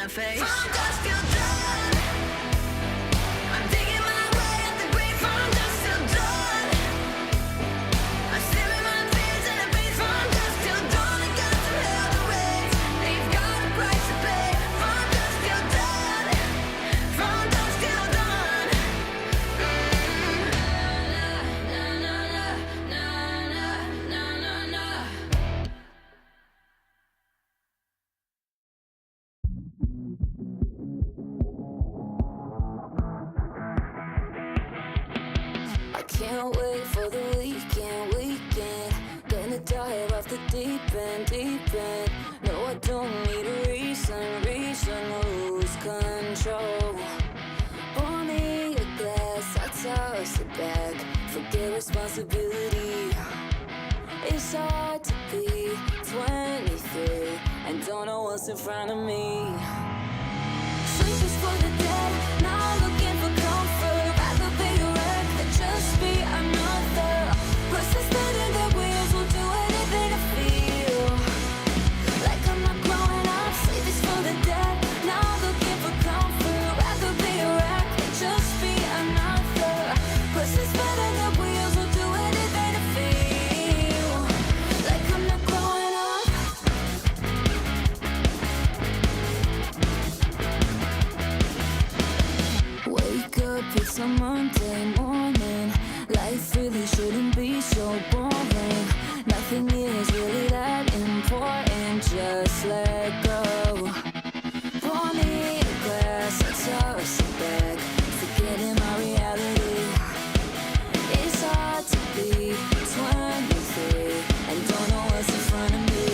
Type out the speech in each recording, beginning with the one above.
face. From dusk till dawn, I'm digging my way at the grave. From dusk till dawn, I'm stemming my fears in a face. From dusk till dawn, I got to hell to raise. They've got a price to pay. From dusk till dawn, from dusk till dawn. I can't wait for the weekend. Gonna dive off the deep end. No, I don't need a reason, lose control. Pour me a glass, I toss it back. Forget responsibility. It's hard to be 23 and don't know what's in front of me. Sleep is for the dead, now I'm looking for comfort. Rather be a wreck than just be another person spinning their wheels. Will do anything to feel like I'm not growing up. Sleep is for the dead, now I'm looking for comfort. Rather be a wreck than just be another person spinning their wheels. Will do anything to feel like I'm not growing up. Wake up, it's a Monday morning. Life really shouldn't be so boring. Nothing is really that important, just let go. Pour me a glass, I toss it back. Forgetting my reality. It's hard to be 23 and don't know what's in front of me.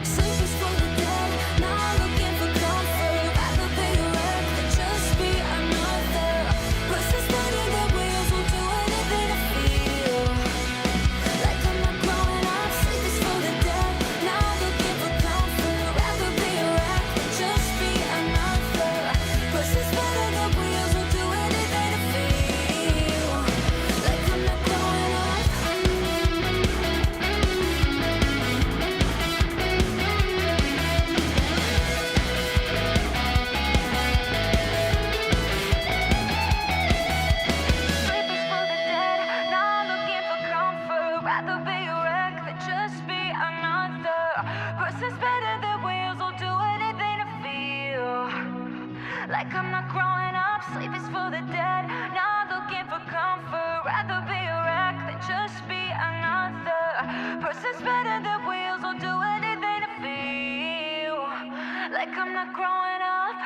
Sleep is for the dead, now I'm looking for comfort. Rather be a wreck than just be another person spinning their wheels. Will do anything to feel like I'm not growing up. Sleep is for the dead, now I'm looking for comfort. Rather be a wreck than just be another person spinning their wheels. Will do anything to feel like I'm not growing up. Sleep is for the dead, now I'm looking for comfort. Rather be a wreck than just be another person spinning their wheels. Will do anything to feel like I'm not growing up. Sleep is for the dead, now I'm looking for comfort. Rather be a wreck than just be another person spinning their wheels. Will do anything to feel like I'm not growing up.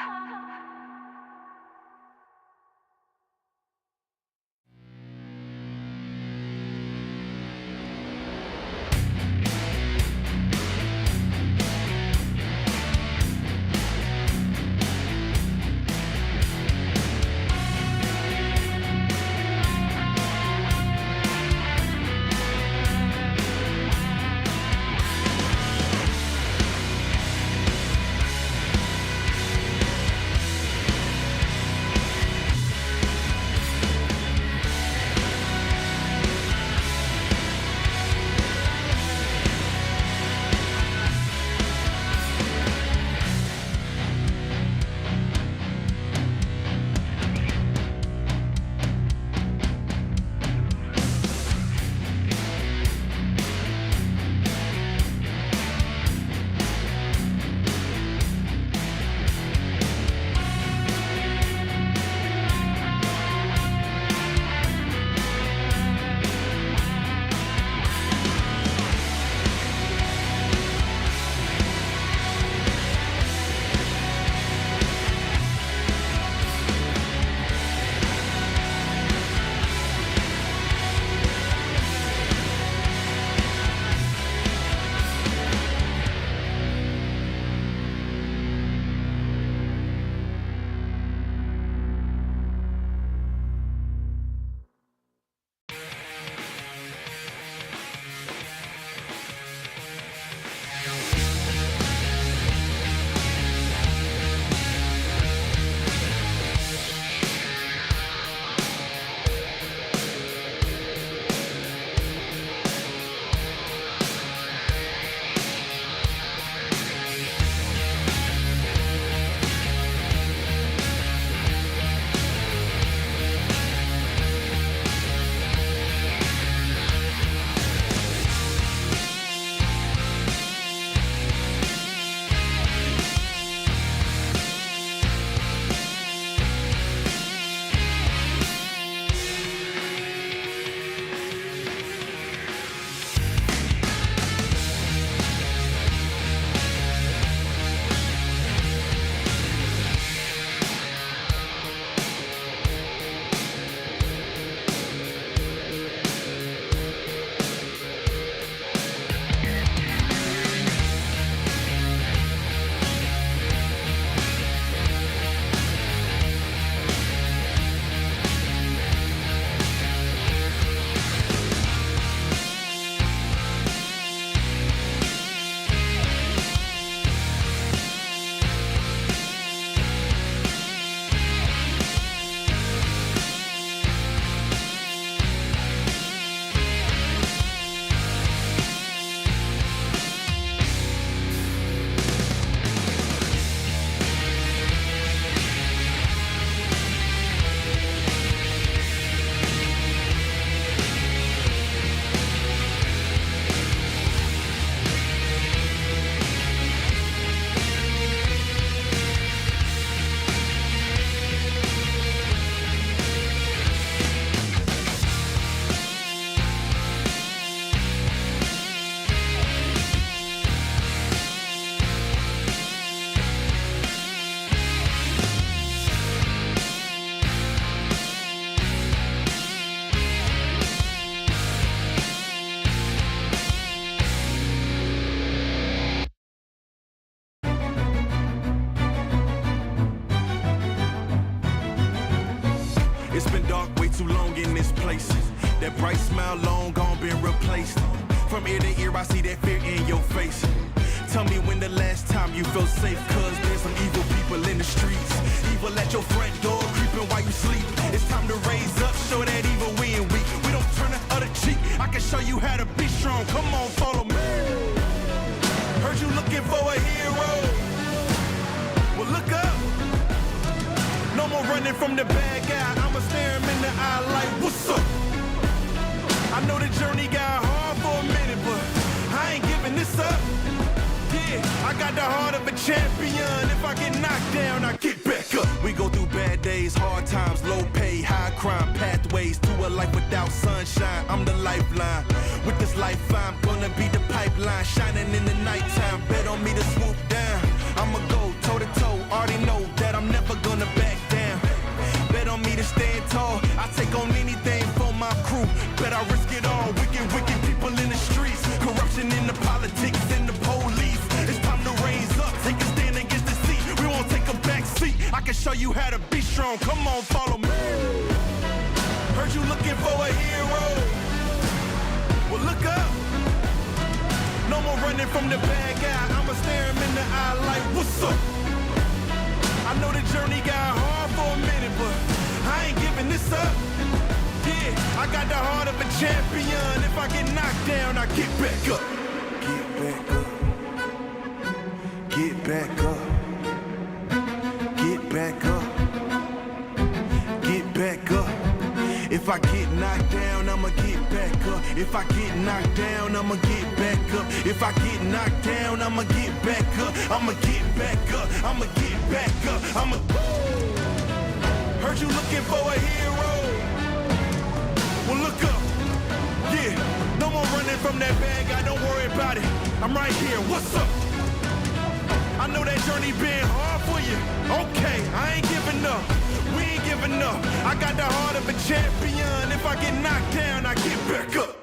dark, way too long in this place. That bright smile long gone been replaced. From ear to ear, I see that fear in your face. Tell me when the last time you felt safe, cause there's some evil people in the streets. Evil at your front door, creeping while you sleep. It's time to raise up, show that evil we ain't weak. We don't turn the other cheek, I can show you how to be strong. Come on, follow me. Heard you looking for a hero. Well, look up. No more running from the bad guy. I'ma stare him in the eye like, what's up? I know the journey got hard for a minute, but I ain't giving this up. Yeah, I got the heart of a champion. If I get knocked down, I get back up. We go through bad days, hard times, low pay, high crime, pathways to a life without sunshine. I'm the lifeline. With this life, I'm gonna be the pipeline, shining in the nighttime. Bet on me to swoop down. I'ma go toe to toe. Already know that I'm never gonna back down. Bet on me to stand tall. I take on anything for my crew. Bet I risk it all. Wicked, wicked people in the streets. Corruption in the politics and the police. It's time to raise up. Take a stand against the seat. We won't take a back seat. I can show you how to be strong. Come on, follow me. Heard you looking for a hero. Well, look up. No more running from the bad guy. I'ma stare him in the eye like, what's up? I know the journey got hard for a minute, but I ain't giving this up. Yeah, I got the heart of a champion. If I get knocked down, I get back up. Get back up. Get back up. Get back up. Get back up. If I get knocked down, I'ma get back up. If I get knocked down, I'ma get back up. If I get knocked down, I'ma get back up. I'ma get back up. I'ma get back up. I'ma. Heard you looking for a hero. Well, look up. Yeah, no more running from that bad guy. Don't worry about it. I'm right here. What's up? I know that journey been hard for you. Okay, I ain't giving up. We ain't giving up. I got the heart of a champion. If I get knocked down, I get back up.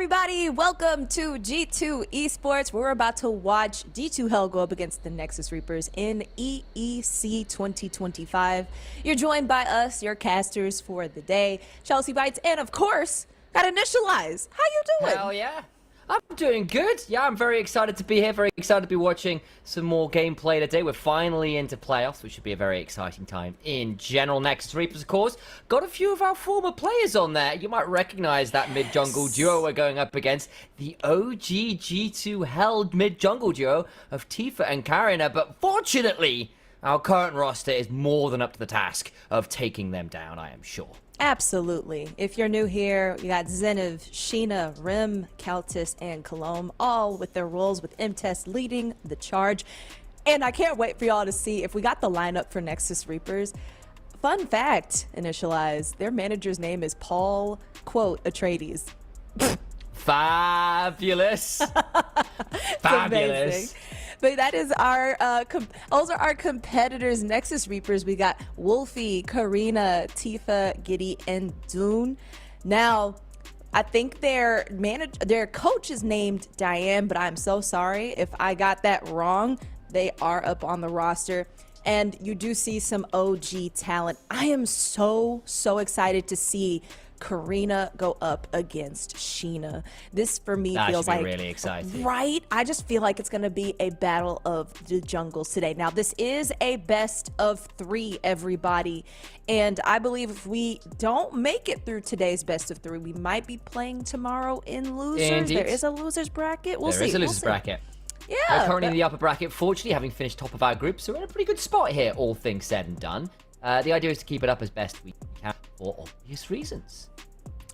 everybody, welcome to G2 Esports. We're about to watch G2 HEL go up against the Nexus Reapers in EEC 2025. You're joined by us, your casters for the day, Chelsea Bites, and of course, got Initialize. How you doing? Hell yeah. I'm doing good. Yeah, I'm very excited to be here. Very excited to be watching some more gameplay today. We're finally into playoffs, which should be a very exciting time in general. Nexus Reapers, of course, got a few of our former players on there. You might recognize that mid-jungle duo we're going up against. The OG G2 HEL mid-jungle duo of Tifa and Karina. But fortunately, our current roster is more than up to the task of taking them down, I am sure. Absolutely. If you're new here, you got Zenith, Sheena, Rim, Countess, and Colombe, all with their roles with M-Test leading the charge. And I can't wait for y'all to see if we got the lineup for Nexus Reapers. Fun fact, Initialize, their manager's name is Paul, quote, Atreides. Fabulous. Fabulous. Amazing. But that is our, those are our competitors, Nexus Reapers. We got Wolfie, Karina, Tifa, Giddy, and Dune. Now, I think their coach is named Diane, but I'm so sorry if I got that wrong. They are up on the roster. And you do see some OG talent. I am so excited to see Karina go up against Sheena. This for me feels like really exciting. Right? I just feel like it's going to be a battle of the jungles today. Now, this is a best of 3, everybody. And I believe if we don't make it through today's best of 3, we might be playing tomorrow in losers. Indeed. There is a losers bracket. We'll see. There is a losers bracket. Yeah. We're currently in the upper bracket. Fortunately, having finished top of our group, so we're in a pretty good spot here, all things said and done. The idea is to keep it up as best we can for obvious reasons.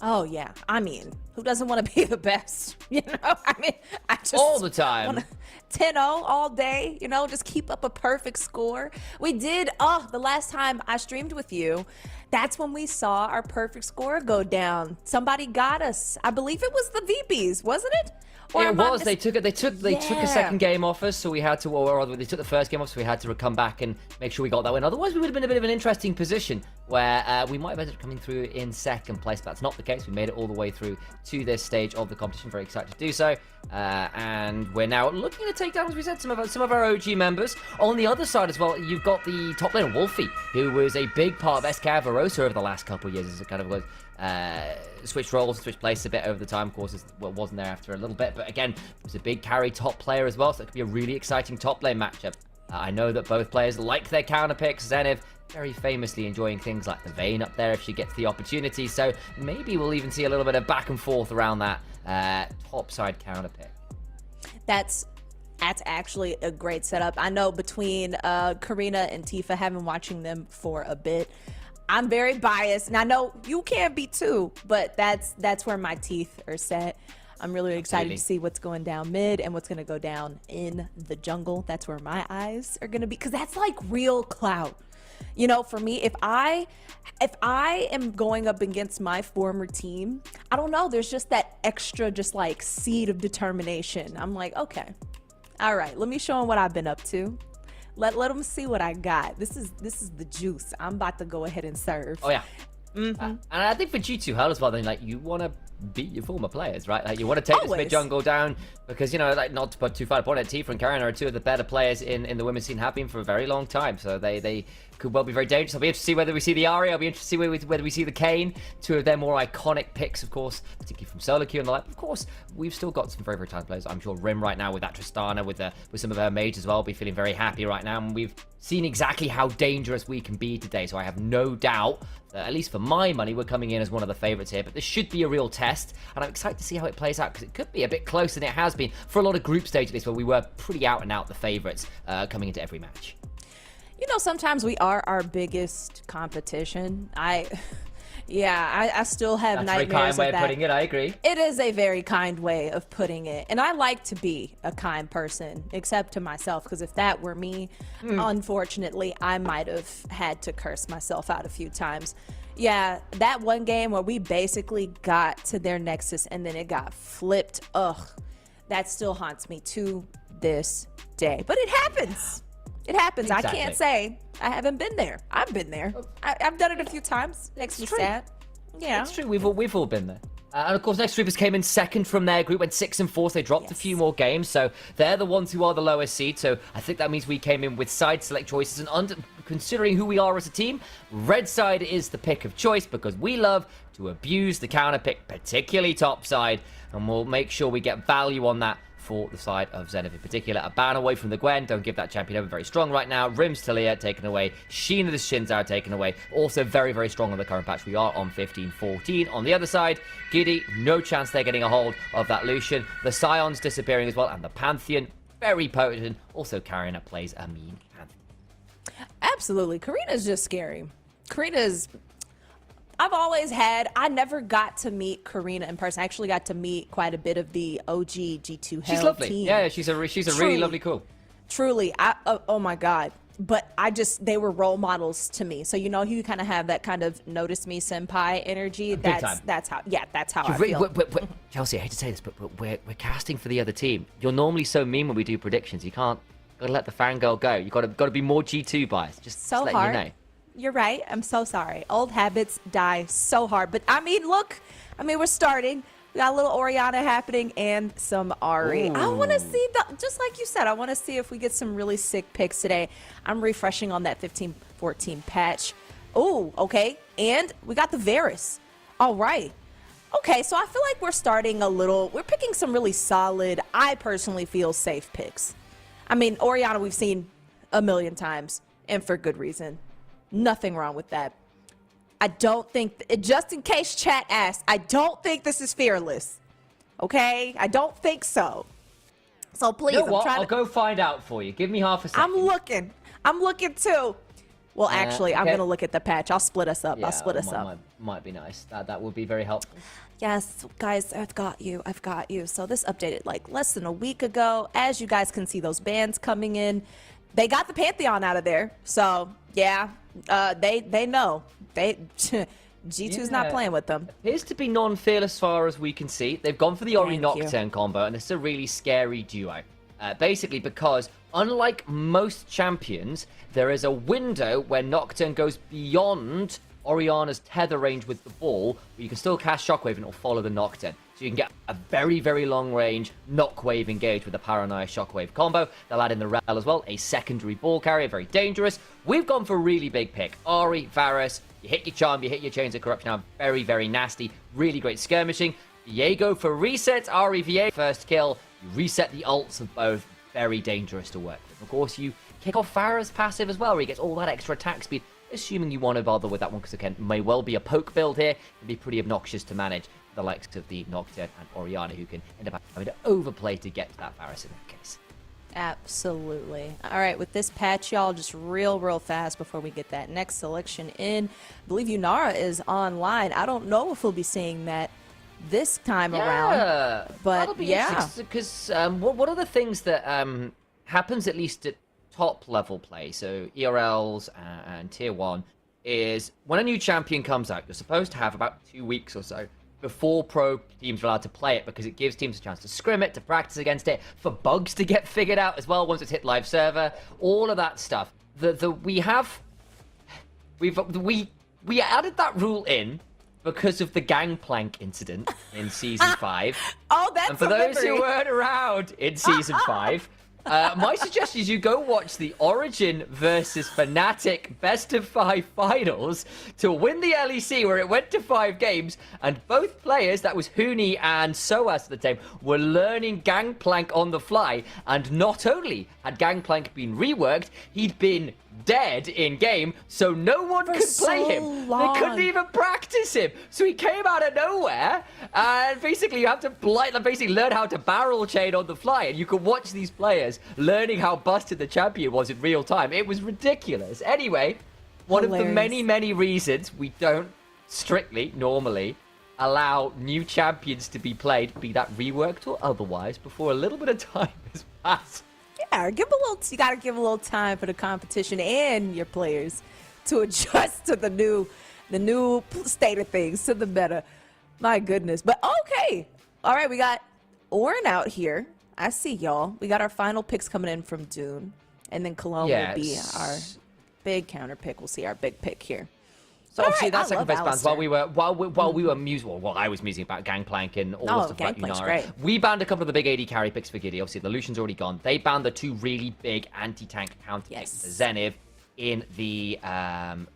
Oh, yeah. I mean, who doesn't want to be the best? You know, I mean, I just All the time. 10-0 all day, you know, just keep up a perfect score. We did, the last time I streamed with you, that's when we saw our perfect score go down. Somebody got us. I believe it was the VPs, wasn't it? Or It was. They took a second game off us, so we had to, or rather, they took the first game off, so we had to come back and make sure we got that win. Otherwise, we would have been a bit of an interesting position where we might have ended up coming through in second place. But that's not the case. We made it all the way through to this stage of the competition. Very excited to do so. And we're now looking to take down, as we said, some of our OG members. On the other side as well, you've got the top laner, Wolfie, who was a big part of SK Avarosa over the last couple of years as it kind of was. Switched roles, switched places a bit over the time. Of course, wasn't there after a little bit, but again, was a big carry top player as well, so it could be a really exciting top lane matchup. I know that both players like their counter picks. Zenith very famously enjoying things like the Vayne up there if she gets the opportunity, so maybe we'll even see a little bit of back and forth around that top side counter pick. That's actually a great setup. I know between Karina and Tifa, having watching them for a bit, I'm very biased, and I know you can be too, but that's where my teeth are set. I'm really excited to see what's going down mid and what's going to go down in the jungle. That's where my eyes are going to be, because that's like real clout. You know, for me, if I am going up against my former team, I don't know, there's just that extra just like seed of determination. I'm like, okay, all right, let me show them what I've been up to. Let them see what I got. This is the juice. I'm about to go ahead and serve. Oh yeah. And I think for G2 HEL as well, then like you want to beat your former players, right? Like you want to take this mid jungle down because, you know, like not to put too far upon it, Tifa and Karen are two of the better players in the women's scene, have been for a very long time. So they could well be very dangerous. I'll be interested to see whether we see the Ahri. I'll be interested to see whether we see the Kayn. Two of their more iconic picks, of course, particularly from solo queue and the like. Of course, we've still got some very talented players. I'm sure Rim right now with that Tristana, with some of her mages as well, will be feeling very happy right now. And we've seen exactly how dangerous we can be today. So I have no doubt that, at least for my money, we're coming in as one of the favorites here. But this should be a real test. And I'm excited to see how it plays out, because it could be a bit closer than it has been for a lot of group stage at least, where we were pretty out and out the favorites coming into every match. You know, sometimes we are our biggest competition. I still have nightmares of that. That's a very kind way of putting it, I agree. It is a very kind way of putting it. And I like to be a kind person, except to myself, because if that were me, unfortunately, I might have had to curse myself out a few times. Yeah, that one game where we basically got to their Nexus and then it got flipped. Ugh, that still haunts me to this day. But it happens. It happens. Exactly. I can't say I haven't been there. I've been there. I've done it a few times. Makes me sad. Yeah, it's true. We've all been there. And of course, Nexus Reapers came in second from their group, went 6 and 4, so they dropped a few more games. So they're the ones who are the lowest seed. So I think that means we came in with side select choices. And considering who we are as a team, red side is the pick of choice because we love to abuse the counter pick, particularly top side. And we'll make sure we get value on that for the side of Zenith in particular. A ban away from the Gwen. Don't give that champion over. Very strong right now. Rims Talia taken away. Sheena the Shinzao taken away. Also very, very strong on the current patch. We are on 15-14. On the other side, Giddy, no chance they're getting a hold of that Lucian. The Scion's disappearing as well. And the Pantheon, very potent. Also carrying up plays a mean Pantheon. Absolutely. Karina's just scary. Karina's... I've always had, I never got to meet Karina in person. I actually got to meet quite a bit of the OG G2 HEL She's lovely. team. Yeah, she's a really lovely cool. Truly. Oh my God. But they were role models to me. So, you kind of have that kind of notice me senpai energy. That's how I feel. Wait, Chelsea, I hate to say this, but we're casting for the other team. You're normally so mean when we do predictions. You can't, gotta let the fangirl go. You gotta be more G2 biased. Just letting hard. you know. You're right. I'm so sorry. Old habits die so hard. But look, we're starting. We got a little Oriana happening and some Ari. Ooh. I want to see just like you said, I want to see if we get some really sick picks today. I'm refreshing on that 15-14 patch. Oh, okay. And we got the Varus. All right. Okay, so I feel like we're picking some really solid, I personally feel safe picks. Oriana we've seen a million times and for good reason. Nothing wrong with that. I don't think, just in case chat asked, I don't think this is fearless. Okay? I don't think so. So please, You know what? I'll go find out for you. Give me half a second. I'm looking too. Well, actually, I'm okay. going to look at the patch. I'll split us up. Yeah, I'll split us up. Might be nice. That would be very helpful. Yes, guys, I've got you. So this updated like less than a week ago. As you guys can see, those bans coming in. They got the Pantheon out of there. So, yeah, they know. G2's not playing with them. Appears to be non-fearless as far as we can see. They've gone for the Ori Thank you. Nocturne combo, and it's a really scary duo. Basically because, unlike most champions, there is a window where Nocturne goes beyond Oriana's tether range with the ball, but you can still cast Shockwave and it'll follow the Nocturne. So you can get a very, very long range Knockwave engage with the Paranoia Shockwave combo. They'll add in the Rel as well, a secondary ball carrier, very dangerous. We've gone for a really big pick. Ari, Varus, you hit your Charm, you hit your Chains of Corruption now, very, very nasty. Really great skirmishing. Viego for resets, Ari, Viego, first kill. You reset the ults of both, very dangerous to work with. Of course, you kick off Varus' passive as well, where he gets all that extra attack speed. Assuming you want to bother with that one, because again, may well be a poke build here. It'd be pretty obnoxious to manage the likes of the Nocturne and Oriana, who can end up having to overplay to get to that Varus in that case. Absolutely. All right, with this patch, y'all, just real fast before we get that next selection in. I believe Yunara is online. I don't know if we'll be seeing that this time around. But yeah. Because what are the things that happens at least at top level play, so ERLs and Tier 1, is when a new champion comes out, you're supposed to have about 2 weeks or so before pro teams are allowed to play it, because it gives teams a chance to scrim it, to practice against it, for bugs to get figured out as well once it's hit live server, all of that stuff. We added that rule in because of the gangplank incident in Season 5. Oh, that's And for those who weren't around in Season 5, my suggestion is you go watch the Origin versus Fnatic Best of 5 finals to win the LEC, where it went to 5 games, and both players, that was Huni and Soas at the time, were learning Gangplank on the fly, and not only had Gangplank been reworked, he'd been dead in game, so no one could play him. long. They couldn't even practice him. So he came out of nowhere, and basically you have to basically learn how to barrel chain on the fly, and you could watch these players learning how busted the champion was in real time. It was ridiculous. Anyway, one of the many reasons we don't strictly, normally, allow new champions to be played, be that reworked or otherwise, before a little bit of time has passed. Yeah, you gotta give a little time for the competition and your players to adjust to the new state of things, to the meta. My goodness. But okay. All right, we got Orin out here. I see y'all. We got our final picks coming in from Dune. And then Cologne will be our big counter pick. We'll see our big pick here. So obviously Alright, that I second love phase bans while Alistair. we were musing, well, I was musing about Gangplank and all Oh, the stuff about Gangplank's Yunara. great. We banned a couple of the big AD carry picks for Giddy. Obviously the Lucian's already gone. They banned the 2 really big anti-tank counter picks, the Zenith in the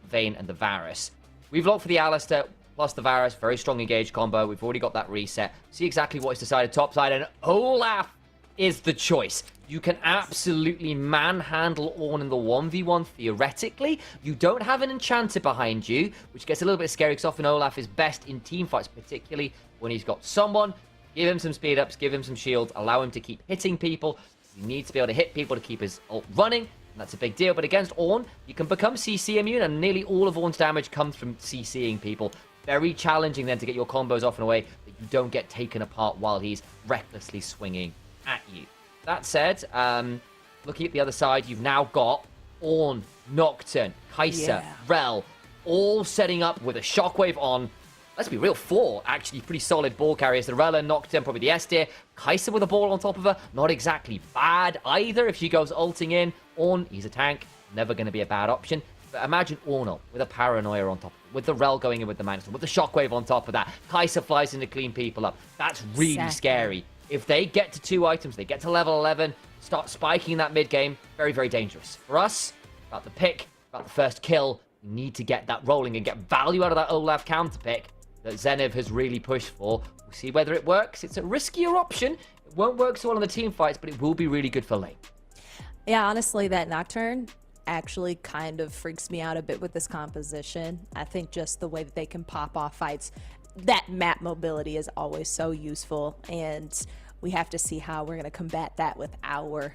Vayne and the Varus. We've locked for the Alistair plus the Varus, very strong engage combo. We've already got that reset. See exactly what is decided top side, and Olaf is the choice. You can absolutely manhandle Ornn in the 1v1 theoretically. You don't have an enchanter behind you, which gets a little bit scary because often Olaf is best in team fights, particularly when he's got someone. Give him some speed ups, give him some shields, allow him to keep hitting people. He needs to be able to hit people to keep his ult running, and that's a big deal. But against Ornn, you can become CC immune, and nearly all of Ornn's damage comes from CCing people. Very challenging then to get your combos off in a way that you don't get taken apart while he's recklessly swinging at you. That said, looking at the other side, you've now got Ornn, Nocturne, Kai'Sa, Rel, all setting up with a Shockwave on. Let's be real, 4 actually pretty solid ball carriers. The Rel and Nocturne, probably the S tier. Kai'Sa with a ball on top of her, not exactly bad either if she goes ulting in. Ornn, he's a tank, never going to be a bad option. But imagine Ornn with a Paranoia on top of it, with the Rel going in with the Mantis, with the Shockwave on top of that. Kai'Sa flies in to clean people up. That's really scary. If they get to 2 items, they get to level 11, start spiking in that mid game, very, very dangerous. For us, about the pick, about the first kill, we need to get that rolling and get value out of that Olaf counter pick that Zenith has really pushed for. We'll see whether it works. It's a riskier option. It won't work so well in the team fights, but it will be really good for lane. Yeah, honestly, that Nocturne actually kind of freaks me out a bit with this composition. I think just the way that they can pop off fights, that map mobility is always so useful, and we have to see how we're going to combat that with our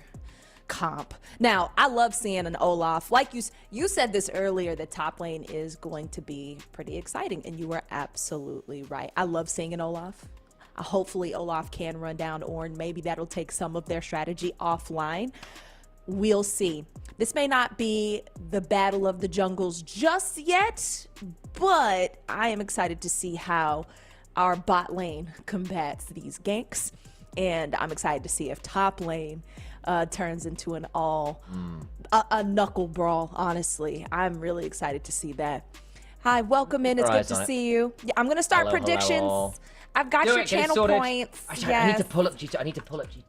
comp. Now, I love seeing an Olaf. Like you said this earlier, that top lane is going to be pretty exciting, and you were absolutely right. I love seeing an Olaf. Hopefully Olaf can run down Ornn. Maybe that'll take some of their strategy offline. We'll see. This may not be the battle of the jungles just yet, but I am excited to see how our bot lane combats these ganks, and I'm excited to see if top lane turns into an a knuckle brawl. Honestly, I'm really excited to see that. Hi, welcome in. It's good to see you. Yeah, I'm gonna start predictions. Hello. I've got your channel points. Actually, I need to pull up G2. I need to pull up G2.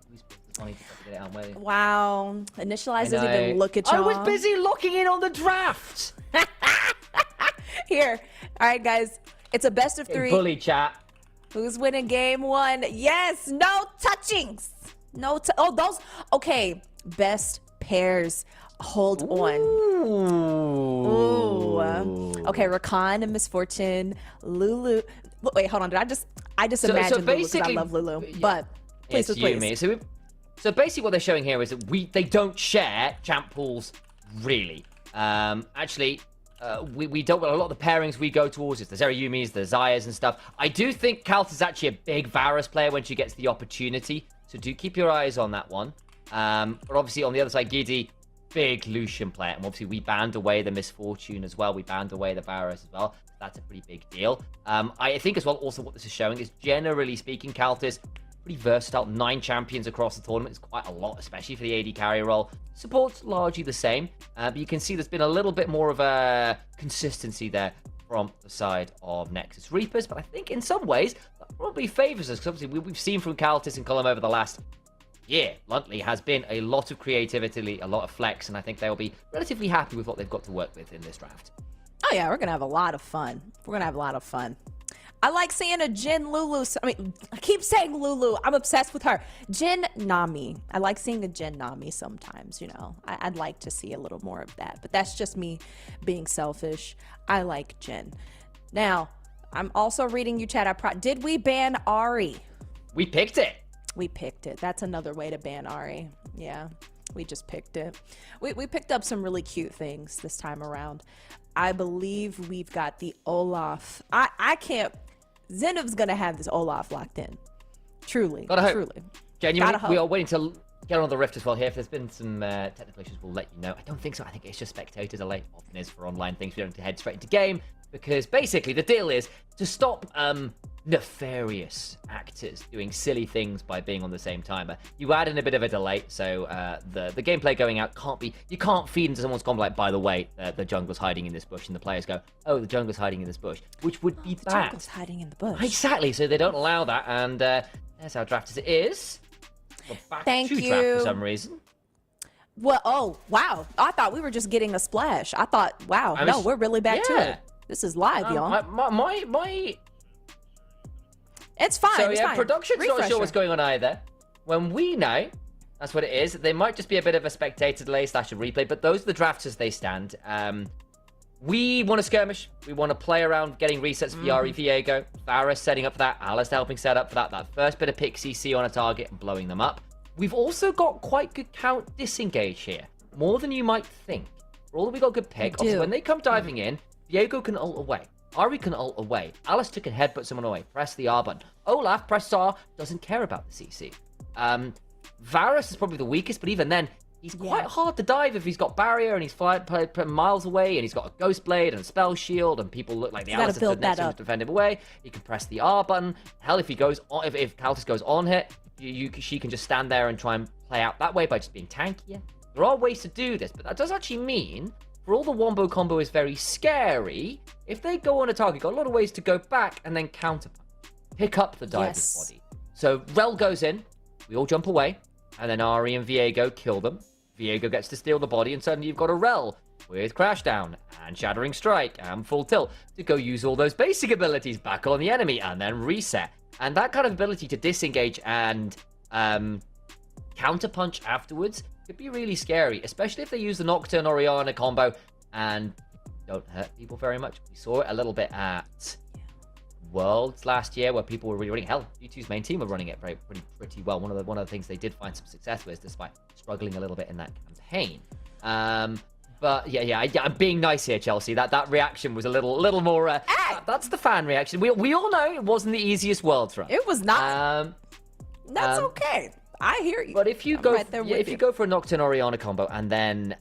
I need to get it out. Where... Wow. Initialize doesn't even look at I y'all. was busy locking in on the draft. Here. All right, guys. It's a best of 3. Bully chat. Who's winning game 1? Yes. No touchings. Oh, those. Okay. Best pairs. Hold on. Ooh. Okay. Rakan and Misfortune. Lulu. Wait, hold on. I just imagined Lulu because I love Lulu. But please. So basically what they're showing here is that they don't share champ pools, really. Actually, we don't, a lot of the pairings we go towards is the Zerayumis, the Zayas and stuff. I do think Kalt is actually a big Varus player when she gets the opportunity, so do keep your eyes on that one. But obviously on the other side, Giddy, big Lucian player, and obviously we banned away the Misfortune as well, we banned away the Varus as well. That's a pretty big deal. I think as well also what this is showing is, generally speaking, Kalt is pretty versatile. 9 champions across the tournament is quite a lot, especially for the AD carry role. Support's largely the same, but you can see there's been a little bit more of a consistency there from the side of Nexus Reapers, but I think in some ways that probably favors us, because obviously we've seen from Caltis and Cullum over the last year, bluntly, has been a lot of creativity, a lot of flex, and I think they'll be relatively happy with what they've got to work with in this draft. Oh yeah, we're gonna have a lot of fun. I like seeing a Jin Lulu. I mean, I keep saying Lulu. I'm obsessed with her. Jin Nami. I like seeing a Jin Nami sometimes, you know. I'd like to see a little more of that. But that's just me being selfish. I like Jin. Now, I'm also reading you chat. Did we ban Ari? We picked it. We picked it. That's another way to ban Ari. Yeah, we just picked it. We picked up some really cute things this time around. I believe we've got the Olaf. I can't... Zenith's gonna have this Olaf locked in. Truly. Truly. Genuinely, we are waiting to get on the Rift as well here. If there's been some technical issues, we'll let you know. I don't think so. I think it's just spectator delay. Often is for online things. We don't have to head straight into game, because basically the deal is to stop nefarious actors doing silly things by being on the same timer. You add in a bit of a delay, so the gameplay going out you can't feed into someone's combo like, by the way, the jungle's hiding in this bush, and the players go, oh, the jungle's hiding in this bush, which would be The bad. jungle's hiding in the bush. Exactly, so they don't allow that, and there's how draft as it is. We're back Thank to you. draft for some reason. Well, oh, wow. I thought we were just getting a splash. I thought, wow, I no, was- we're really back to yeah. it. This is live, y'all. My It's fine. So it's yeah, fine. production's not sure Refresher. what's going on either. When we know, that's what it is. They might just be a bit of a spectator delay / a replay, but those are the drafts as they stand. We want to skirmish. We want to play around getting resets for Yari Viego. Varus setting up for that. Alistair helping set up for that. That first bit of pick CC on a target and blowing them up. We've also got quite good count disengage here. More than you might think. For all that we got good pick, We do. obviously when they come diving in, Viego can ult away. Ari can ult away. Alistair can headbutt someone away. Press the R button. Olaf, press R, doesn't care about the CC. Varus is probably the weakest, but even then, he's quite hard to dive if he's got barrier and he's miles away and he's got a ghost blade and a spell shield and people look like the You gotta Alistair build next that to him up. to defend him away. He can press the R button. Hell, if he goes on, if Kaltis goes on hit, she can just stand there and try and play out that way by just being tankier. There are ways to do this, but that does actually mean, for all the wombo combo is very scary, if they go on a target, got a lot of ways to go back and then counterpunch. Pick up the diver's Yes. body. So Rel goes in, we all jump away, and then Ari and Viego kill them. Viego gets to steal the body, and suddenly you've got a Rel with Crashdown and Shattering Strike and Full Tilt to go use all those basic abilities back on the enemy and then reset. And that kind of ability to disengage and counterpunch afterwards could be really scary, especially if they use the Nocturne Oriana combo and don't hurt people very much. We saw it a little bit at Worlds last year where people were really running. Hell, U2's main team were running it pretty well. One of the things they did find some success with, despite struggling a little bit in that campaign. But yeah, I'm being nice here, Chelsea. That reaction was a little more. That's the fan reaction. We all know it wasn't the easiest Worlds run. It was not. That's okay. I hear you. But if you I'm go, right there with if you you. go for a Nocturne Oriana combo and then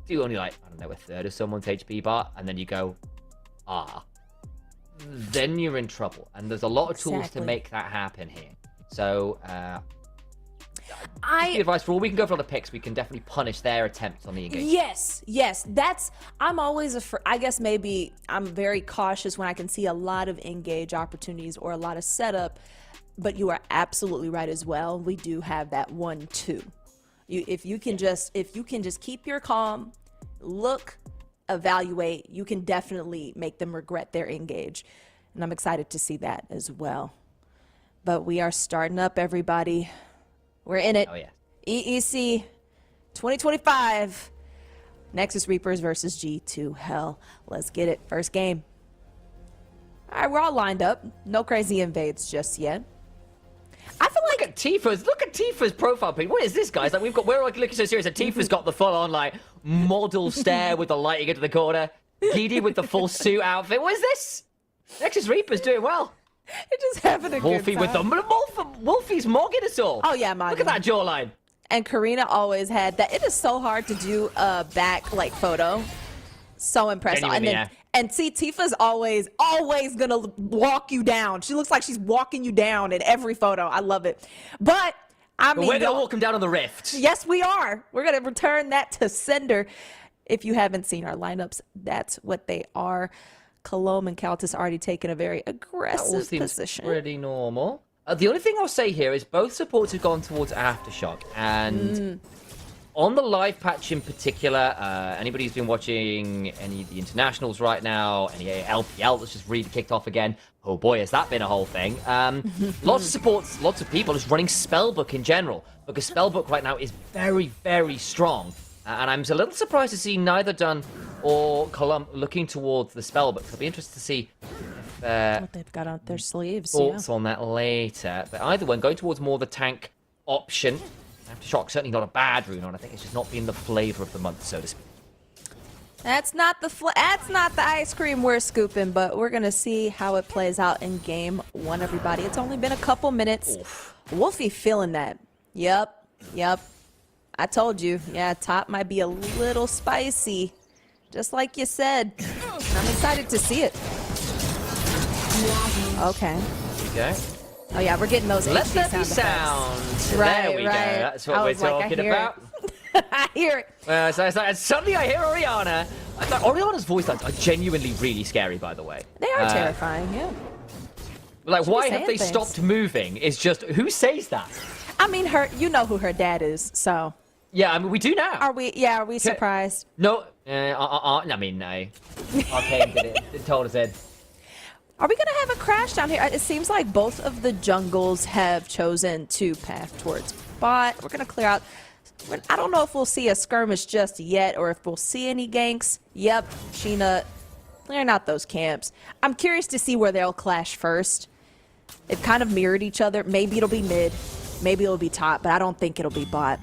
do only like, I don't know, a third of someone's HP bar, and then you go, then you're in trouble. And there's a lot of tools to Exactly. make that happen here. So, the advice for all we can go for other picks, we can definitely punish their attempts on the engagement. Yes. I'm always I guess maybe I'm very cautious when I can see a lot of engage opportunities or a lot of setup. But you are absolutely right as well. We do have that 1-2. If you can just keep your calm, look, evaluate, you can definitely make them regret their engage. And I'm excited to see that as well. But we are starting up, everybody. We're in it. Oh, yeah. EEC 2025. Nexus Reapers versus G2 HEL. Let's get it. First game. All right, we're all lined up. No crazy invades just yet. I feel like Look at Tifa's profile pic. What is this, guys? Like we're like looking so serious. And Tifa's got the full on like model stare with the lighting into the corner. Gidi with the full suit outfit. What is this? Nexus Reaper's doing well. you're just having a Wolfie good with the time. Wolfie's mogging us all. Oh yeah, Look at that jawline. And Karina always had that. It is so hard to do a back like photo. So impressive. Genuinely, And then and see, Tifa's always gonna walk you down. She looks like she's walking you down in every photo. I love it. But I But mean, we're gonna y'all- walk him down on the rift. yes, we are. We're gonna return that to sender. If you haven't seen our lineups, that's what they are. Colombe and Kaltis already taken a very That all aggressive seems position. pretty normal. The only thing I'll say here is both supports have gone towards Aftershock, and on the live patch in particular, anybody who's been watching any of the internationals right now, any LPL that's just really kicked off again, oh boy, has that been a whole thing. Lots of supports, lots of people just running Spellbook in general, because Spellbook right now is very, very strong. And I'm a little surprised to see neither Dunn or Column looking towards the Spellbook. I'll be interested to see What they've got on their sleeves. Yeah. thoughts on that later. But either one, going towards more the tank option. Aftershock certainly not a bad rune on. I think it's just not been the flavor of the month, so to speak. That's not the ice cream we're scooping, but we're gonna see how it plays out in game one, everybody. It's only been a couple minutes. Wolfie feeling that. Yep. I told you. Yeah, top might be a little spicy, just like you said. And I'm excited to see it. Okay. There you go. Oh yeah, we're getting those Let HD there be sound sound. Right, there we right. go. That's what I we're was like, I talking hear it. about. I hear it. So it's like, suddenly I hear Oriana. Oriana's voice lines are genuinely really scary, by the way. They are terrifying, yeah. Like, She be why have saying they things. stopped moving? Is just who says that? I mean, you know who her dad is, so. Yeah, I mean we do now. Are we surprised? No, I mean no. Arcane did it. It told us Ed. Are we going to have a crash down here? It seems like both of the jungles have chosen to path towards bot. We're going to clear out. I don't know if we'll see a skirmish just yet or if we'll see any ganks. Yep, Sheena clearing out those camps. I'm curious to see where they'll clash first. They've kind of mirrored each other. Maybe it'll be mid. Maybe it'll be top, but I don't think it'll be bot.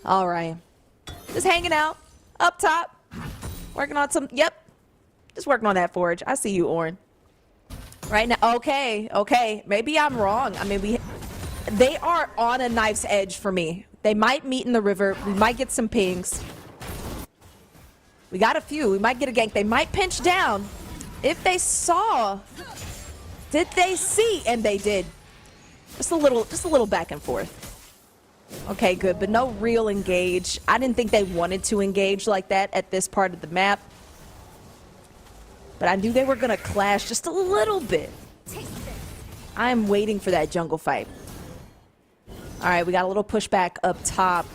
All right. Just hanging out up top. Working on some. Yep. Just working on that forge. I see you, Orn. Right now. Okay. Maybe I'm wrong. I mean, they are on a knife's edge for me. They might meet in the river. We might get some pings. We got a few. We might get a gank. They might pinch down. If they saw, did they see? And they did. Just a little back and forth. Okay, good, but no real engage. I didn't think they wanted to engage like that at this part of the map. But I knew they were going to clash just a little bit. I'm waiting for that jungle fight. All right, we got a little pushback up top.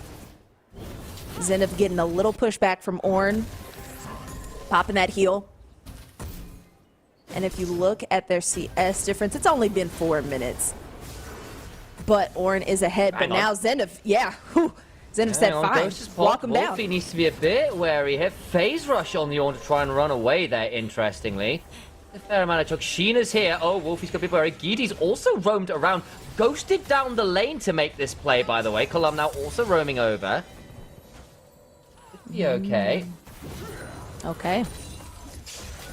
Zenith getting a little pushback from Ornn. Popping that heal. And if you look at their CS difference, it's only been 4 minutes. But Ornn is ahead. But now Zenith, Zenith said, fine, walk him down. Wolfie needs to be a bit wary here. Phase rush on the Ornn to try and run away there, interestingly. A fair amount of chuck. Sheena's here. Oh, Wolfie's got to be wary. Gidi's also roamed around. Ghosted down the lane to make this play, by the way. Colum now also roaming over. Could be okay. Okay.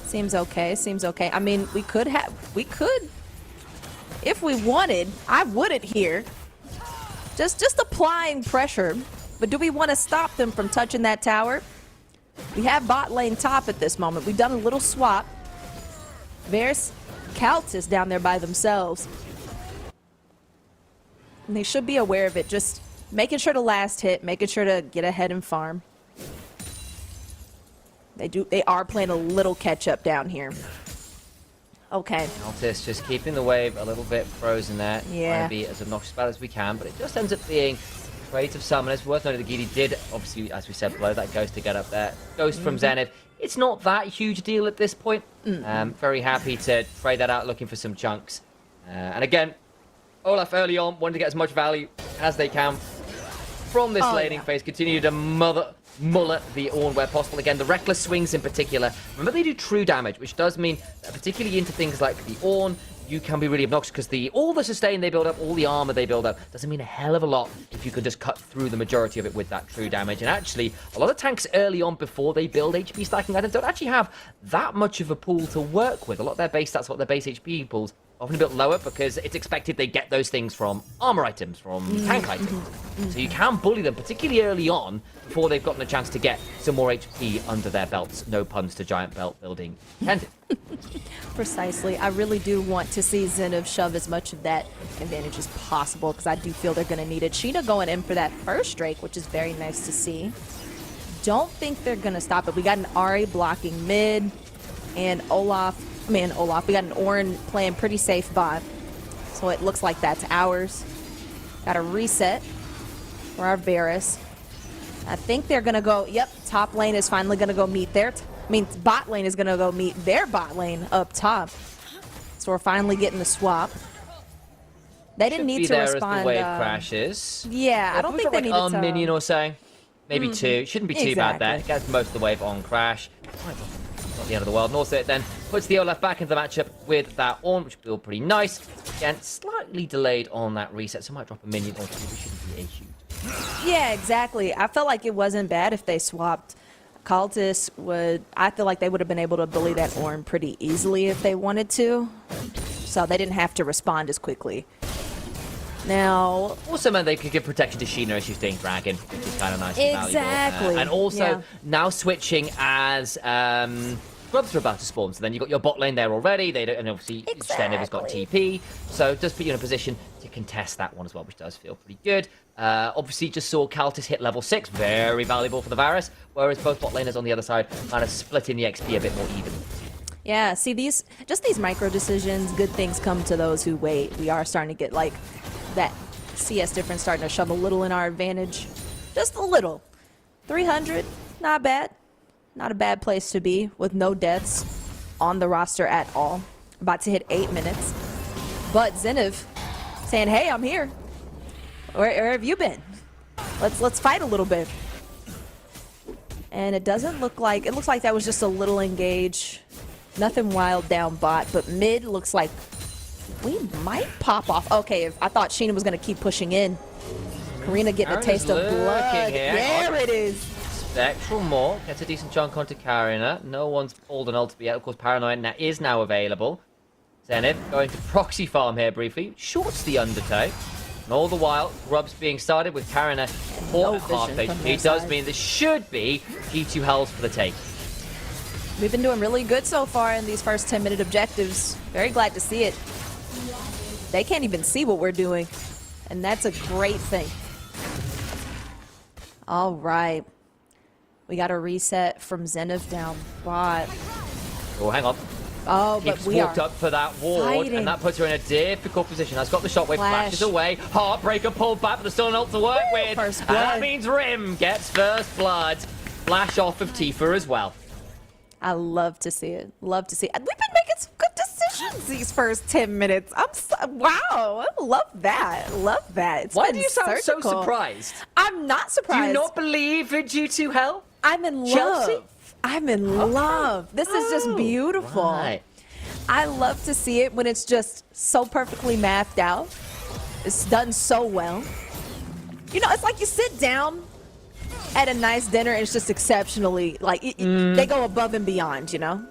Seems okay. I mean, we could, if we wanted, I wouldn't here. Just applying pressure. But do we want to stop them from touching that tower? We have bot lane top at this moment. We've done a little swap. There's Caltis down there by themselves. And they should be aware of it. Just making sure to last hit, making sure to get ahead and farm. They are playing a little catch up down here. Okay. Altis just keeping the wave a little bit frozen there. Yeah. Trying to be as obnoxious about it as we can, but it just ends up being trades of summoners. Worth noting that Gidi did, obviously, as we said, blow that ghost to get up there. Ghost from Zenith. It's not that huge a deal at this point. Very happy to trade that out, looking for some chunks. And again, Olaf early on wanted to get as much value as they can from this laning phase. Continue to mullet the Ornn where possible. Again, the reckless swings in particular. Remember, they do true damage, which does mean that particularly into things like the Ornn, you can be really obnoxious because all the sustain they build up, all the armor they build up, doesn't mean a hell of a lot if you can just cut through the majority of it with that true damage. And actually, a lot of tanks early on before they build HP stacking items don't actually have that much of a pool to work with. A lot of their base stats, what their base HP pools, often a bit lower because it's expected they get those things from armor items, from tank items. So you can bully them, particularly early on, before they've gotten a chance to get some more HP under their belts. No puns to giant belt building intended. Precisely. I really do want to see Zenith shove as much of that advantage as possible because I do feel they're going to need it. Sheena going in for that first Drake, which is very nice to see. Don't think they're going to stop it. We got an Ari blocking mid and we got an Ornn playing pretty safe bot. So it looks like that's ours. Got a reset for our Varus. I think they're going to go, top lane is finally going to go meet bot lane is going to go meet their bot lane up top. So we're finally getting the swap. They didn't need to respond. As the wave crashes. Yeah, I don't think they needed like to. A minion or so. Maybe two. Shouldn't be too bad there. Gets most of the wave on crash. Not the end of the world. And also it then puts the Olaf back into the matchup with that Ornn, which will feel pretty nice. Again, slightly delayed on that reset, so might drop a minion or two, which shouldn't be a huge. Yeah, exactly. I felt like it wasn't bad if they swapped. Caltis I feel like they would have been able to bully that Ornn pretty easily if they wanted to. So they didn't have to respond as quickly. Now, also meant they could give protection to Sheena as she's doing Dragon, which is kind of nice and valuable. Exactly. And also Yeah. now switching as Grubs are about to spawn, so then you've got your bot lane there already. They don't, and obviously Zenith has got TP, so it does put you in a position to contest that one as well, which does feel pretty good. Obviously, just saw Kaltis hit level 6, very valuable for the Varus, whereas both bot laners on the other side kind of splitting the XP a bit more evenly. Yeah, see, these micro decisions, good things come to those who wait. We are starting to get like that CS difference starting to shove a little in our advantage. Just a little. 300, not bad. Not a bad place to be with no deaths on the roster at all. About to hit 8 minutes. But Zenith saying, hey, I'm here. Where have you been? Let's fight a little bit. And it doesn't look like, it looks like that was just a little engage. Nothing wild down bot, but mid looks like we might pop off. Okay, I thought Sheena was gonna keep pushing in. Karina getting a taste of blood. There it is. Spectral Morph gets a decent chunk onto Karina. No one's pulled an ultimate yet. Of course, Paranoia is now available. Zenith going to proxy farm here briefly. Shorts the undertow. And all the while, Grubs being started with Karina for half HP. It does mean this should be G2 Hells for the take. We've been doing really good so far in these first 10-minute objectives. Very glad to see it. They can't even see what we're doing. And that's a great thing. All right. We got a reset from Zenith down bot. Oh, hang on. Oh, but Keeps we walked are up for that ward, fighting. and that puts her in a difficult position. Has got the shockwave, flashes away. Heartbreaker pulled back, but there's still an ult to work with. First And blood. that means Rim gets first blood. Flash off of Tifa as well. I love to see it. Love to see it. We've been making some good decisions these first 10 minutes. Wow. I love that. Love that. It's Why been do you sound so surgical. surprised? I'm not Do surprised. you not believe in G2 Hell? I'm in Chelsea? love. I'm in love. This is just beautiful. Right. I love to see it when it's just so perfectly mapped out. It's done so well. You know, it's like you sit down at a nice dinner and it's just exceptionally, like, they go above and beyond, you know?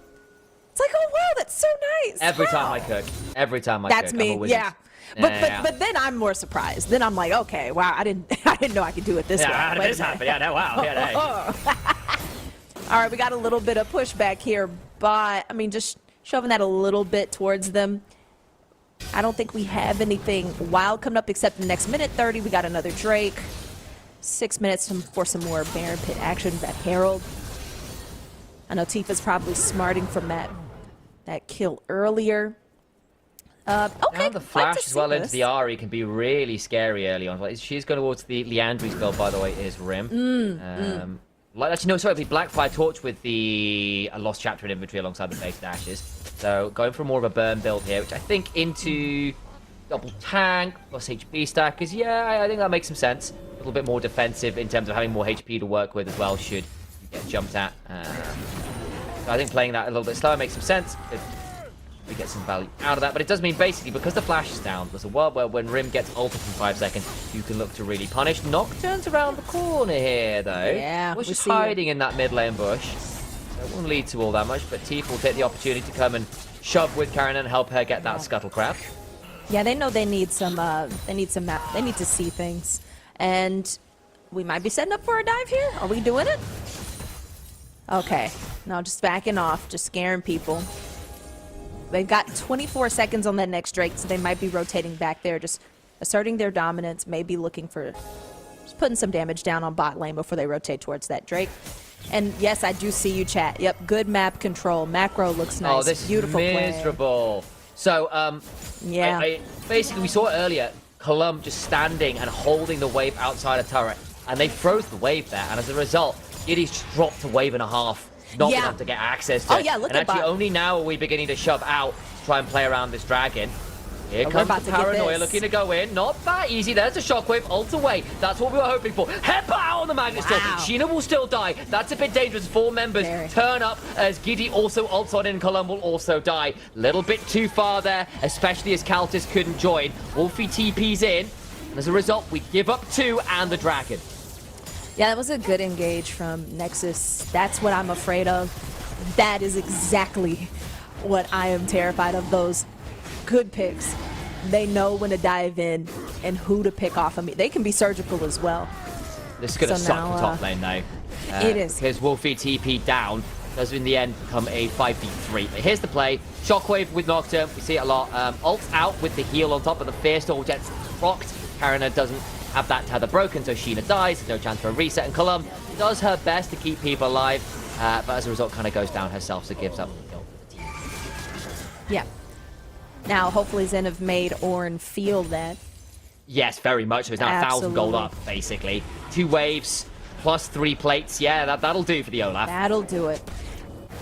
It's like, oh, wow, that's so nice. Every time Wow. I cook. Every time I That's cook. me, I'm always yeah. Yeah. But then I'm more surprised. Then I'm like, okay, wow, I didn't know I could do it this way. How did Wait a this minute. happen? Yeah, no, wow. Yeah, no. All right, we got a little bit of pushback here, but I mean, just shoving that a little bit towards them. I don't think we have anything wild coming up except the next minute 30. We got another Drake. 6 minutes for some more Baron Pit action. That Herald. I know Tifa's probably smarting from that kill earlier. Okay, Now the flash like to as well see into this. the Ari can be really scary early on. Like, she's going towards the Leandry's build, by the way, is Rim. Actually, no, sorry, it'd be Blackfire Torch with the Lost Chapter in inventory alongside the base dashes. So going for more of a burn build here, which I think into double tank plus HP stack is, yeah, I think that makes some sense. A little bit more defensive in terms of having more HP to work with as well should you get jumped at. So I think playing that a little bit slower makes some sense. We get some value out of that, but it does mean basically because the flash is down, there's a world where when Rim gets ulted in 5 seconds, you can look to really punish. Nocturne's around the corner here, though. Yeah, Bush we is see it. hiding in that mid lane bush. So it won't lead to all that much, but Tifa will take the opportunity to come and shove with Karen and help her get that scuttle crab. Yeah, they know they need some map. They need to see things. And we might be setting up for a dive here. Are we doing it? Okay. No, just backing off, just scaring people. They've got 24 seconds on that next Drake, so they might be rotating back there, just asserting their dominance, maybe looking for just putting some damage down on bot lane before they rotate towards that Drake. And yes, I do see you, chat. Yep, good map control. Macro looks nice. Oh, this Beautiful is play. miserable. So, Yeah. basically, we saw it earlier. Colum just standing and holding the wave outside a turret, and they froze the wave there. And as a result, Giddy's just dropped a wave and a half, not Yeah. enough to get access to Oh, it. yeah, look and at actually, bot. only now are we beginning to shove out to try and play around this dragon. Here We're comes about the to get Paranoia this. looking to go in. Not that easy. There's a shockwave. Ult away. That's what we were hoping for. Headbutt out on the Magnet Storm. Wow. Sheena will still die. That's a bit dangerous. 4 members Very. turn up as Giddy also ults on in. Colum will also die. Little bit too far there, especially as Kaltis couldn't join. Wolfie TP's in. And as a result, we give up 2 and the dragon. Yeah, that was a good engage from Nexus. That's what I'm afraid of. That is exactly what I am terrified of. Those good picks. They know when to dive in and who to pick off of me. They can be surgical as well. This is going to So suck now, for top lane, though. it is. Because Wolfie TP down. does in the end become a 5v3. But here's the play. Shockwave with Nocturne. We see it a lot. Ult's out with the heal on top of the Fear Storm gets rocked. Karina doesn't have that tether broken, so Sheena dies. There's no chance for a reset. And Colum does her best to keep people alive, but as a result kind of goes down herself, so gives up the kill for the team. Yeah. Now, hopefully Zenith made Ornn feel that. Yes, very much. So it's now 1,000 gold up, basically. 2 waves, plus 3 plates. Yeah, that'll do for the Olaf. That'll do it.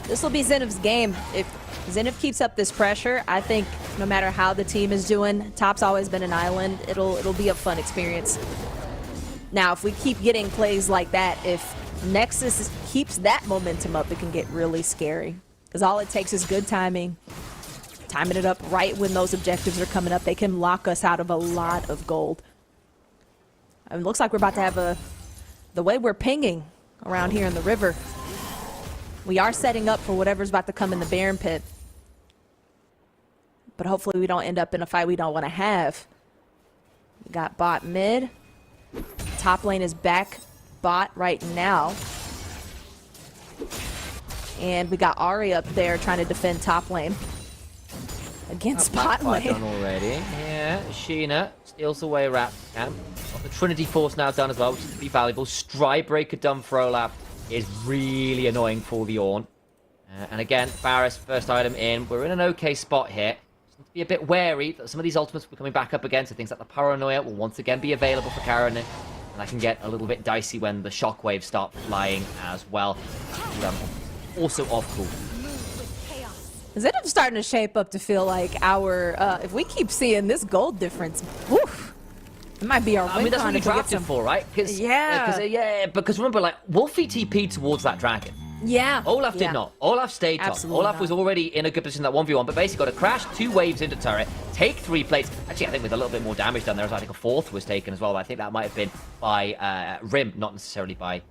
This will be Zenith's game. If Zenith keeps up this pressure, I think no matter how the team is doing, top's always been an island. It'll be a fun experience. Now, if we keep getting plays like that, if Nexus keeps that momentum up, it can get really scary. Because all it takes is good timing. Timing it up right when those objectives are coming up. They can lock us out of a lot of gold. It looks like we're about to have the way we're pinging around here in the river. We are setting up for whatever's about to come in the Baron Pit. But hopefully we don't end up in a fight we don't want to have. We got bot mid. Top lane is back bot right now. And we got Ahri up there trying to defend top lane. Against bot lane. Done already. Yeah, Sheena steals away Rap Camp. Got the Trinity Force now done as well, which is pretty valuable. Stride Breaker done for Olaf is really annoying for the Ornn. And again, Varus, first item in. We're in an okay spot here. Just need to be a bit wary that some of these ultimates will be coming back up again, so things like the Paranoia will once again be available for Karen. And that can get a little bit dicey when the shockwaves start flying as well. Also off cool. Zenith's starting to shape up to feel like our, if we keep seeing this gold difference, woof, it might be our win. I mean, that's con what you if we get drafted some- for, right? Yeah. Because remember, like, Wolfie TP'd towards that dragon. Yeah. Olaf did not. Olaf stayed top. Absolutely Olaf not. was already in a good position in that 1v1, but basically got to crash 2 waves into turret, take 3 plates. Actually, I think with a little bit more damage done there, as I think a 4th was taken as well. But I think that might have been by Rim, not necessarily by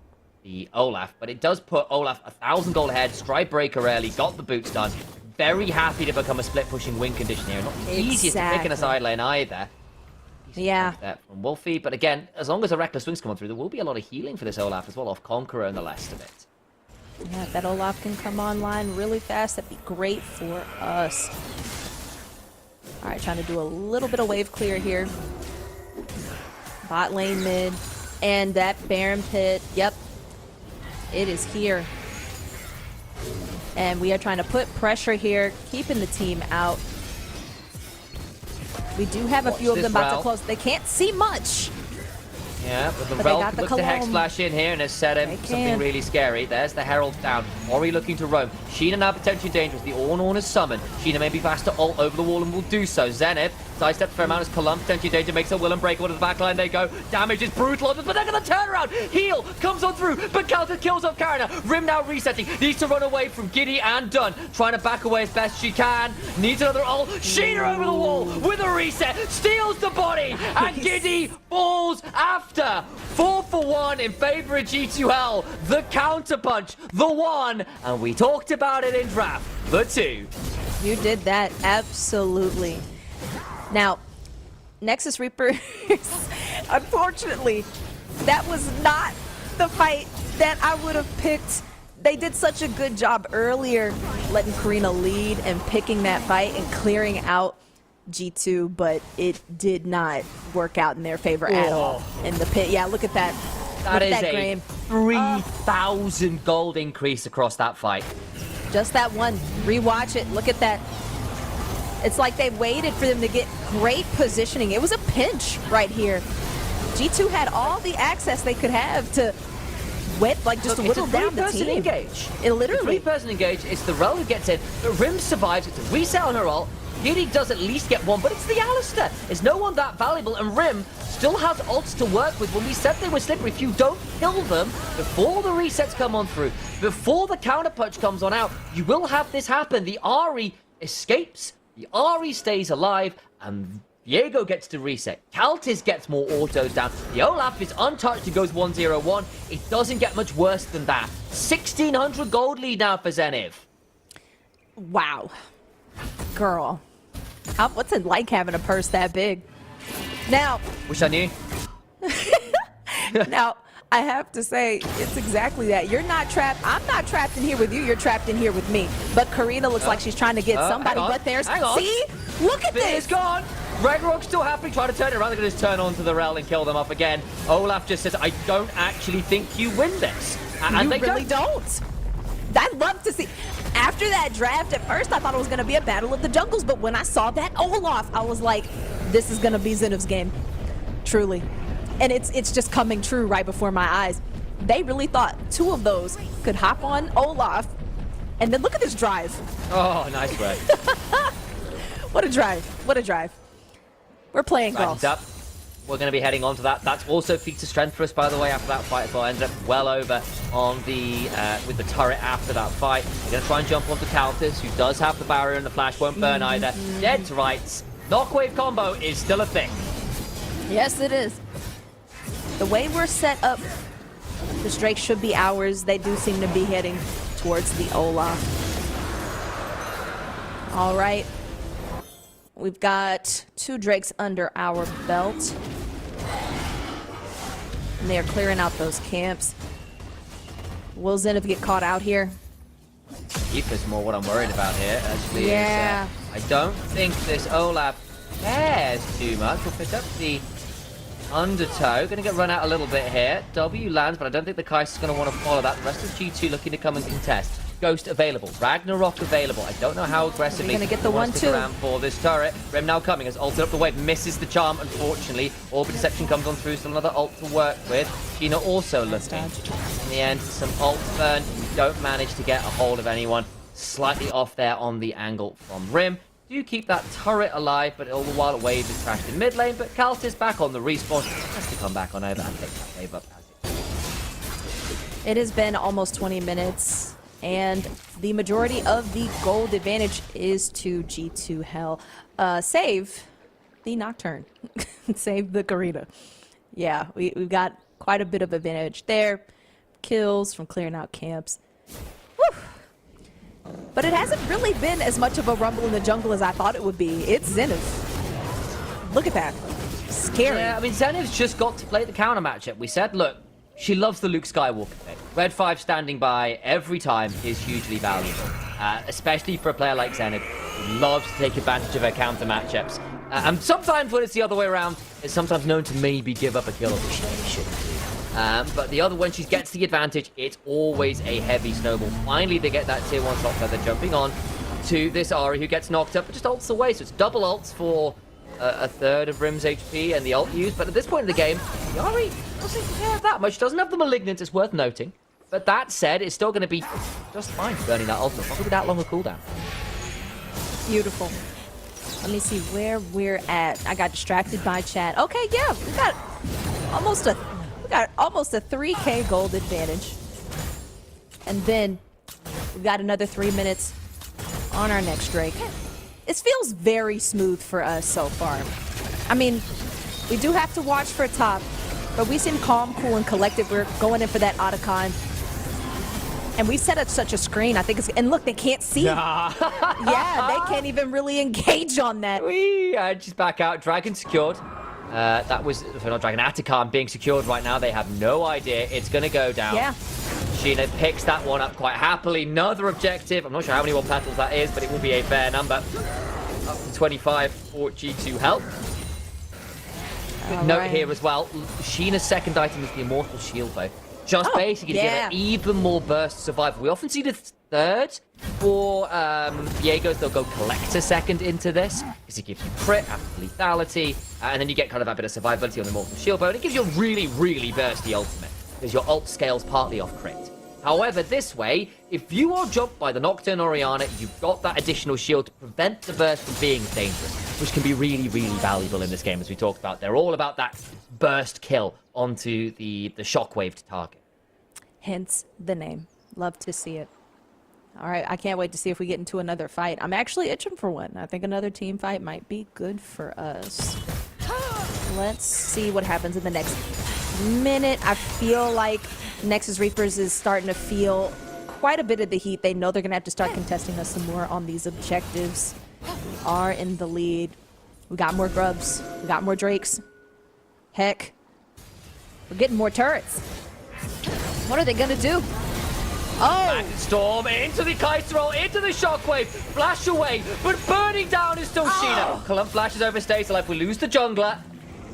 the Olaf. But it does put Olaf 1,000 gold ahead, stride breaker early, got the boots done. Very happy to become a split-pushing win condition here. Not the easiest to pick in a side lane either. Yeah. There from Wolfie, but again, as long as the Reckless Swings come on through, there will be a lot of healing for this Olaf as well, off Conqueror and the rest of it. Yeah, if that Olaf can come online really fast, that'd be great for us. All right, trying to do a little bit of wave clear here. Bot lane mid. And that Baron Pit, yep, it is here. And we are trying to put pressure here, keeping the team out. We do have a few of them about to close. They can't see much. Yeah, but the But they Rel got the looked to Hex Cologne. Flash in here and has set him They something can. really scary. There's the Herald down. Ori looking to roam. Sheena now potentially dangerous. The Ornn is summoned. Sheena may be fast to ult over the wall and will do so. Zenith sidestep for amount as Colum potentially danger makes a will and break onto the backline. They go. Damage is brutal, but they're going to turn around. Heal comes on through, but counter kills off Karina. Rim now resetting. Needs to run away from Giddy and Dunn. Trying to back away as best she can. Needs another ult. Sheena over the wall with a reset. Steals the body. And Giddy falls after. 4 for 1 in favor of G2L. The counterpunch. The 1. And we talked about it in draft. The 2. You did that, absolutely. Now, Nexus Reapers, unfortunately, that was not the fight that I would have picked. They did such a good job earlier letting Karina lead and picking that fight and clearing out G2, but it did not work out in their favor at all in the pit. Yeah, look at that. That Look is at that, a Graham. 3,000 gold increase across that fight. Just that one. Rewatch it. Look at that. It's like they waited for them to get great positioning. It was a pinch right here. G2 had all the access they could have to just Look, whittle it's a down the three-person team. engage. It literally. 3-person engage. It's the Rel who gets in. But Rim survives. It's a reset on her ult. Giddy does at least get one, but it's the Alistair. Is no one that valuable? And Rim still has ults to work with. When we said they were slippery, if you don't kill them before the resets come on through, before the counterpunch comes on out, you will have this happen. The Ahri escapes. The Ahri stays alive, and Viego gets to reset. Kaltis gets more autos down. The Olaf is untouched. He goes 1-0-1. It doesn't get much worse than that. 1,600 gold lead now for Zenith. Wow. Girl. What's it like having a purse that big? Now, Wish I knew. now, I have to say, it's exactly that. You're not trapped. I'm not trapped in here with you. You're trapped in here with me. But Karina looks like she's trying to get somebody. Hang on, But there's... hang on. See? Look at It's this. gone. Ragnarok's still happy, trying to turn it around. They're going to just turn onto the rel and kill them up again. Olaf just says, I don't actually think you win this. And You they really don't. I'd love to see. After that draft, at first I thought it was going to be a battle of the jungles, but when I saw that Olaf, I was like, this is going to be Zenith's game. Truly. And it's just coming true right before my eyes. They really thought two of those could hop on Olaf, and then look at this drive. Oh, nice work. What a drive. What a drive. We're playing golf. Up. We're going to be heading on to that. That's also feats of strength for us, by the way, after that fight as well. Ended up well over on the with the turret after that fight. We're going to try and jump onto Countess, who does have the barrier and the flash won't burn either. Dead to rights. Knockwave combo is still a thing. Yes, it is. The way we're set up, this Drake should be ours. They do seem to be heading towards the Olaf. All right. We've got 2 Drakes under our belt. And they're clearing out those camps. Will Zenith get caught out here? Aoife's more what I'm worried about here, actually. Yeah. I don't think this Olaf cares too much. We'll pick up the undertow. Going to get run out a little bit here. W lands, but I don't think the Kai's is going to want to follow that. The rest of G2 looking to come and contest. Ghost available. Ragnarok available. I don't know how aggressively We're gonna get the he wants to 1-2. go around for this turret. Rem now coming has ulted up the wave. Misses the charm, unfortunately. Orb Deception comes on through, so another ult to work with. Sheena also looking. In the end, some ult burn. Don't manage to get a hold of anyone. Slightly off there on the angle from Rim. Do keep that turret alive, but all the while wave is crashed in mid lane. But Kaltis back on the respawn. Has to come back on over and pick that wave up as It has been almost 20 minutes, and the majority of the gold advantage is to G2 HEL. Save the Nocturne. Save the Karina. Yeah, we've got quite a bit of advantage there. Kills from clearing out camps. Whew. But it hasn't really been as much of a rumble in the jungle as I thought it would be. It's Zenith. Look at that. Scary. Yeah, I mean, Zenith's just got to play the counter matchup. We said, look, she loves the Luke Skywalker thing. Red 5 standing by every time is hugely valuable, especially for a player like Zenith, who loves to take advantage of her counter matchups. And sometimes when it's the other way around, it's sometimes known to maybe give up a kill, which she shouldn't do. But the other, when she gets the advantage, it's always a heavy snowball. Finally, they get that tier 1 top feather jumping on to this Ahri, who gets knocked up, but just ults away. So it's double ults for a third of Rim's HP and the ult used. But at this point in the game, the Ahri doesn't care that much. Doesn't have the Malignant, it's worth noting. But that said, it's still going to be just fine burning that ult. Not going to be that long a cooldown. Beautiful. Let me see where we're at. I got distracted by chat. Okay, yeah, we got almost a 3K gold advantage. And then we've got another 3 minutes on our next Drake. It feels very smooth for us so far. I mean, we do have to watch for top, but we seem calm, cool, and collected. We're going in for that Otacon. And we set up such a screen. I think it's... And look, they can't see. Yeah, they can't even really engage on that. Just back out. Dragon secured. That was... Sorry, not Dragon. Atacon being secured right now. They have no idea. It's going to go down. Yeah. Sheena picks that one up quite happily. Another objective. I'm not sure how many more petals that is, but it will be a fair number. Up to 25 for G2 HEL. Note here as well, Sheena's second item is the Immortal Shield, though. Just basically to give her even more burst survival. We often see the third for Viegos. They'll go Collector second into this, because it gives you crit after lethality, and then you get kind of a bit of survivability on the Immortal Shield bow, and it gives you a really, really bursty ultimate, because your ult scales partly off crit. However, this way, if you are jumped by the Nocturne Orianna, you've got that additional shield to prevent the burst from being dangerous, which can be really, really valuable in this game, as we talked about. They're all about that burst kill onto the shockwave target. Hence the name. Love to see it. All right, I can't wait to see if we get into another fight. I'm actually itching for one. I think another team fight might be good for us. Let's see what happens in the next minute. I feel like Nexus Reapers is starting to feel quite a bit of the heat. They know they're going to have to start contesting us some more on these objectives. We are in the lead. We got more grubs. We got more drakes. Heck, we're getting more turrets. What are they gonna do? Oh, Back to Storm, into the Kaiser roll, into the Shockwave, flash away, but burning down is still Sheena. Column flashes over, stays alive, we lose the jungler.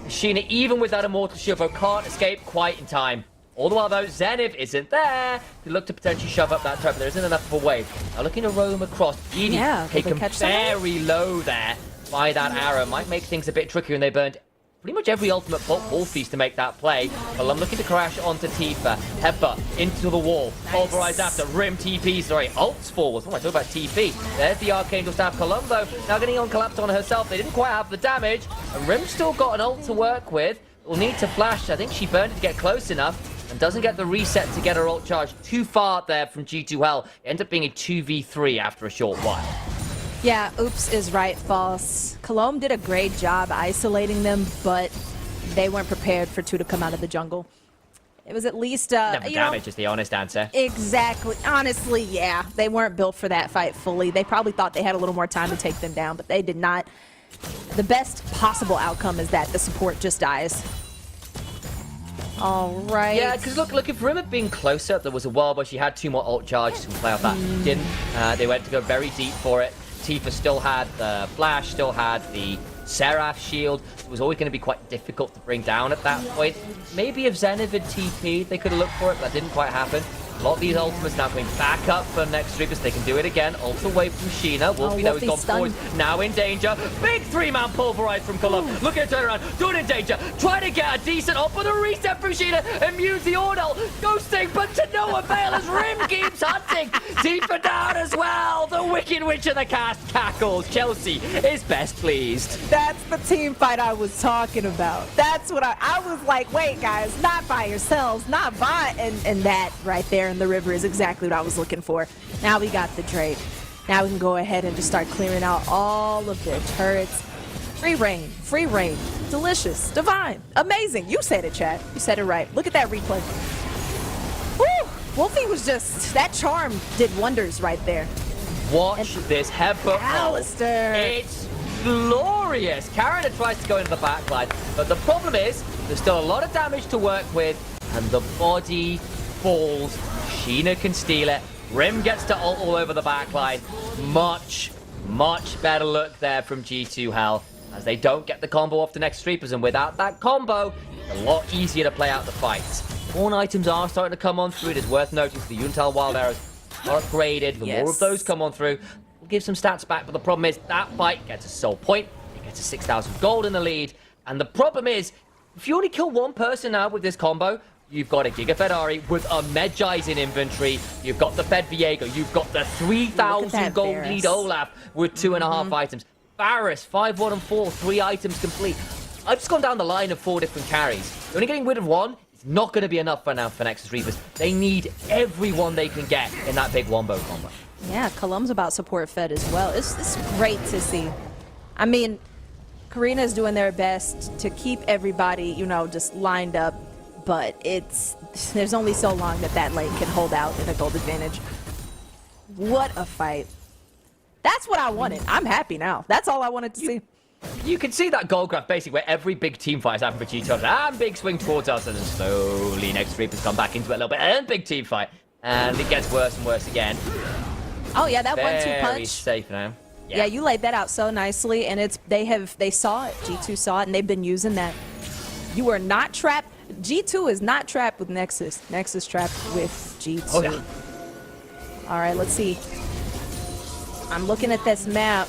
Sheena, even with that Immortal Shield, can't escape quite in time. All the while, though, Zenith isn't there. They look to potentially shove up that turret, but there isn't enough of a wave. Now looking to roam across. Edie taken very low there by that arrow. Might make things a bit trickier, and they burned pretty much every ultimate ball feast to make that play. But I'm looking to crash onto Tifa. Headbutt into the wall. Pulverize after. Rim TP, sorry. Ults forwards. Oh, I talk about TP. There's the Archangel Staff. Columbo now getting on collapsed on herself. They didn't quite have the damage. And Rim's still got an ult to work with. Will need to flash. I think she burned it to get close enough. And doesn't get the reset to get her ult charge. Too far there from G2HEL. It ends up being a 2v3 after a short while. yeah, oops is right, false. Cologne did a great job isolating them, but they weren't prepared for two to come out of the jungle. It was at least, Never damage is the honest answer. Exactly. Honestly, yeah. They weren't built for that fight fully. They probably thought they had a little more time to take them down, but they did not. The best possible outcome is that the support just dies. All right. Yeah, because look, if Rim had been closer, there was a while where she had 2 more ult charges to play off that. Didn't. They went to go very deep for it. Tifa still had the flash, still had the Seraph shield. It was always going to be quite difficult to bring down at that point. Maybe if Zenith had TP, they could have looked for it, but that didn't quite happen. A lot of these ultimates now coming back up for Nexus Reapers. They can do it again. Ult away from Sheena. Wolfie though has gone forward. Now in danger. Big 3-man pulverize from Colum. Look at her turn around. Doing in danger. Trying to get a decent ult, but a reset from Sheena. Immune the Ordell. Ghosting, but to no avail as Rim keeps hunting. Deeper down as well. The Wicked Witch of the cast cackles. Chelsea is best pleased. That's the team fight I was talking about. That's what I was like, wait, guys, not by yourselves, not by, and that right there in the river is exactly what I was looking for. Now we got the Drake. Now we can go ahead and just start clearing out all of their turrets. Free reign, delicious, divine, amazing. You said it, chat. You said it right. Look at that replay. Woo! Wolfie was just, that charm did wonders right there. Watch this headbutt. Alistair. It's glorious. Karina tries to go into the backline, but the problem is there's still a lot of damage to work with, and the body falls. Sheena can steal it. Rim gets to ult all over the backline. Much better look there from G2HEL, as they don't get the combo off the Nexus Reapers, and without that combo, it's a lot easier to play out the fights. Horn items are starting to come on through. It is worth noting the Yuntal Wild Arrows are upgraded. The more of those come on through, we'll give some stats back, but the problem is that fight gets a soul point. It gets a 6,000 gold in the lead, and the problem is, if you only kill one person now with this combo, you've got a Giga Fedari with a Medjai's in inventory. You've got the Fed Viego. You've got the 3,000 gold Varus. lead Olaf with 2.5 items. Varus, 5, 1, and 4, 3 items complete. I've just gone down the line of 4 different carries. You're only getting rid of one. It's not going to be enough for now for Nexus Reapers. They need everyone they can get in that big wombo combo. Yeah, Colum's about support fed as well. It's great to see. I mean, Karina's doing their best to keep everybody, you know, just lined up. But there's only so long that lane can hold out in a gold advantage. What a fight. That's what I wanted. I'm happy now. That's all I wanted to see. You can see that goal graph basically where every big team fight is happening for G2, and big swing towards us, and then slowly Nexus Reapers come back into it a little bit, and big team fight. And it gets worse and worse again. Oh yeah, that 1-2 punch. Very safe now. Yeah, you laid that out so nicely, and they saw it. G2 saw it, and they've been using that. You are not trapped. G2 is not trapped with Nexus. Nexus trapped with G2. Oh, yeah. All right, let's see. I'm looking at this map.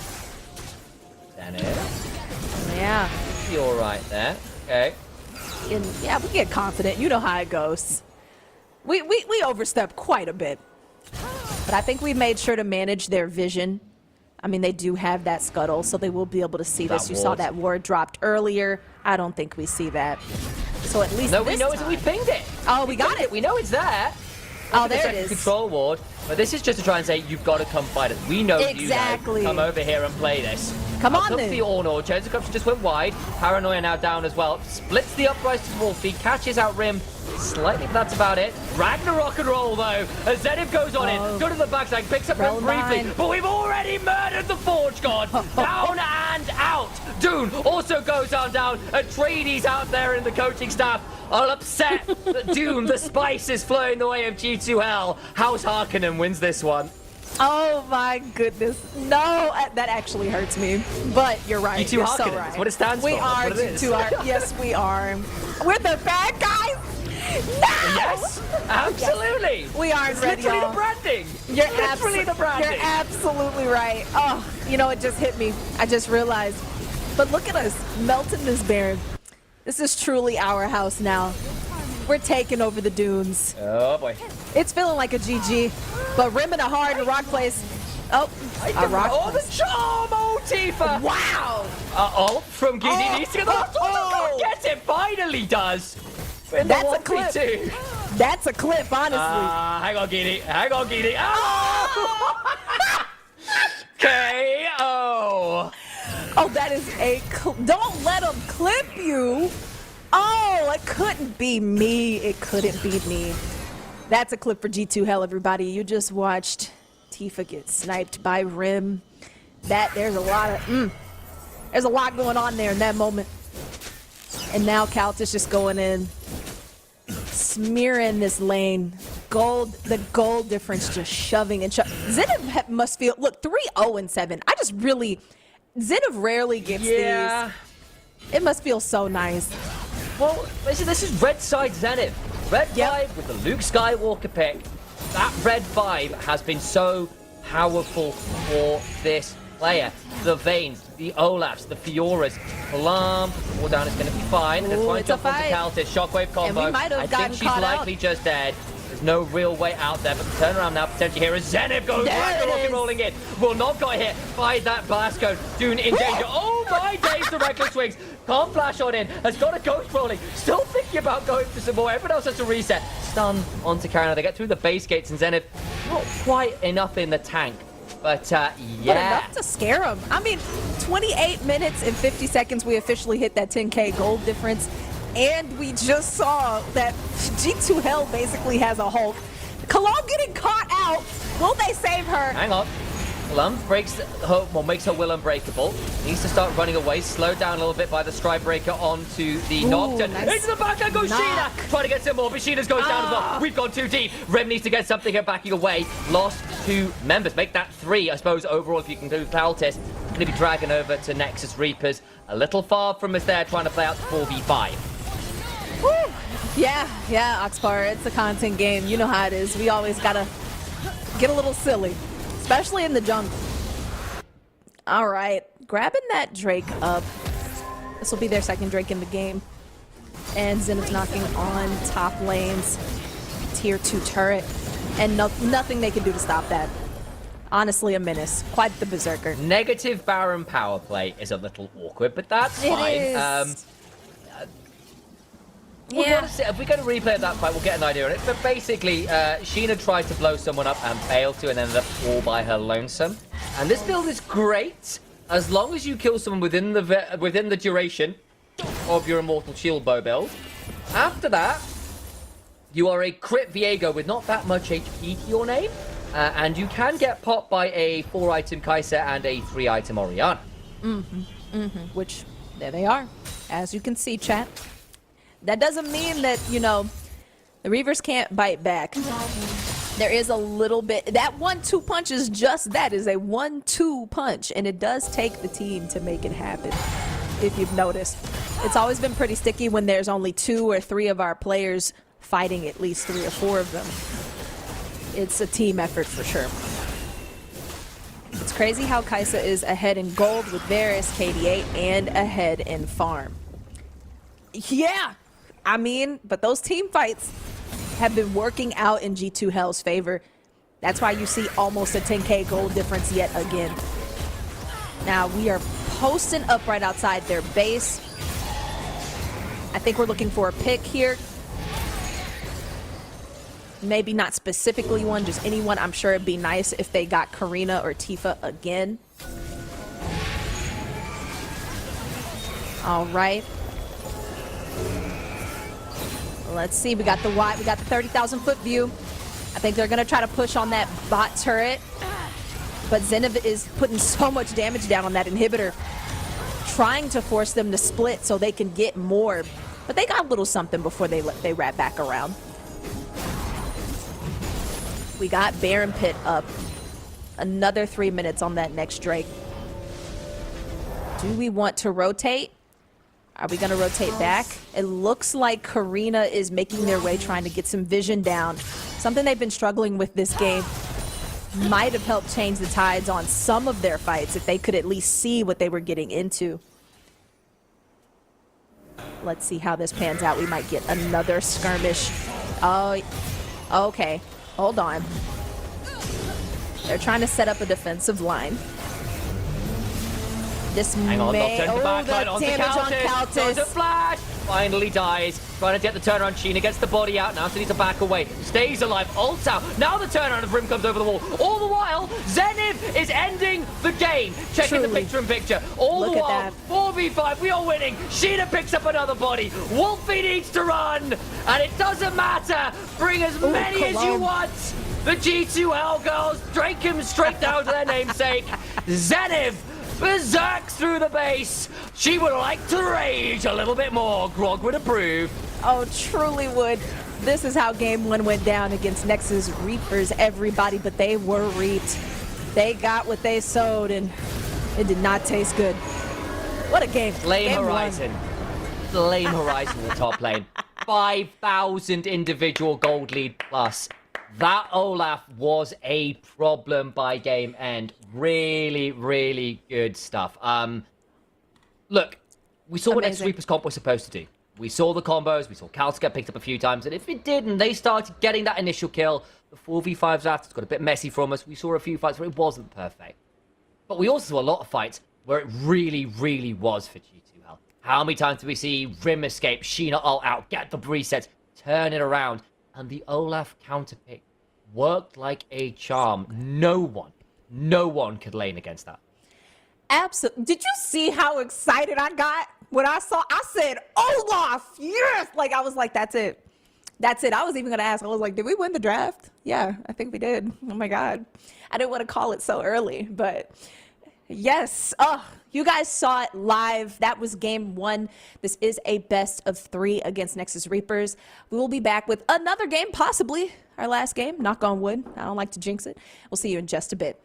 Yeah. You're all right there. Okay. And yeah, we get confident. You know how it goes. We overstep quite a bit. But I think we made sure to manage their vision. I mean, they do have that scuttle, so they will be able to see this. You saw that ward dropped earlier. I don't think we see that. So at least no, this we know time. we pinged it. Oh, we got it. We know it's there. Oh, there it is. Control ward. But this is just to try and say, you've got to come fight us. We know Exactly. you know. Come over here and play this. Come on, Comes then. the Ornor. Chains of Corruption just went wide. Paranoia now down as well. Splits the Uprising Wolfie. Catches out Rim slightly, but that's about it. Ragnarok and roll, though. As Zenith goes on in. Go to the backside. Picks up Rim briefly. But we've already murdered the Forge God. Down and out. Dune also goes down. Atreides out there in the coaching staff. All upset that Dune, the spice, is flowing the way of G2L. House Harkonnen wins this one. Oh my goodness. No, that actually hurts me. But you're right. G2 You're Harkonnen, so right. that's what it stands we for. are That's what it is. G2 Yes, we are. We're the bad guys. No! Yes, absolutely. We aren't It's ready, literally y'all. the branding. You're literally the branding. You're absolutely right. Oh, you know, it just hit me. I just realized. But look at us melting this Baron. This is truly our house now. We're taking over the dunes. Oh boy. It's feeling like a GG, but rimming a hard in Rock Place. Oh, a Rock Oh, the Place. charm, oh, Tifa. Wow! Ult from Giddy Oh, needs to get the last one. oh. Gets it, finally does. In That's the a clip. 1v2. That's a clip, honestly. Hang on, Giddy. Hang on, Giddy. Oh! KO. Oh, that is a. Don't let him clip you. Oh, it couldn't be me. It couldn't be me. That's a clip for G2 Hell, everybody. You just watched Tifa get sniped by Rim. There's a lot going on there in that moment. And now Kalt is just going in, smearing this lane. The gold difference just shoving and shoving. Zenith must feel, look, 3-0-7. Zenith rarely gets these. It must feel so nice. Well, this is Red Side Zenith. Red 5 with the Luke Skywalker pick. That Red 5 has been so powerful for this player. The Veins, the Olafs, the Fioras. Plum. War down is going to be fine. They're trying to it's a jump onto fight. Kaltis. Shockwave combo. might have I gotten think she's caught out. likely just dead. There's no real way out there, but the turnaround now potentially here as Zenith goes There right it the rocket is. rolling in. Will not got hit by that blast cone. Dune in danger. Oh my days, the reckless swings. Can't flash on in. Has got a ghost rolling. Still thinking about going for some more. Everyone else has to reset. Stun onto Karina. They get through the base gates and Zenith not quite enough in the tank. But But yeah. enough to scare him. I mean, 28 minutes and 50 seconds, we officially hit that 10K gold difference. And we just saw that G2 Hell basically has a Hulk. Cologne getting caught out. Will they save her? Hang on. Plum makes her will unbreakable. Needs to start running away. Slowed down a little bit by the stride breaker onto the Nocturne. nice. Into the backhand goes Knock. Sheena. Trying to get some more, but Sheena's goes down as well. We've gone too deep. Rem needs to get something and backing away. Lost 2 members. Make that 3, I suppose, overall, if you can do Kaltis. Going to be dragging over to Nexus Reapers. A little far from us there, trying to play out the 4v5. Woo. Yeah, Oxpar, it's a content game. You know how it is. We always gotta get a little silly, especially in the jungle. All right, grabbing that Drake up. This will be their second Drake in the game. And Zenith knocking on top lanes, tier 2 turret, and nothing they can do to stop that. Honestly, a menace. Quite the berserker. Negative Baron power play is a little awkward, but that's It fine. is. We're Yeah. gonna see, if we go to replay of that fight, we'll get an idea on it. But basically, Sheena tried to blow someone up and failed to, and ended up all by her lonesome. And this build is great as long as you kill someone within the duration of your Immortal Shield bow build. After that, you are a crit Viego with not that much HP to your name, and you can get popped by a 4-item Kai'Sa and a 3-item Orianna. Which, there they are. As you can see, chat. That doesn't mean that, you know, the Reavers can't bite back. There is a little bit. That 1-2 punch is just that, is a 1-2 punch. And it does take the team to make it happen, if you've noticed. It's always been pretty sticky when there's only 2 or 3 of our players fighting at least 3 or 4 of them. It's a team effort for sure. It's crazy how Kai'Sa is ahead in gold with Varus, KD8, and ahead in farm. Yeah, I mean, but those team fights have been working out in G2 Hell's favor. That's why you see almost a 10K gold difference yet again. Now we are posting up right outside their base. I think we're looking for a pick here. Maybe not specifically one, just anyone. I'm sure it'd be nice if they got Karina or Tifa again. All right. Let's see. We got the 30,000-foot view. I think they're going to try to push on that bot turret. But Zenith is putting so much damage down on that inhibitor, trying to force them to split so they can get more. But they got a little something before they wrap back around. We got Baron Pit up. Another 3 minutes on that next Drake. Do we want to rotate? Are we going to rotate back? It looks like Karina is making their way, trying to get some vision down. Something they've been struggling with this game. Might have helped change the tides on some of their fights if they could at least see what they were getting into. Let's see how this pans out. We might get another skirmish. Oh, okay. Hold on. They're trying to set up a defensive line. This Hang on, they'll turn the back line onto Countess. Does a flash. Finally dies. Trying to get the turnaround. Sheena gets the body out. Now she needs to back away. Stays alive. Ults out. Now the turnaround of Rim comes over the wall. All the while, Zenith is ending the game. Checking the picture-in-picture. All the while, 4v5. We are winning. Sheena picks up another body. Wolfie needs to run. And it doesn't matter. Bring as many as you want. The G2HEL girls. Drake him straight down to their namesake. Zenith berserks through the base. She would like to rage a little bit more. Grog would approve. Oh, truly would. This is how game one went down against Nexus Reapers, everybody, but they were reaped. They got what they sowed, and it did not taste good. What a game. Flame Game Horizon. Flame Horizon in the top lane. 5,000 individual gold lead plus. That Olaf was a problem by game end. Really, really good stuff. Look, we saw what Nexus Reaper's comp was supposed to do. We saw the combos, we saw Cal's get picked up a few times, and if it didn't, they started getting that initial kill. The 4v5s after got a bit messy from us. We saw a few fights where it wasn't perfect. But we also saw a lot of fights where it really, really was for G2HEL. How many times did we see Rim escape, Sheena ult out, get the resets, turn it around, and the Olaf counterpick worked like a charm. No one could lane against that. Absolutely. Did you see how excited I got when I said, Olaf, yes! Like, I was like, that's it. That's it. I was even going to ask, I was like, did we win the draft? Yeah, I think we did. Oh my God. I didn't want to call it so early, but yes. Oh, you guys saw it live. That was game one. This is a best of 3 against Nexus Reapers. We will be back with another game, possibly our last game. Knock on wood. I don't like to jinx it. We'll see you in just a bit.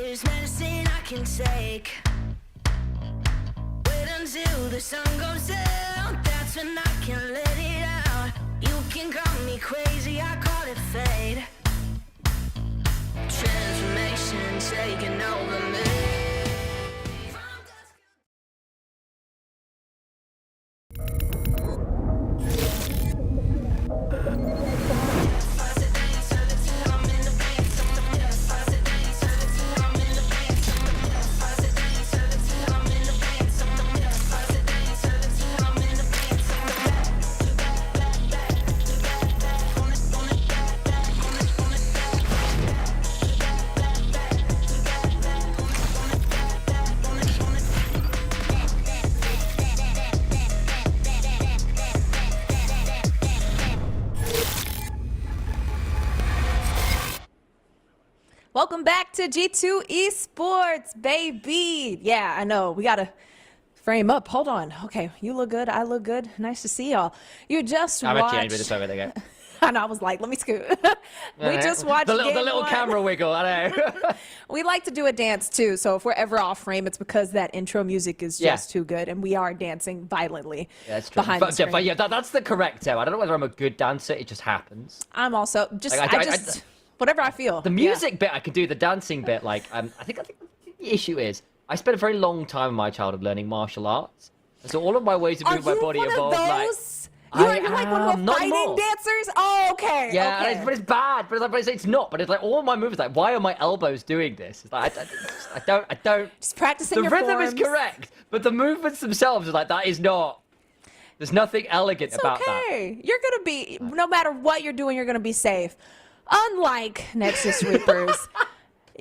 there's medicine I can take. Wait until the sun goes down, that's when I can let it out. You can call me crazy, I call it fate. Transformation taking over me. Welcome back to G2 Esports, baby. Yeah, I know. We got to frame up. Hold on. Okay, you look good. I look good. Nice to see y'all. You just I'm watched... actually this over there. And I was like, let me scoot. We just watched the little one. camera wiggle. I know. We like to do a dance too, so if we're ever off frame, it's because that intro music is just too good, and we are dancing violently That's true. behind the screen. But yeah, that's the correct term. I don't know whether I'm a good dancer. It just happens. I'm also just, Like, I just whatever I feel. The music bit I can do. The dancing bit, like, I think the issue is I spent a very long time in my childhood learning martial arts, and so all of my ways of moving my body evolved. You're like one of the not fighting anymore. dancers? Oh, okay. Yeah, okay. but it's bad. But it's not. But it's like all my moves. Like, why are my elbows doing this? It's like I don't. Just practicing The your rhythm is forms. correct, but the movements themselves are like that is not. There's nothing elegant It's about okay. that. You're gonna be, no matter what you're doing, you're gonna be safe. Unlike Nexus Reapers.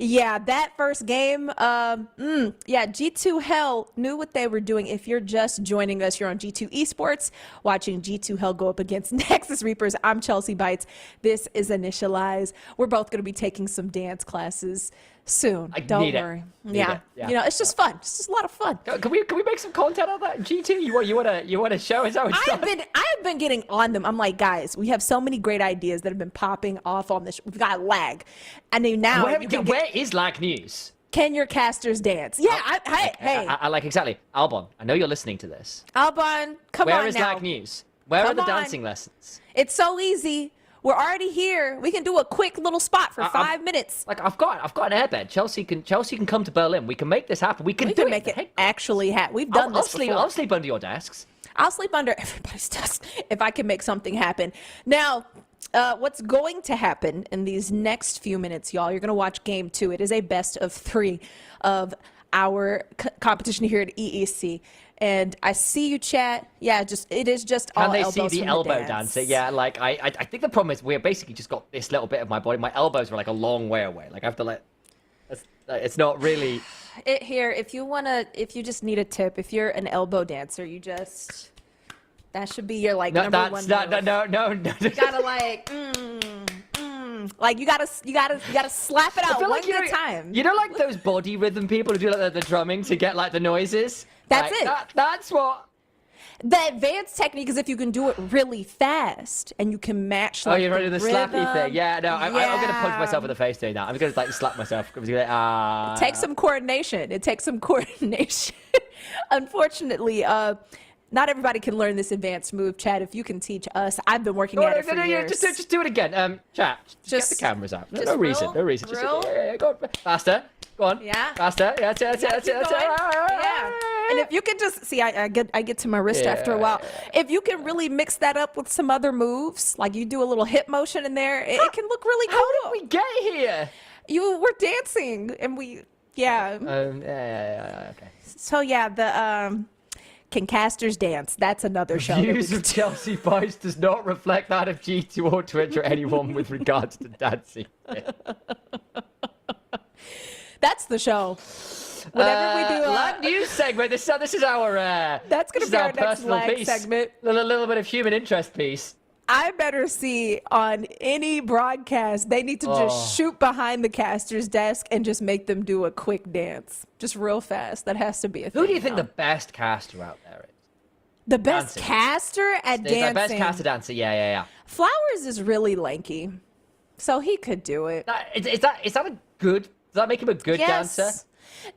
Yeah, that first game, G2 HEL knew what they were doing. If you're just joining us, you're on G2 Esports, watching G2 HEL go up against Nexus Reapers. I'm Chelsea Bites. This is Initialize. We're both going to be taking some dance classes soon. Don't worry. Yeah. You know, it's just fun. It's just a lot of fun. Can we make some content on that? G2, you wanna show us how it's I done? have been getting on them. I'm like, guys, we have so many great ideas that have been popping off on this. We've got lag, and then now Where is lag news? can your casters dance? Yeah, hey, I like exactly. Albon, I know you're listening to this. Albon, come Where on is now. lag news? Where are Come the on. dancing lessons? It's so easy. We're already here. We can do a quick little spot for 5 minutes. Like I've got an airbed. Chelsea can come to Berlin. We can make this happen. We can We do can it. make it Hey, actually happen. We've done I'll this sleep. before. I'll sleep under your desks. I'll sleep under everybody's desk if I can make something happen. Now, what's going to happen in these next few minutes, y'all? You're going to watch game 2. It is a best of 3 of our competition here at EEC. And I see you, chat. Yeah, it is just all Can they elbows see the from elbow dance. dancer? Yeah, like I think the problem is we're basically just got this little bit of my body. My elbows are like a long way away. Like I have to let. It's not really. If you just need a tip, if you're an elbow dancer, that should be your like No, number one. that's not. No. You gotta like, like you gotta slap it out one good time. You know, like those body rhythm people who do like the drumming to get like the noises. That's Like, it. That's what. The advanced technique is if you can do it really fast and you can match. Like, you're running the slappy rhythm. thing. Yeah, no, I'm gonna punch Yeah. myself in the face doing that. I'm gonna like slap myself. I'm gonna like, It takes some coordination. It takes some coordination. Unfortunately, not everybody can learn this advanced move, Chad. If you can teach us, I've been working at it for years. Just do it again. Chat. Just get the cameras out. No reason. No reason. Just, yeah, go on. Faster. Go on. Yeah. Faster. Yeah, that's it. Keep going. Yeah. And if you can just see, I get to my wrist after a while. If you can really mix that up with some other moves, like you do a little hip motion in there, it can look really cool. How did we get here? You were dancing, and yeah. Okay. So yeah, the can casters dance? That's another show. that we Views could of Chelsea Bites does not reflect that of G2 or Twitch or anyone with regards to dancing. That's the show. Whenever we do lag news segment. This is our. That's gonna this be is our next personal lag piece. segment. A little bit of human interest piece. I better see on any broadcast, they need to just shoot behind the caster's desk and just make them do a quick dance. Just real fast. That has to be a thing. Who do you think now. the best caster out there is? The best dancing? caster at The dancing? best caster dancer. Yeah. Flowers is really lanky, so he could do it. Is that a good that make him a good dancer?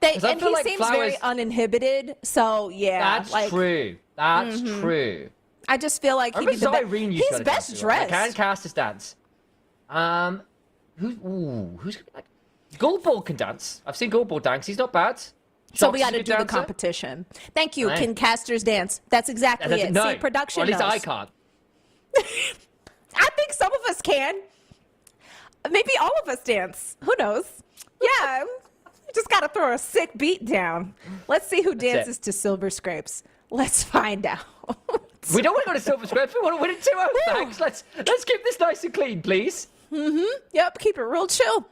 And 'Cause I he feel like seems very Flowers- uninhibited. So yeah, That's true. That's true. I just feel like I he'd remember be the Irene used He's to have a best dance, right? I dressed. can cast his dance. Who's gonna be like Goldball can dance. I've seen Goldball dance. He's not bad. So Shox we is a got to good do the dancer. competition. Thank you. Right. Can casters dance? That's exactly it. No, See, production or at least knows. I can't. I think some of us can. Maybe all of us dance. Who knows? Yeah. Just got to throw a sick beat down. Let's see who dances to Silver Scrapes. Let's find out. We don't want to go to Silver Scrapes. We want to win it 2-0. Thanks. Let's keep this nice and clean, please. Yep, keep it real chill.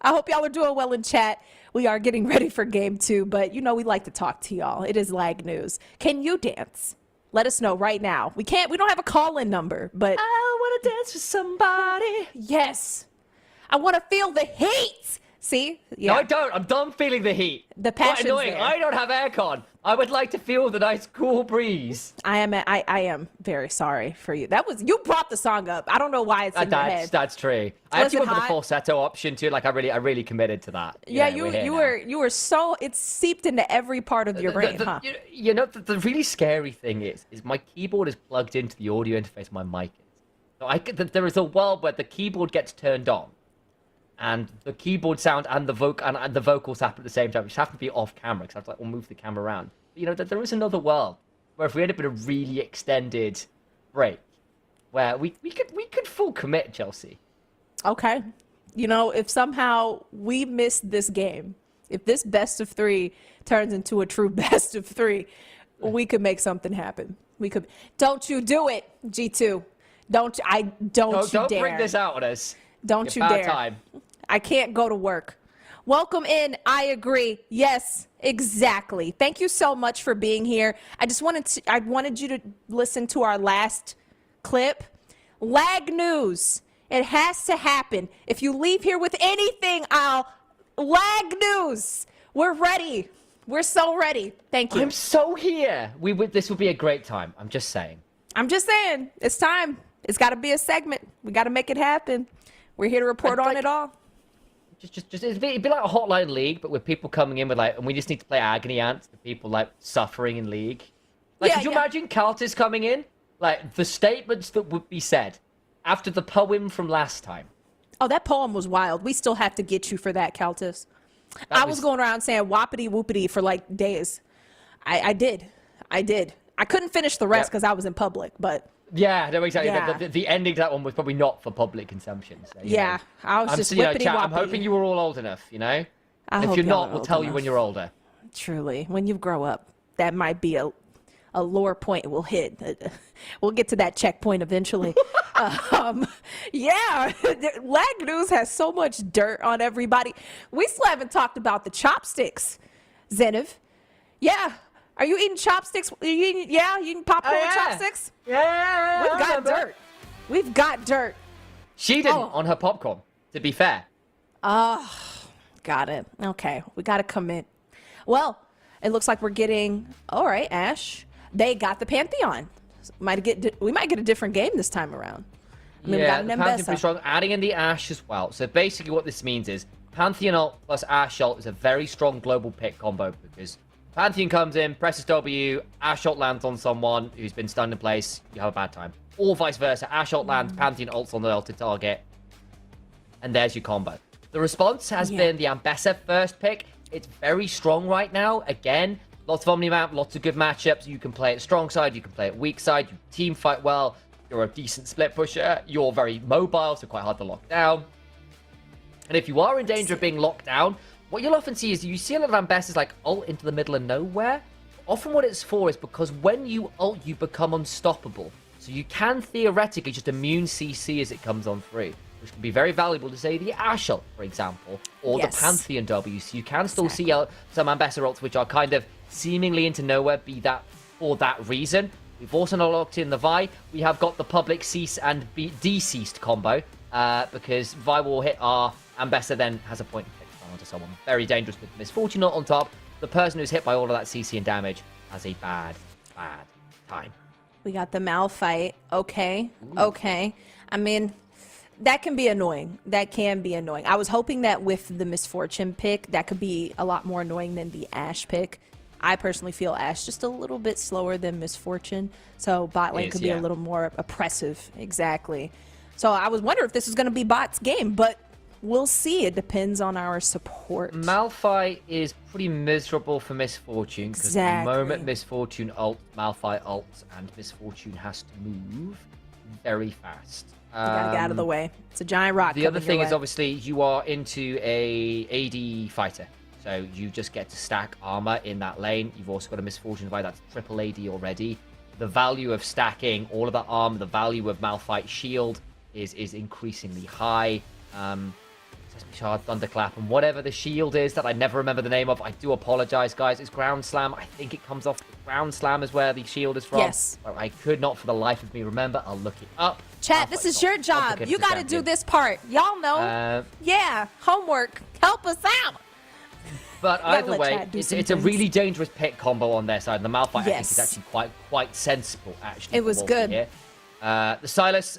I hope y'all are doing well in chat. We are getting ready for game 2, but you know we like to talk to y'all. It is lag news. Can you dance? Let us know right now. We don't have a call-in number, but I want to dance with somebody. yes. I want to feel the heat. See? Yeah. No, I don't. I'm done feeling the heat. The Quite passion's annoying. there. I don't have aircon. I would like to feel the nice cool breeze. I am very sorry for you. You brought the song up. I don't know why it's in your head. That's true. I Was actually it went for the hot? falsetto option too. Like I really committed to that. Yeah, we're here now. you were so it's seeped into every part of your brain, huh? You know, the really scary thing is my keyboard is plugged into the audio interface my mic is. So there is a world where the keyboard gets turned on, and the keyboard sound and the vocals happen at the same time, which have to be off camera because I have to we'll move the camera around. But, you know, there is another world where if we end up in a really extended break, where we could full commit, Chelsea. Okay. You know, if somehow we miss this game, if this best of 3 turns into a true best of 3, we could make something happen. We could. Don't you do it, G2. Don't you Don't dare. bring this out on us. Don't It's you bad dare. time. I can't go to work. Welcome in. I agree. Yes, exactly. Thank you so much for being here. I wanted you to listen to our last clip. Lag news. It has to happen. If you leave here with anything, lag news. We're ready. We're so ready. Thank you. I'm so here. This would be a great time. I'm just saying. It's time. It's got to be a segment. We got to make it happen. We're here to report on it all. It'd be like a hotline league, but with people coming in with and we just need to play agony ants, the people suffering in league. Could you imagine Caltis coming in? The statements that would be said after the poem from last time. Oh, that poem was wild. We still have to get you for that, Caltis. I was going around saying whoppity whoopity for days. I did. I couldn't finish the rest because I was in public, but yeah, no, exactly. Yeah. The ending to that one was probably not for public consumption. So, yeah, I was just whippity chat, I'm whoppity. hoping you were all old enough, you know? I If hope you're y'all not, are we'll old tell you enough. when you're older. Truly, when you grow up, that might be a lower point we'll hit. We'll get to that checkpoint eventually. Yeah, lag news has so much dirt on everybody. We still haven't talked about the chopsticks, Zenev. Yeah. Are you eating chopsticks? You eating popcorn with chopsticks? Yeah. We've got dirt. We've got dirt. She didn't on her popcorn, to be fair. Got it. Okay. We got to commit. Well, it looks like we're getting, all right, Ash. They got the Pantheon. We might get a different game this time around. I mean, we got an the Pantheon pretty Mbessa. strong, adding in the Ashe as well. So basically what this means is Pantheon ult plus Ashe ult is a very strong global pick combo because Pantheon comes in, presses W, Ashe ult lands on someone who's been stunned in place, you have a bad time. Or vice versa, Ashe ult lands, Pantheon ults on the ulted target, and there's your combo. The response has been the Mbessa first pick. It's very strong right now. Again, lots of Omni map, lots of good matchups. You can play it strong side, you can play it weak side, you team fight well, you're a decent split pusher, you're very mobile, so quite hard to lock down. And if you are in danger of being locked down, what you'll often see is you see a lot of Ambessas ult into the middle of nowhere. Often what it's for is because when you ult, you become unstoppable. So you can theoretically just immune CC as it comes on through, which can be very valuable to say the Ashe ult, for example, or the Pantheon W. So you can still see some Ambessa ults which are kind of seemingly into nowhere, be that for that reason. We've also not locked in the Vi. We have got the public cease and deceased combo because Vi will hit our Ambessa, then has a point and click onto someone. Very dangerous with Misfortune not on top. The person who's hit by all of that CC and damage has a bad time. We got the Malphite. Okay. Okay. I mean, That can be annoying. That can be annoying. I was hoping that with the Misfortune pick, that could be a lot more annoying than the Ashe pick. I personally feel Ashe just a little bit slower than Misfortune, so bot lane could be a little more oppressive. Exactly. So I was wondering if this was going to be bot's game, but we'll see. It depends on our support. Malphite is pretty miserable for Misfortune, because the moment Misfortune ults, Malphite ults, and Misfortune has to move very fast. You gotta get out of the way. It's a giant rock. The other thing is, obviously, you are into a AD fighter. So you just get to stack armor in that lane. You've also got a Misfortune Vi that's triple AD already. The value of stacking all of that armor, the value of Malphite shield is increasingly high. Sesame Shard, Thunderclap, and whatever the shield is that I never remember the name of. I do apologize, guys. It's Ground Slam. I think it comes off Ground Slam is where the shield is from. Yes. But I could not for the life of me remember. I'll look it up. Chat, this is your job. You got to do this part. Y'all know. Yeah, homework. Help us out. But either way, it's a really dangerous pick combo on their side. And the Malphite, I think, is actually quite sensible, actually. It was good. Here. The Sylas,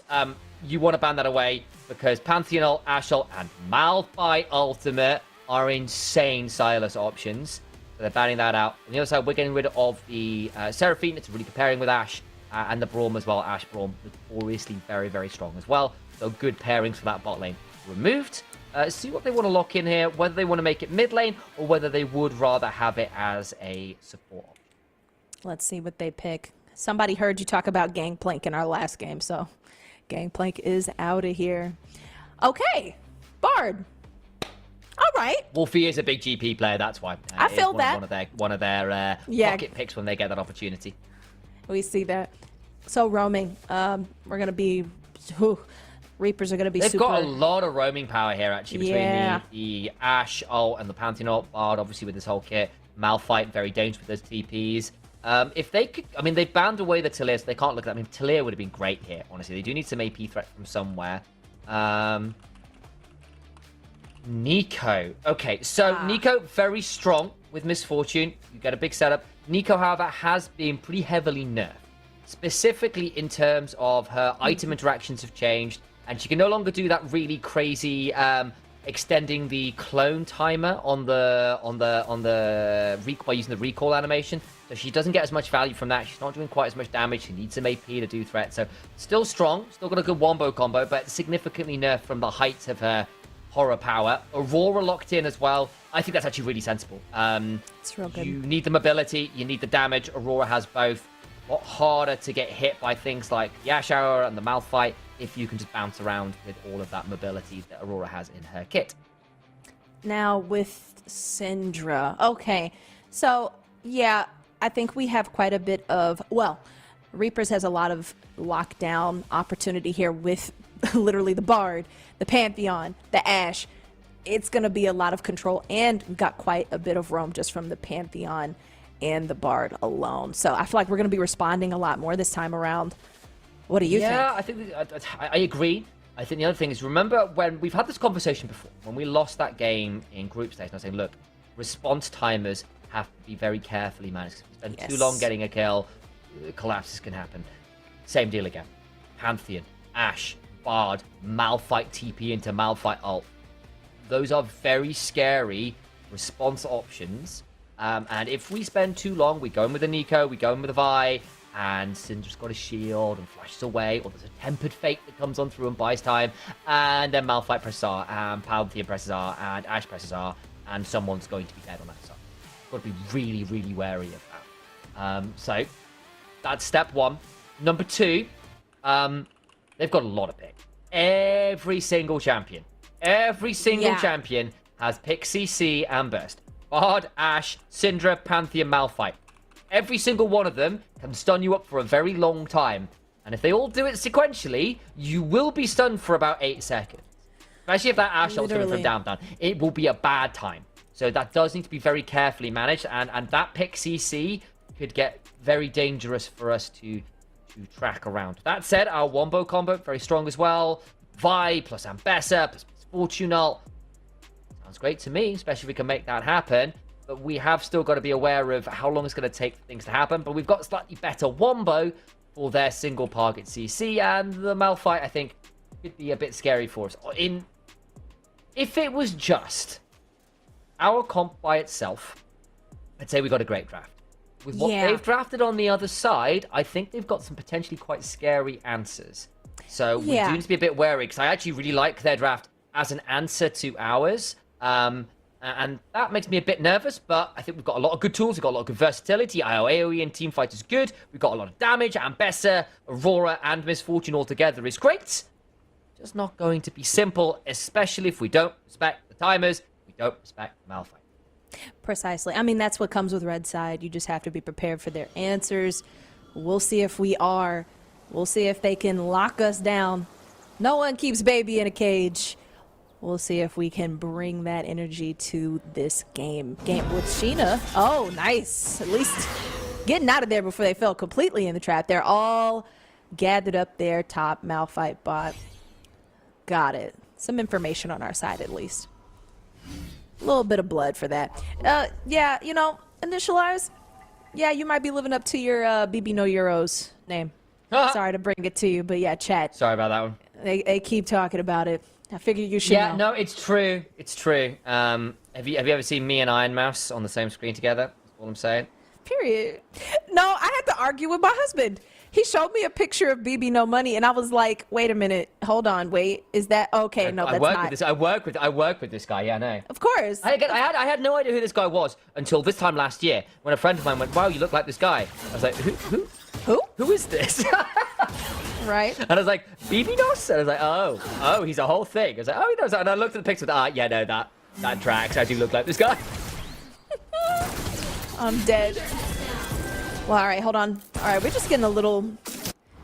you want to ban that away because Pantheon ult, Ashe ult, and Malphite Ultimate are insane Sylas options. So they're banning that out. On the other side, we're getting rid of the Seraphine. It's really preparing with Ashe. And the Braum as well. Ashe Braum, notoriously very, very strong as well. So good pairings for that bot lane removed. See what they want to lock in here, whether they want to make it mid lane or whether they would rather have it as a support. Let's see what they pick. Somebody heard you talk about Gangplank in our last game, so Gangplank is out of here. Okay, Bard. All right. Wolfie is a big GP player, that's why. I feel that. One of their pocket picks when they get that opportunity. We see that. So roaming, we're going to be... Reapers are going to be They've super... got a lot of roaming power here, actually, between the Ashe ult and the Pantheon ult. Bard, obviously, with this whole kit. Malphite, very dangerous with those TPs. If they could... I mean, they banned away the Talir, so they can't look at that. I mean, Talir would have been great here, honestly. They do need some AP threat from somewhere. Nico. Okay, so Nico, very strong with Misfortune. You get a big setup. Nico, however, has been pretty heavily nerfed. Specifically in terms of her item interactions have changed. And she can no longer do that really crazy extending the clone timer on the by using the recall animation. So she doesn't get as much value from that. She's not doing quite as much damage. She needs some AP to do threat. So still strong, still got a good wombo combo, but significantly nerfed from the heights of her horror power. Aurora locked in as well. I think that's actually really sensible. It's real good. You need the mobility, you need the damage. Aurora has both. A lot harder to get hit by things like the Ashe Hour and the Malphite if you can just bounce around with all of that mobility that Aurora has in her kit. Now with Syndra. Okay, so yeah, I think we have quite a bit of... Well, Reapers has a lot of lockdown opportunity here with literally the Bard, the Pantheon, the Ashe. It's going to be a lot of control, and we've got quite a bit of roam just from the Pantheon and the Bard alone. So I feel like we're going to be responding a lot more this time around. What do you think? Yeah, I agree. I think the other thing is, remember when we've had this conversation before, when we lost that game in group stage, and I was saying, look, response timers have to be very carefully managed. If you spend too long getting a kill, collapses can happen. Same deal again. Pantheon, Ashe, Bard, Malphite TP into Malphite ult. Those are very scary response options. And if we spend too long, we go in with a Nico, we go in with a Vi, and Syndra's got a shield and flashes away, or there's a Tempered Fate that comes on through and buys time, and then Malphite presses R, and Pantheon presses R, and Ashe presses R, and someone's going to be dead on that side. Got to be really, really wary of that. So, that's step one. Number two, they've got a lot of picks. Every single champion champion has pick CC and burst. Bard, Ashe, Syndra, Pantheon, Malphite. Every single one of them can stun you up for a very long time. And if they all do it sequentially, you will be stunned for about 8 seconds. Especially if that Ashe ult's coming from down. It will be a bad time. So that does need to be very carefully managed. And that pick CC could get very dangerous for us to track around. That said, our wombo combo, very strong as well. Vi plus Ambessa plus Fortune ult. Sounds great to me, especially if we can make that happen. But we have still got to be aware of how long it's going to take for things to happen. But we've got slightly better wombo for their single target CC. And the Malphite, I think, could be a bit scary for us. If it was just our comp by itself, I'd say we got a great draft. With what they've drafted on the other side, I think they've got some potentially quite scary answers. So we do need to be a bit wary, because I actually really like their draft as an answer to ours. And that makes me a bit nervous, but I think we've got a lot of good tools. We've got a lot of good versatility. AoE and Teamfight is good. We've got a lot of damage. Ambessa, Aurora, and Misfortune all together is great. Just not going to be simple, especially if we don't respect the timers. We don't respect Malphite. Precisely. I mean, that's what comes with Red Side. You just have to be prepared for their answers. We'll see if we are. We'll see if they can lock us down. No one keeps baby in a cage. We'll see if we can bring that energy to this game. With Sheena. Oh, nice. At least getting out of there before they fell completely in the trap. They're all gathered up there, top Malphite bot. Got it. Some information on our side, at least. A little bit of blood for that. Yeah, you know, Initialize. Yeah, you might be living up to your BB No Euros name. Sorry to bring it to you, but yeah, chat. Sorry about that one. They keep talking about it. I figured you should know. Yeah, no, it's true. It's true. Have you ever seen me and Iron Mouse on the same screen together? That's all I'm saying. Period. No, I had to argue with my husband. He showed me a picture of BB No Money, and I was like, "Wait a minute, hold on, wait, is that okay? No, that's not." I work with this guy. Yeah, I know. Of course. I had no idea who this guy was until this time last year when a friend of mine went, "Wow, you look like this guy." I was like, "Who is this?" Right. And I was like, BB Nos? And I was like, oh, he's a whole thing. I was like, oh, he knows that. And I looked at the picture, yeah, no, that tracks. I do look like this guy. I'm dead. Well, all right, hold on. All right, we're just getting a little,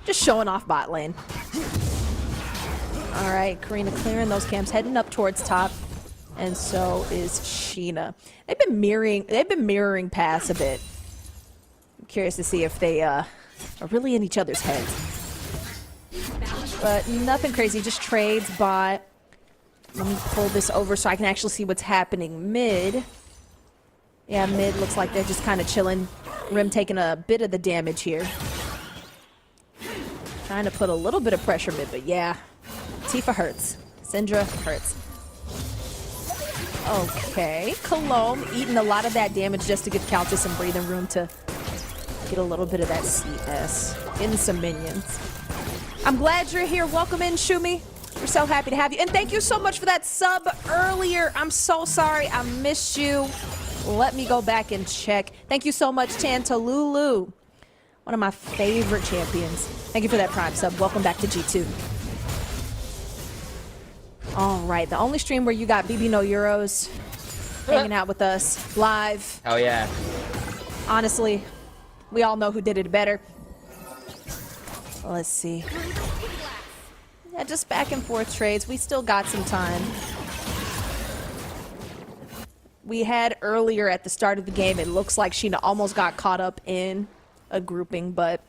just showing off bot lane. All right, Karina clearing those camps, heading up towards top, and so is Sheena. They've been mirroring pass a bit. I'm curious to see if they are really in each other's heads. But nothing crazy, just trades bot. Let me pull this over so I can actually see what's happening mid. Yeah, mid looks like they're just kind of chilling. Rim taking a bit of the damage here. Trying to put a little bit of pressure mid, but yeah. Tifa hurts. Syndra hurts. Okay, Cologne eating a lot of that damage just to give Countess some breathing room to get a little bit of that CS. Getting some minions. I'm glad you're here. Welcome in, Shumi. We're so happy to have you. And thank you so much for that sub earlier. I'm so sorry. I missed you. Let me go back and check. Thank you so much, Tantalulu. One of my favorite champions. Thank you for that prime sub. Welcome back to G2. All right. The only stream where you got BB No Euros hanging out with us live. Oh, yeah. Honestly, we all know who did it better. Let's see. Yeah, just back and forth trades. We still got some time. We had earlier at the start of the game, it looks like Sheena almost got caught up in a grouping, but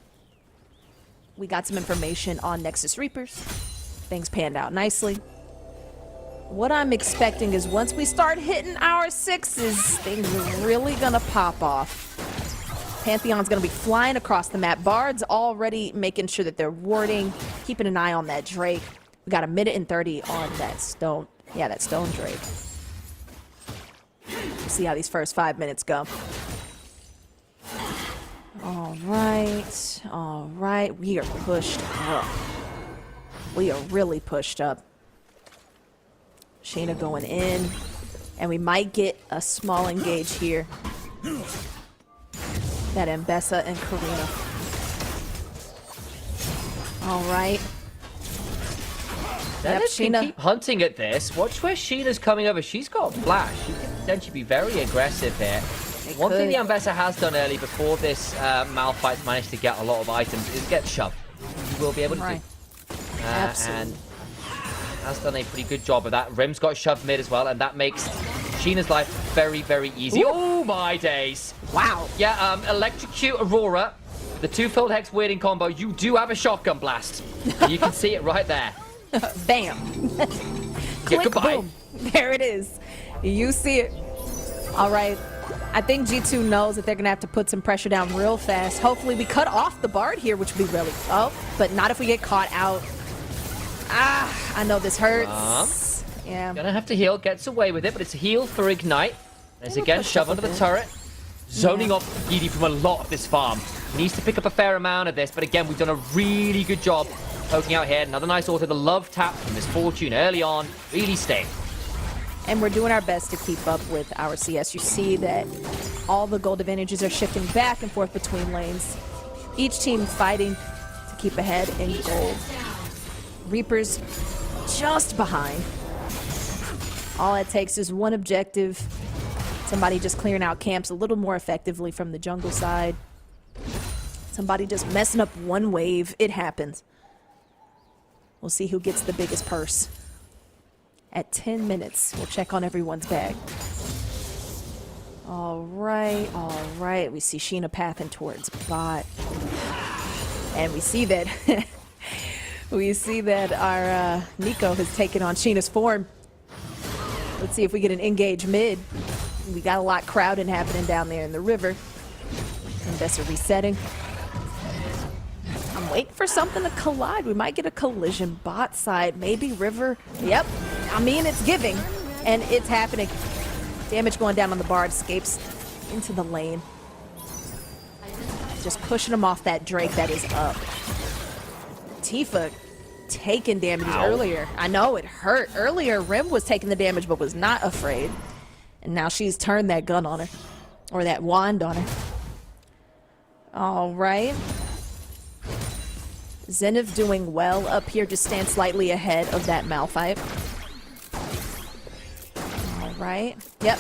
we got some information on Nexus Reapers. Things panned out nicely. What I'm expecting is once we start hitting our sixes, things are really gonna pop off. Pantheon's gonna be flying across the map. Bard's already making sure that they're warding, keeping an eye on that Drake. We got 1:30 on that stone. Yeah, that stone Drake. See how these first 5 minutes go. All right. We are pushed up. We are really pushed up. Sheena going in, and we might get a small engage here. That Ambessa and Karina. All right. Dennis can keep hunting at this. Watch where Sheena's coming over. She's got flash. She can potentially be very aggressive here. One thing the Ambessa has done early before this Malphite's managed to get a lot of items is get shoved. You will be able to do. And has done a pretty good job of that. Rim's got shoved mid as well, and that makes Sheena's life very, very easy. Ooh. Oh my days. Wow. Yeah, Electrocute Aurora, the 2-fold Hex weirding combo. You do have a shotgun blast. You can see it right there. Bam. Click, goodbye. boom. There it is. You see it. All right. I think G2 knows that they're going to have to put some pressure down real fast. Hopefully we cut off the Bard here, which would be really... Oh, but not if we get caught out. I know this hurts. Yeah. Gonna have to heal, gets away with it, but it's a heal for Ignite. There's again push shove up a under the bit. turret. Zoning off DD from a lot of this farm. Needs to pick up a fair amount of this, but again, we've done a really good job poking out here. Another nice auto. The love tap from Misfortune early on. Really staying. And we're doing our best to keep up with our CS. You see that all the gold advantages are shifting back and forth between lanes. Each team fighting to keep ahead in gold. Reapers just behind. All it takes is one objective. Somebody just clearing out camps a little more effectively from the jungle side. Somebody just messing up one wave. It happens. We'll see who gets the biggest purse. At 10 minutes, we'll check on everyone's bag. All right. We see Sheena pathing towards bot. And we see that our Nico has taken on Sheena's form. Let's see if we get an engage mid. We got a lot crowding happening down there in the river. Investor resetting. I'm waiting for something to collide. We might get a collision bot side, maybe river. Yep. I mean, it's giving, and it's happening. Damage going down on the bard, escapes into the lane. Just pushing him off that Drake that is up. Tifa taking damage earlier. I know it hurt. Earlier, Rim was taking the damage but was not afraid. And now she's turned that gun on her. Or that wand on her. All right. Zenith doing well up here, just stand slightly ahead of that Malphite. All right. Yep.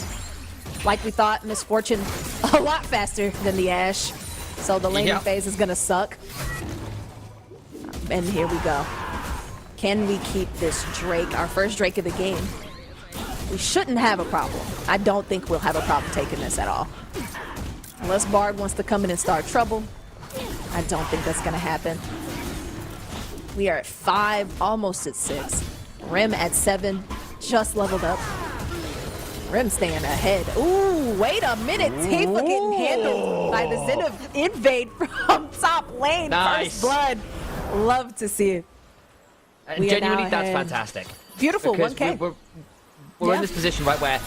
Like we thought, Misfortune a lot faster than the Ashe. So the laning phase is going to suck. And here we go. Can we keep this Drake, our first Drake of the game? We shouldn't have a problem. I don't think we'll have a problem taking this at all. Unless Bard wants to come in and start trouble. I don't think that's going to happen. We are at 5, almost at 6. Rim at 7, just leveled up. Rim staying ahead. Ooh, wait a minute. Tifa getting handled by the Zenith invade from top lane. Nice. First blood. Love to see it. And We are genuinely, now that's ahead. fantastic. Beautiful, Because 1K. We're in this position, right, where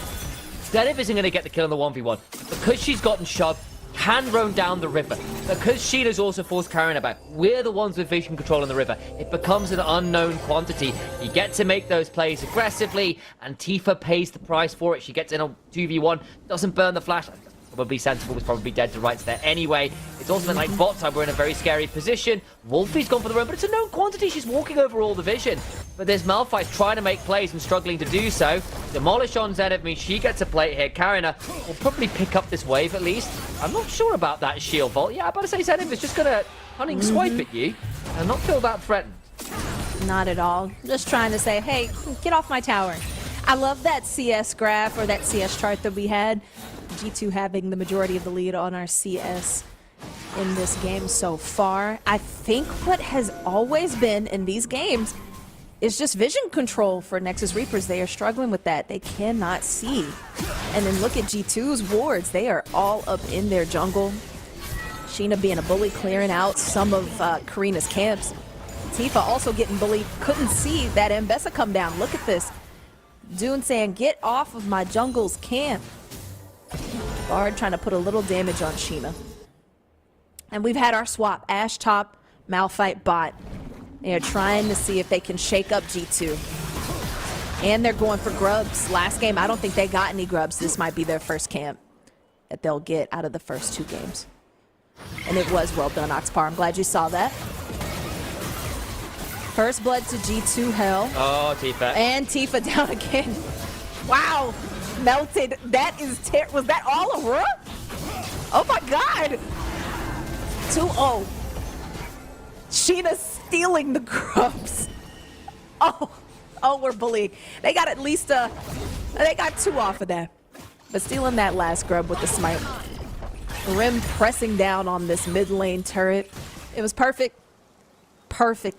Zenith isn't going to get the kill in the 1v1. Because she's gotten shoved, can roam down the river. Because Sheena's also forced Karina back, we're the ones with vision control in the river. It becomes an unknown quantity. You get to make those plays aggressively, and Tifa pays the price for it. She gets in a 2v1, doesn't burn the flash. Probably sensible, was probably dead to rights there anyway. It's also been like bot side, we're in a very scary position. Wolfie's gone for the roam, but it's a known quantity. She's walking over all the vision. But there's Malphite trying to make plays and struggling to do so. Demolish on Zenith means she gets a plate here. Karina will probably pick up this wave at least. I'm not sure about that shield vault. Yeah, I'm about to say Zenith is just going to hunting swipe at you and not feel that threatened. Not at all. Just trying to say, hey, get off my tower. I love that CS graph or that CS chart that we had. G2 having the majority of the lead on our CS in this game so far. I think what has always been in these games is just vision control for Nexus Reapers. They are struggling with that. They cannot see. And then look at G2's wards. They are all up in their jungle. Sheena being a bully, clearing out some of Karina's camps. Tifa also getting bullied. Couldn't see that Mbessa come down. Look at this. Dune saying, get off of my jungle's camp. Bard trying to put a little damage on Sheena. And we've had our swap. Ashe top, Malphite bot. They are trying to see if they can shake up G2. And they're going for grubs. Last game, I don't think they got any grubs. This might be their first camp that they'll get out of the first 2 games. And it was well done, Oxpar. I'm glad you saw that. First blood to G2 HEL. Oh, Tifa. And Tifa down again. Wow. Melted. That is was that all Aurora? Oh my god. 2-0. Sheena stealing the grubs. Oh, we're bullied. They got at least they got 2 off of that. But stealing that last grub with the smite. Rim pressing down on this mid lane turret. It was perfect. Perfect.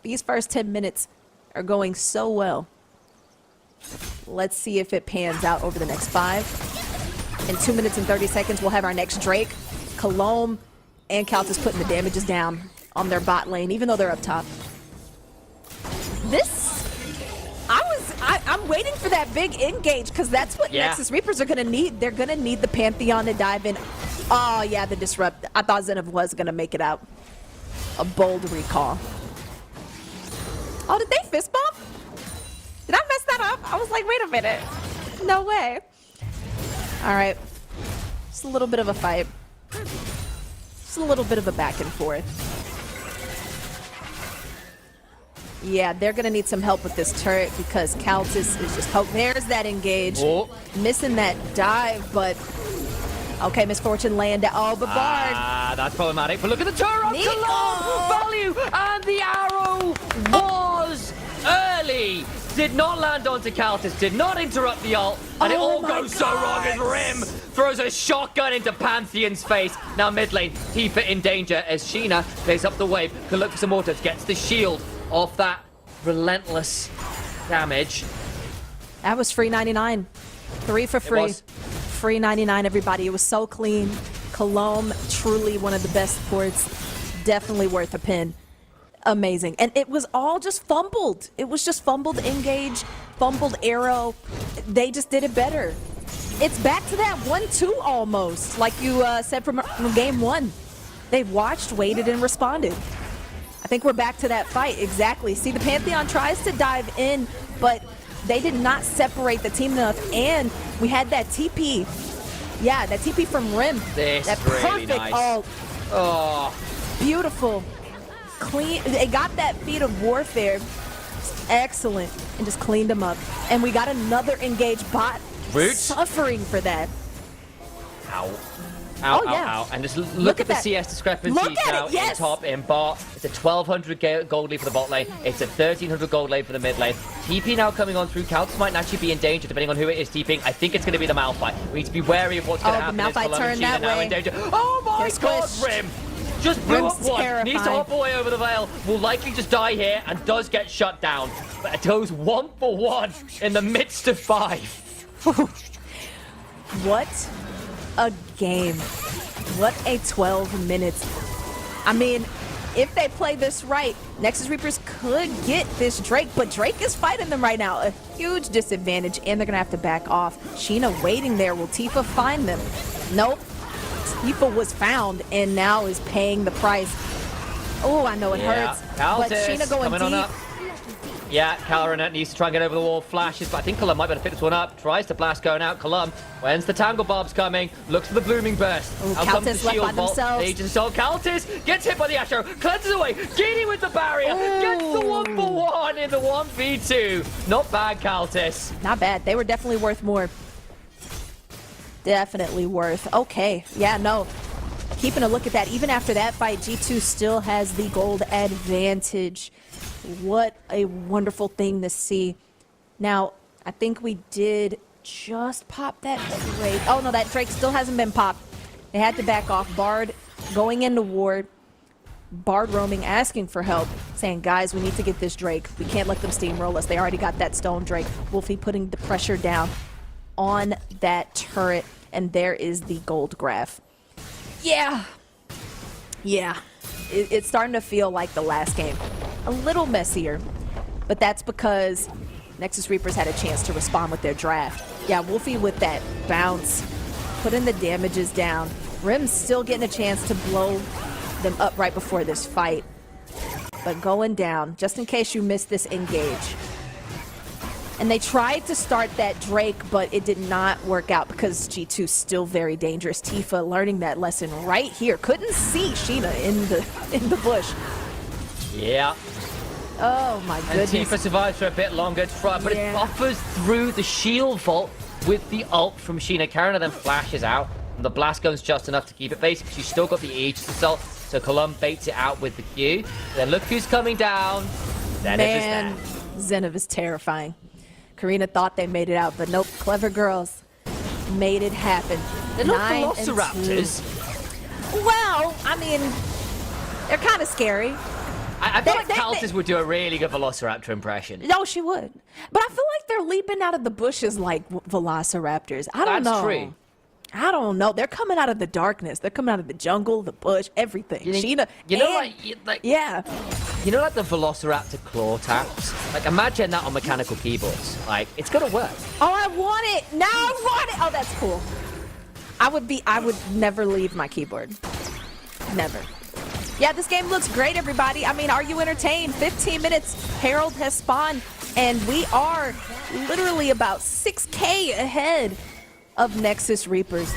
These first 10 minutes are going so well. Let's see if it pans out over the next 5. In 2 minutes and 30 seconds, we'll have our next Drake. Cologne and Count is putting the damages down on their bot lane, even though they're up top. waiting for that big engage because that's what Nexus Reapers are going to need. They're going to need the Pantheon to dive in. Oh, yeah, the disrupt. I thought Zenov was going to make it out. A bold recall. Oh, did they fist bump? Did I mess that up? I was like, wait a minute. No way. All right. Just a little bit of a fight. Just a little bit of a back and forth. Yeah, they're going to need some help with this turret because Caltis is just... Oh, there's that engage. Oh. Missing that dive, but... Okay, Misfortune laying down. Oh, but Bard. Ah, that's problematic. But look at the turret on Nico! Cologne! Value! And the arrow was early. Did not land onto Caltis, did not interrupt the ult, and it Oh all my goes so wrong as Rim throws a shotgun into Pantheon's face. Now mid lane, Tifa in danger as Sheena plays up the wave, can look for some autos, gets the shield off that relentless damage. That was free 99. 3 for free. was. Free 99, everybody. It was so clean. Cologne, truly one of the best ports. Definitely worth a pin. Amazing. And it was all just fumbled. It was just fumbled engage, fumbled arrow. They just did it better. It's back to that 1-2 almost, like you said from game 1. They watched, waited, and responded. I think we're back to that fight. Exactly. See, the Pantheon tries to dive in, but they did not separate the team enough, and we had that TP. Yeah, that TP from Rim. This that really perfect nice. ult. Oh, Beautiful. Clean. They got that feat of warfare. Excellent. And just cleaned them up. And we got another engaged bot. Roots. Suffering for that. ow. Ow, Oh, ow, yeah. ow. And just look at the that. CS discrepancies Look at now it, yes. in top, in bot. It's a 1,200 gold lead for the bot lane. It's a 1,300 gold lead for the mid lane. TP now coming on through. Caltis might actually be in danger depending on who it is TPing. I think it's going to be the Malphite. We need to be wary of what's going to Oh, the happen. Malphite turned that now way. in danger. Oh my Here's god, Squish. Rim! Just blew Rim's up one. Needs to terrifying. hop away over the veil. Will likely just die here and does get shut down. But it goes 1 for 1 in the midst of 5. What a game. What a 12 minutes. I mean, if they play this right, Nexus Reapers could get this Drake, but Drake is fighting them right now. A huge disadvantage, and they're going to have to back off. Sheena waiting there. Will Tifa find them? Nope. Tifa was found and now is paying the price. Oh, I know it hurts. But Caltis Sheena going coming on deep. up. Yeah, Caloranet needs to try and get over the wall, flashes, but I think Colum might be able to pick this one up. Tries to blast going out. Colum, when's the Tangle Bobs coming? Looks for the Blooming Burst. Ooh, Out comes Caltis the left shield by vault. themselves. They just saw Caltis, gets hit by the Astro, cleanses away, Genie with the barrier, gets the 1 for 1 in the 1v2. Not bad, Caltis. Not bad. They were definitely worth more. Definitely worth. Okay. Yeah, no. Keeping a look at that. Even after that fight, G2 still has the gold advantage. What a wonderful thing to see. Now, I think we did just pop that Drake. Oh, no, that Drake still hasn't been popped. They had to back off. Bard going into ward. Bard roaming, asking for help, saying, guys, we need to get this Drake. We can't let them steamroll us. They already got that stone Drake. Wolfie putting the pressure down on that turret. And there is the gold graph. Yeah. Yeah. It's starting to feel like the last game. A little messier, but that's because Nexus Reapers had a chance to respond with their draft. Yeah, Wolfie with that bounce, putting the damages down. Rim's still getting a chance to blow them up right before this fight, but going down, just in case you missed this engage. And they tried to start that Drake, but it did not work out because G2's still very dangerous. Tifa learning that lesson right here. Couldn't see Sheena in the bush. Yeah. Oh my And goodness. Tifa survives for a bit longer, but it buffers through the shield vault with the ult from Sheena. Karina then flashes out, and the blast gun's just enough to keep it basic. She's still got the Aegis assault, so Colum baits it out with the Q. Then look who's coming down. Zenith Man, is Zenith is terrifying. Karina thought they made it out, but nope. Clever girls made it happen. there. They're not 9 and 2. Velociraptors. Well, I mean, they're kind of scary. I feel like They- Caltis would do a really good Velociraptor impression. No, she would. But I feel like they're leaping out of the bushes like velociraptors. I don't know. That's true. I don't know. They're coming out of the darkness. They're coming out of the jungle, the bush, everything. Sheena, You know, and- like yeah. you know, like the Velociraptor claw taps. Like, imagine that on mechanical keyboards. Like, it's gonna work. Oh, I want it. Now I want it. Oh, that's cool. I would never leave my keyboard. Never. Yeah, this game looks great, everybody. I mean, are you entertained? 15 minutes. Herald has spawned, and we are literally about 6K ahead of Nexus Reapers.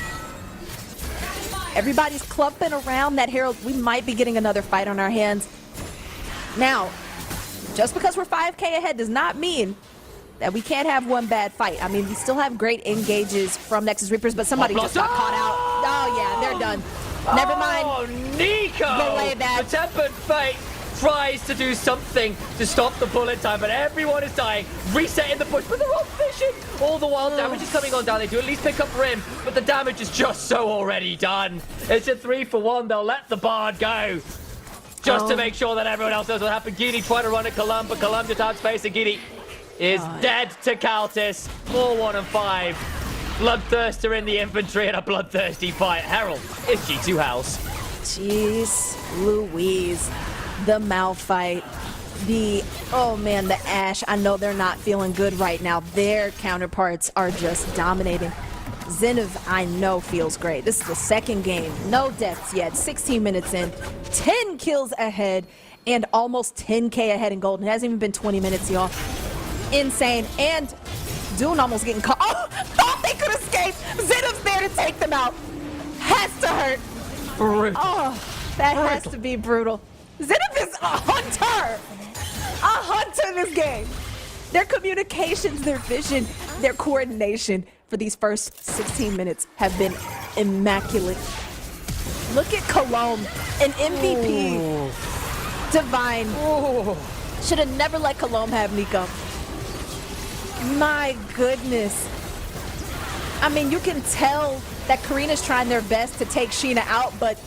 Everybody's clumping around that Herald. We might be getting another fight on our hands. Now, just because we're 5K ahead does not mean that we can't have one bad fight. I mean, we still have great engages from Nexus Reapers, but somebody just got caught out. Oh, yeah, they're done. Never mind. Oh, Nico! Delay that. The Tempered Fate tries to do something to stop the bullet time, but everyone is dying. Resetting the push, but they're all fishing. All the wild damage is coming on down. They do at least pick up Rim, but the damage is just so already done. It's a 3-for-1. They'll let the Bard go. Just to make sure that everyone else knows what happened. Giddy trying to run at Colum, but Colum just outspace, and Giddy is dead to Caltis. 4-1 and 5. Bloodthirster in the infantry and a bloodthirsty fight. Herald, it's G2 House. Jeez Louise. The Malphite. Oh man, the Ashe. I know they're not feeling good right now. Their counterparts are just dominating. Zenith, I know, feels great. This is the second game. No deaths yet. 16 minutes in. 10 kills ahead. And almost 10K ahead in gold. It hasn't even been 20 minutes, y'all. Insane. And Dune almost getting caught. Oh, thought they could escape. Zenith's there to take them out. Has to hurt. Brutal. Oh, that has to be brutal. Zenith is a hunter. A hunter in this game. Their communications, their vision, their coordination for these first 16 minutes have been immaculate. Look at Cologne, an MVP. Ooh. Divine. Ooh. Should have never let Cologne have Nico. My goodness. I mean, you can tell that Karina's trying their best to take Sheena out, but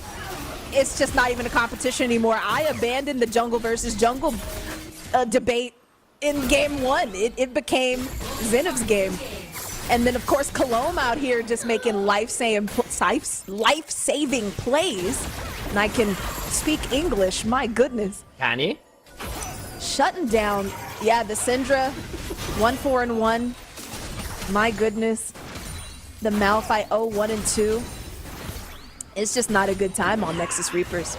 it's just not even a competition anymore. I abandoned the jungle versus jungle debate in game one. It became Zenith's game. And then, of course, Cologne out here just making life-saving plays. And I can speak English, my goodness. Can you? Shutting down, yeah, the Syndra, 1-4-1. My goodness. The Malphite 0-1-2. It's just not a good time on Nexus Reapers.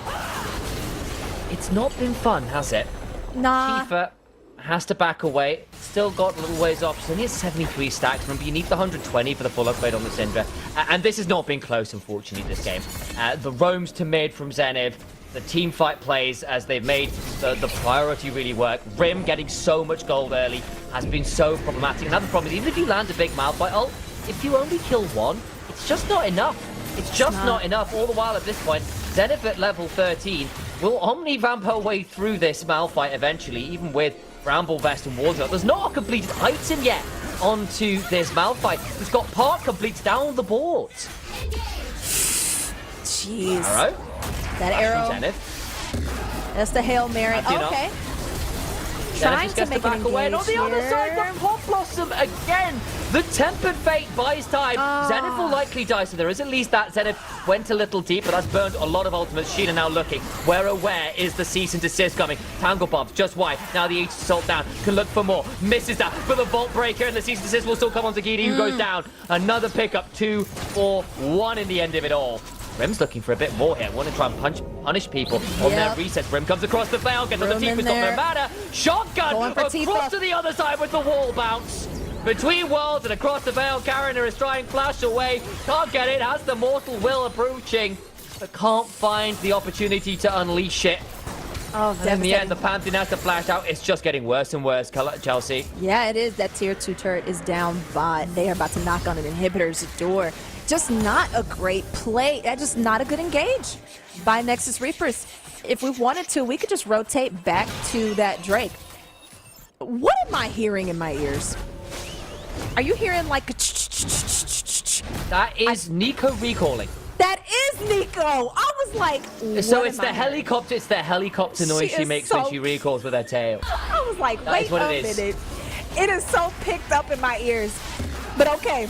It's not been fun, has it? Nah. Tifa has to back away. Still got a little ways off. She's only at 73 stacks. Remember, you need the 120 for the full upgrade on the Syndra. And this has not been close, unfortunately, this game. The roams to mid from Zenith. The team fight plays as they've made the priority really work. Rim getting so much gold early has been so problematic. Another problem is even if you land a big Malphite ult, if you only kill one, it's just not enough. It's just not enough. All the while at this point, Zenith at level 13 will omni-vamp her way through this Malphite eventually, even with Bramble Vest and Water. There's not a completed item yet onto this Malphite. It's got part completes down the board. Jeez. Arrow. That arrow. Zenith. That's the Hail Mary. Okay. Trying Zenith to just make gets to an back away. And on the other engage side, here. the Pop Blossom again. The Tempered Fate buys time. Zenith will likely die, so there is at least that. Zenith went a little deep, but that's burned a lot of ultimates. Sheena now looking. Where is the cease and desist coming? Tangle Bombs just wide. Now the Aegis Assault down. Can look for more. Misses that for the Vault Breaker, and the cease and desist will still come on to Giddy, who goes down. Another pickup. 2-4-1 in the end of it all. Rim's looking for a bit more here. Want to try and punish people on their resets. Rim comes across the veil, gets on the Rim Tifa's in got no there. matter. Shotgun Going for across Tifa. to the other side with the wall bounce. Between worlds and across the veil, Karina is trying flash away. Can't get it, has the mortal will approaching, but can't find the opportunity to unleash it. Oh, And in the end, the Pantheon has to flash out. It's just getting worse and worse, Chelsea. Yeah, it is. That tier 2 turret is down, but they are about to knock on an inhibitor's door. Just not a great play. Just not a good engage by Nexus Reapers. If we wanted to, we could just rotate back to that Drake. What am I hearing in my ears? Are you hearing like a That is Nico recalling. That is Nico! I was like, So what it's am the I hearing? helicopter. It's the helicopter noise she is makes so- when she recalls with her tail. I was like, That wait is what a it is. minute. It is so picked up in my ears. But okay.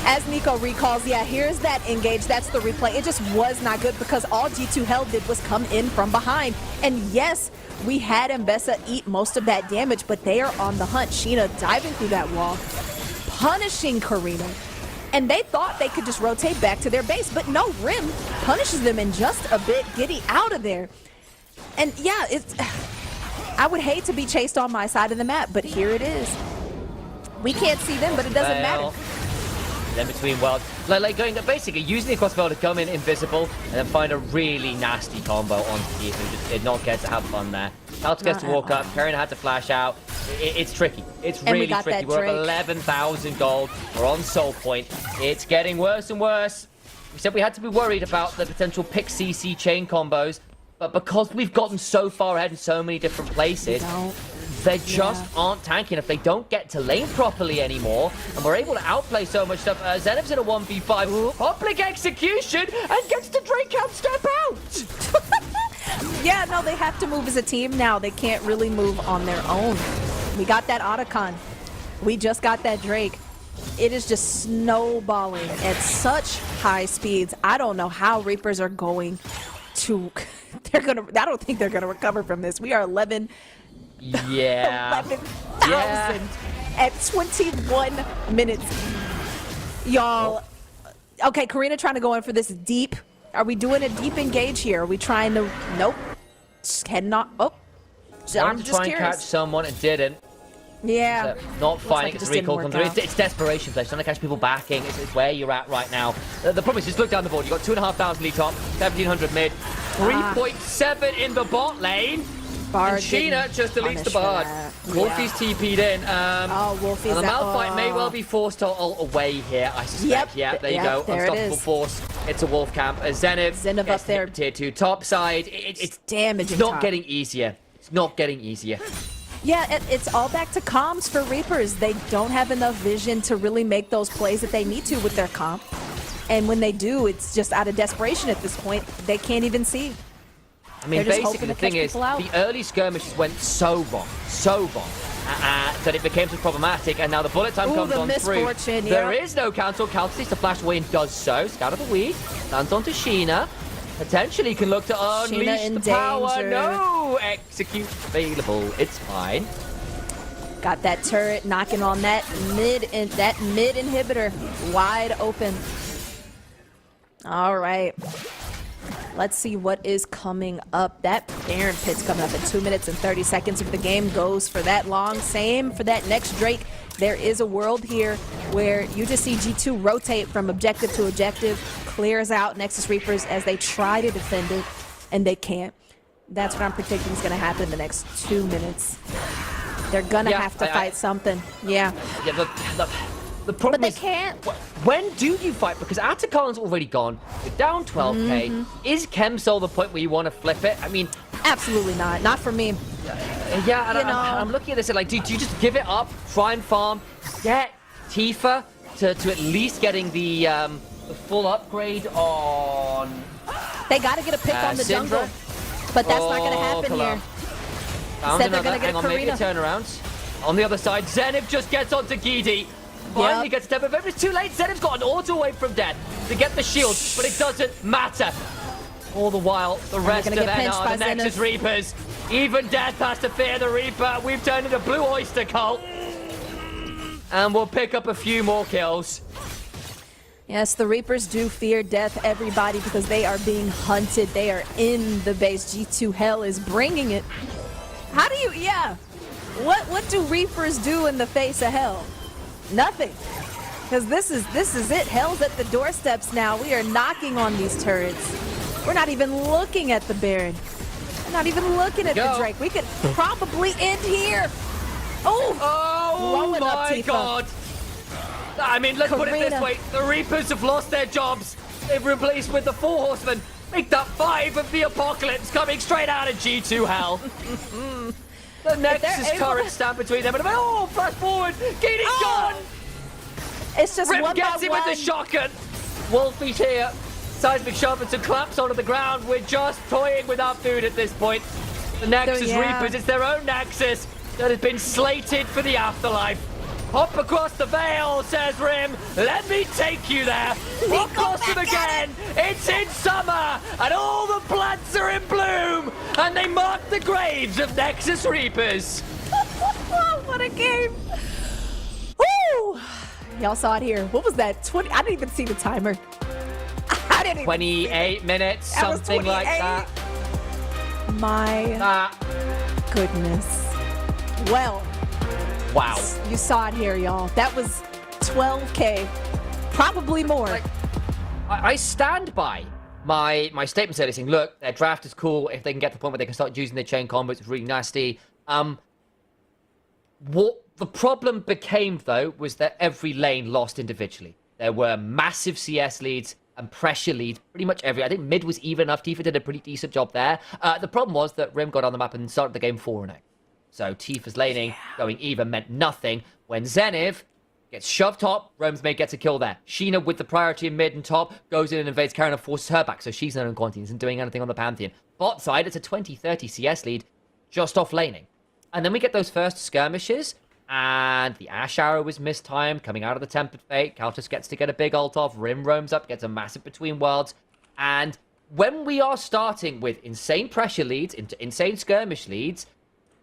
As Nico recalls, yeah, here's that engage. That's the replay. It just was not good because all G2 HEL did was come in from behind. And yes, we had Mbessa eat most of that damage, but they are on the hunt. Sheena diving through that wall, punishing Karina. And they thought they could just rotate back to their base, but no, Rim punishes them in just a bit, getting out of there. And yeah, I would hate to be chased on my side of the map, but here it is. We can't see them, but it doesn't matter. Then between worlds, like going basically using the crossbow to come in invisible and then find a really nasty combo on Keith and just did not get to have fun there. Alex gets to walk up, Karina had to flash out. It's tricky. It's really tricky. We're at 11,000 gold. We're on soul point. It's getting worse and worse. We said we had to be worried about the potential pick CC chain combos, but because we've gotten so far ahead in so many different places, they just aren't tanking if they don't get to lane properly anymore. And we're able to outplay so much stuff. Zenev's in a 1v5. Public execution and gets the Drake out step out. Yeah, no, they have to move as a team now. They can't really move on their own. We got that Otacon. We just got that Drake. It is just snowballing at such high speeds. I don't know how Reapers are going to... I don't think they're gonna recover from this. We are 11,000 at 21 minutes. Y'all, okay, Karina trying to go in for this deep. Are we doing a deep engage here? Are we trying to, nope. Just cannot, I'm just try and curious. catch someone and didn't. Yeah. Not finding its recall come through. out. It's desperation play. It's trying to catch people backing. It's where you're at right now. The problem is just look down the board. You've got 2,500 lead top, 1,700 mid, 3.7 in the bot lane. Bard and Sheena just deletes the Bard. Wolfie's TP'd in. Wolfie's and the Malphite may well be forced to ult away here, I suspect. Yep, there you go. There Unstoppable force. It's a Wolf camp. Zenev up there. Tier 2 top side. It's damaging. It's not getting easier. It's not getting easier. Yeah, it's all back to comms for Reapers. They don't have enough vision to really make those plays that they need to with their comp. And when they do, it's just out of desperation at this point. They can't even see. I mean, basically the thing is, the early skirmishes went so wrong, that it became so problematic, and now the bullet time comes on through. There is no cancel. Calc needs to flash away and does so. Scout of the week, lands onto Sheena. Potentially can look to unleash the power. No execute available. It's fine. Got that turret knocking on that mid inhibitor wide open. All right. Let's see what is coming up. That Baron pit's coming up in 2 minutes and 30 seconds if the game goes for that long. Same for that next Drake. There is a world here where you just see G2 rotate from objective to objective, clears out Nexus Reapers as they try to defend it, and they can't. That's what I'm predicting is going to happen in the next 2 minutes. They're going to have to fight something. Yeah. The problem is, can't. When do you fight? Because Atakan's already gone. You're down 12k. Is Chemsol the point where you want to flip it? I mean, absolutely not. Not for me. Yeah, and I'm looking at this and like, do you just give it up, try and farm, get Tifa to at least getting the full upgrade on... They got to get a pick on the jungle, but that's not going to happen here. Found another. Hang on, maybe a turnaround. On the other side, Zenith just gets onto Gidi. Finally gets step, but it's too late. Zenith's got an auto away from death to get the shield, but it doesn't matter. All the while, the rest of NR, the Nexus Reapers, even death has to fear the Reaper. We've turned into Blue Oyster Cult, and we'll pick up a few more kills. Yes, the Reapers do fear death, everybody, because they are being hunted. They are in the base. G2 HEL is bringing it. How do you, what do Reapers do in the face of HEL? Nothing, because this is it. HEL's at the doorsteps now. We are knocking on these turrets. We're not even looking at the Baron. We're not even looking at the Drake. We could probably end here. Oh my God! I mean, let's put it this way: the Reapers have lost their jobs. They've replaced with the 4 Horsemen. Make that 5 of the Apocalypse coming straight out of G2 HEL. The Nexus current stand between them, and flash forward! Gidi's gone! It's just Rip one gets by him one. with the shotgun! Wolfie's here. Seismic Sharpton collapse onto the ground. We're just toying with our food at this point. The Nexus Reapers, it's their own Nexus that has been slated for the afterlife. Hop across the veil, says Rim. Let me take you there. Hop across them again. It's in summer, and all the plants are in bloom, and they mark the graves of Nexus Reapers. What a game. Woo! Y'all saw it here. What was that? 20? I didn't even see the timer. I didn't even 28 minutes, That was something like 28. that. My goodness. Well, Wow. you saw it here, y'all. That was 12K. Probably more. I stand by my statement saying, look, their draft is cool. If they can get to the point where they can start using their chain combos, it's really nasty. What the problem became, though, was that every lane lost individually. There were massive CS leads and pressure leads, pretty much every. I think mid was even enough. Tifa did a pretty decent job there. The problem was that Rim got on the map and started the game 4-0. So Tifa's laning going even meant nothing. When Zenith gets shoved top, Rome's mate gets a kill there. Sheena with the priority in mid and top goes in and invades Karen and forces her back. So she's not in quantities and doing anything on the Pantheon. Bot side, it's a 20-30 CS lead just off laning. And then we get those first skirmishes. And the Ash Arrow was mistimed, coming out of the Tempered Fate. Countess gets to get a big ult off. Rim roams up, gets a massive Between Worlds. And when we are starting with insane pressure leads, into insane skirmish leads,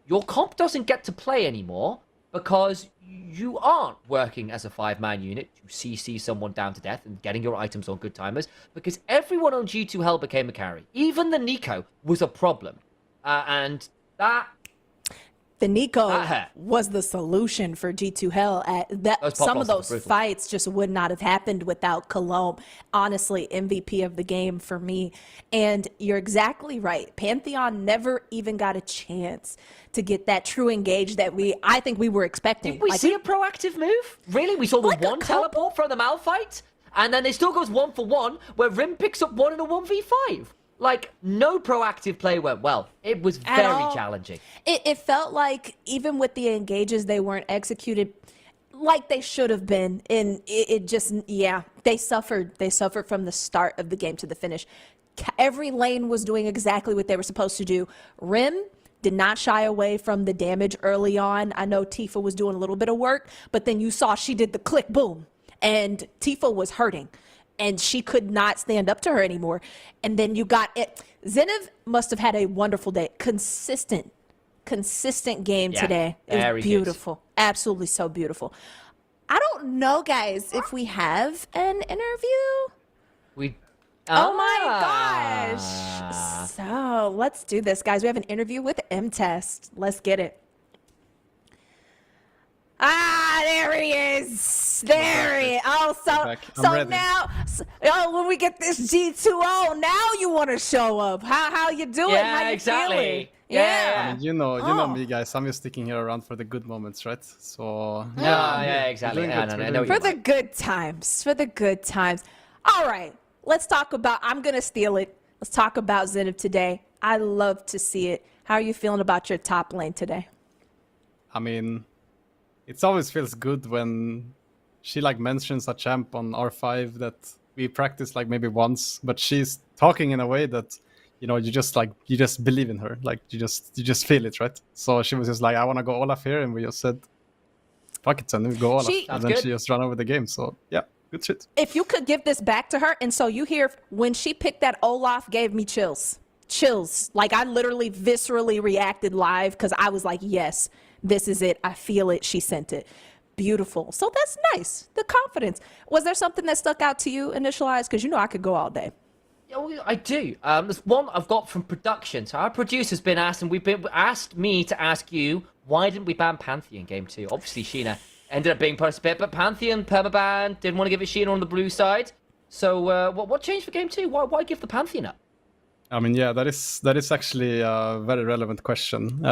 your comp doesn't get to play anymore because you aren't working as a 5-man unit to CC someone down to death and getting your items on good timers, because everyone on G2 HEL became a carry. Even the Nico was a problem. And that... The Nico hurt. was the solution for G2 HEL. Some of those fights just would not have happened without Cologne. Honestly, MVP of the game for me. And you're exactly right. Pantheon never even got a chance to get that true engage that I think we were expecting. Did we see a proactive move? Really? We saw the Like a one couple? teleport from the Malphite, and then it still goes 1-for-1, where Rim picks up 1 in a 1v5. Like, no proactive play went well. It was At very all. challenging. It felt like even with the engages, they weren't executed like they should have been. And it just, yeah, they suffered. They suffered from the start of the game to the finish. Every lane was doing exactly what they were supposed to do. Rim did not shy away from the damage early on. I know Tifa was doing a little bit of work, but then you saw she did the click, boom, and Tifa was hurting. And she could not stand up to her anymore. And then you got it. Zenith must have had a wonderful day. Consistent game today. It was beautiful. Good. Absolutely so beautiful. I don't know, guys, if we have an interview. Oh my gosh. So let's do this, guys. We have an interview with M-Test. Let's get it. Ah, there he is. There he is. Oh, so ready. now, when we get this G2O, now you want to show up. How you doing? Yeah, How you exactly. feeling? Yeah. You know Oh. me, guys. I'm just sticking here around for the good moments, right? So Yeah, exactly. We're doing Yeah, good, no, we're I know doing what For you the good times. For the good times. All right. Let's talk about, I'm going to steal it. Let's talk about Zenith today. I love to see it. How are you feeling about your top lane today? I mean, it always feels good when she like mentions a champ on R5 that we practiced like maybe once, but she's talking in a way that, you know, you just believe in her, like you just feel it, right? So she was just like, I want to go Olaf here, and we just said, fuck it, and we go Olaf, and then good. she just ran over the game. So yeah, good shit. If you could give this back to her, and so you hear when she picked that Olaf, gave me chills. Like I literally viscerally reacted live because I was like, yes, this is it. I feel it. She sent it. Beautiful. So that's nice. The confidence. Was there something that stuck out to you, Initialized? Because you know I could go all day. Yeah, well, I do. There's one I've got from production. So our producer's been asked, and we've been asked me to ask you, why didn't we ban Pantheon game 2? Obviously, Sheena ended up being put a spit, but Pantheon permaban, didn't want to give it Sheena on the blue side. So what changed for game 2? Why give the Pantheon up? I mean, yeah, that is actually a very relevant question.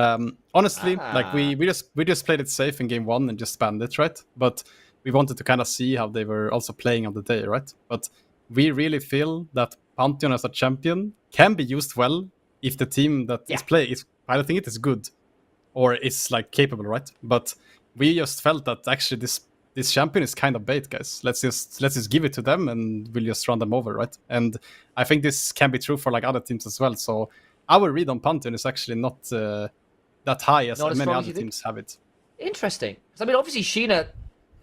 Honestly, like we just played it safe in game 1 and just spanned it, right? But we wanted to kind of see how they were also playing on the day, right? But we really feel that Pantheon as a champion can be used well if the team that is playing is, I don't think it is good or is like capable, right? But we just felt that actually this champion is kind of bait, guys. Let's just give it to them and we'll just run them over, right? And I think this can be true for like other teams as well. So our read on Pantheon is actually not that high as Not as many strong as other you think? teams have it. Interesting. Because, I mean, obviously, Sheena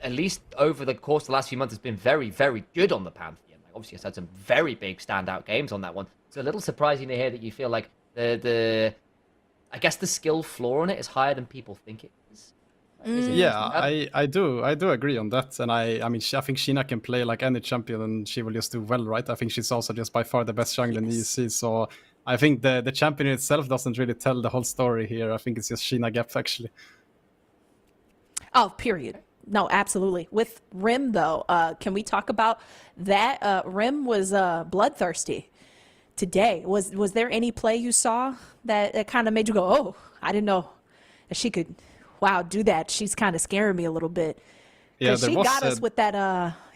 at least over the course of the last few months, has been very, very good on the Pantheon. Like, obviously, it's had some very big standout games on that one. It's a little surprising to hear that you feel like I guess the skill floor on it is higher than people think it is. Yeah, I do agree on that, and I mean I think Sheena can play like any champion, and she will just do well, right? I think she's also just by far the best jungler in EEC, so I think the champion itself doesn't really tell the whole story here. I think it's just Sheena Gap actually. Oh, period. No, absolutely. With Rim, though, can we talk about that? Rim was bloodthirsty today. Was there any play you saw that kind of made you go, oh, I didn't know that she could, wow, do that. She's kind of scaring me a little bit. Yeah, she got us with that.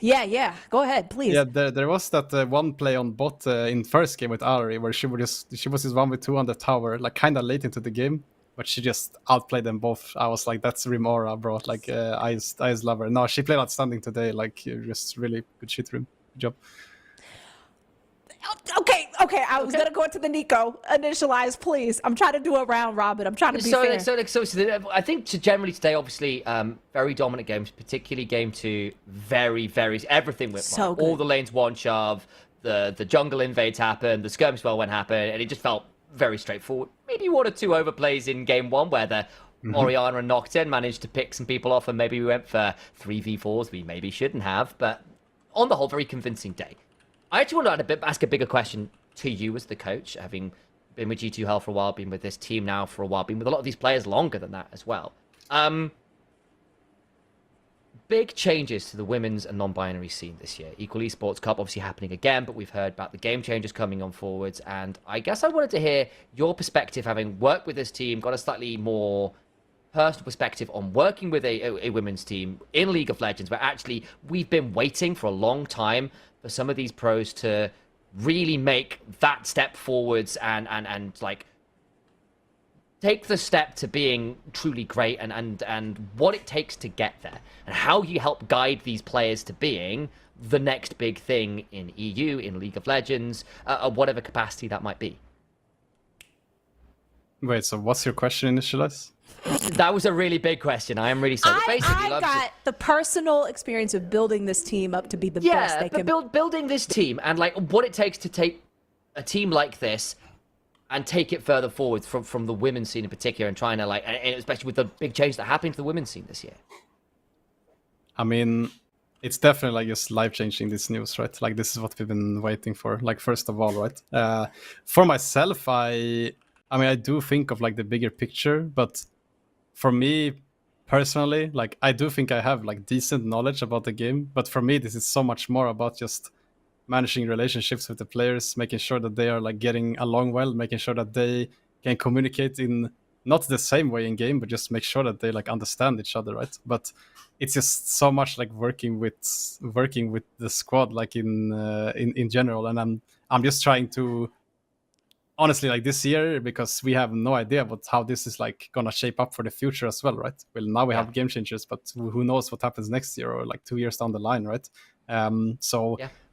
Yeah. Go ahead, please. Yeah, there was that one play on bot in first game with Ari where she was just 1v2 on the tower, like kind of late into the game. But she just outplayed them both. I was like, that's Rim aura, bro. Like, I just love her. No, she played outstanding today. Like, just really good shit, Rim. Good job. Okay. I was gonna go into the Nico. Initialize, please. I'm trying to do a round robin. I'm trying to be fair. So I think generally today, obviously, very dominant games, particularly game 2, very, everything went So right. good. All the lanes one shove, the jungle invades happened, the skirmish spell went happen, and it just felt very straightforward. Maybe 1 or 2 overplays in game 1 where the Orianna and Nocturne managed to pick some people off, and maybe we went for 3v4s we maybe shouldn't have, but on the whole, very convincing day. I actually want to ask a bigger question to you as the coach, having been with G2 HEL for a while, been with this team now for a while, been with a lot of these players longer than that as well. Big changes to the women's and non-binary scene this year. Equal Esports Cup obviously happening again, but we've heard about the game changes coming on forwards, and I guess I wanted to hear your perspective, having worked with this team, got a slightly more personal perspective on working with a women's team in League of Legends, where actually we've been waiting for a long time for some of these pros to really make that step forwards and like take the step to being truly great, and what it takes to get there, and how you help guide these players to being the next big thing in EU, in League of Legends, whatever capacity that might be. Wait, so what's your question, Initialize? That was a really big question. I am really sorry. I got the personal experience of building this team up to be the best they can. Building this team and like what it takes to take a team like this and take it further forward from the women's scene in particular, and trying to like, and especially with the big change that happened to the women's scene this year. I mean, it's definitely like just life-changing, this news, right? Like, this is what we've been waiting for. Like, first of all, right? For myself, I mean, I do think of like the bigger picture, but for me personally, like, I do think I have like decent knowledge about the game, but for me, this is so much more about just managing relationships with the players, making sure that they are like getting along well, making sure that they can communicate in not the same way in game, but just make sure that they like understand each other, right? But it's just so much like working with the squad, like in general, and I'm just trying to, honestly, like this year, because we have no idea how this is like gonna shape up for the future as well, right? Well, now we have game changers, but who knows what happens next year or like 2 years down the line, right?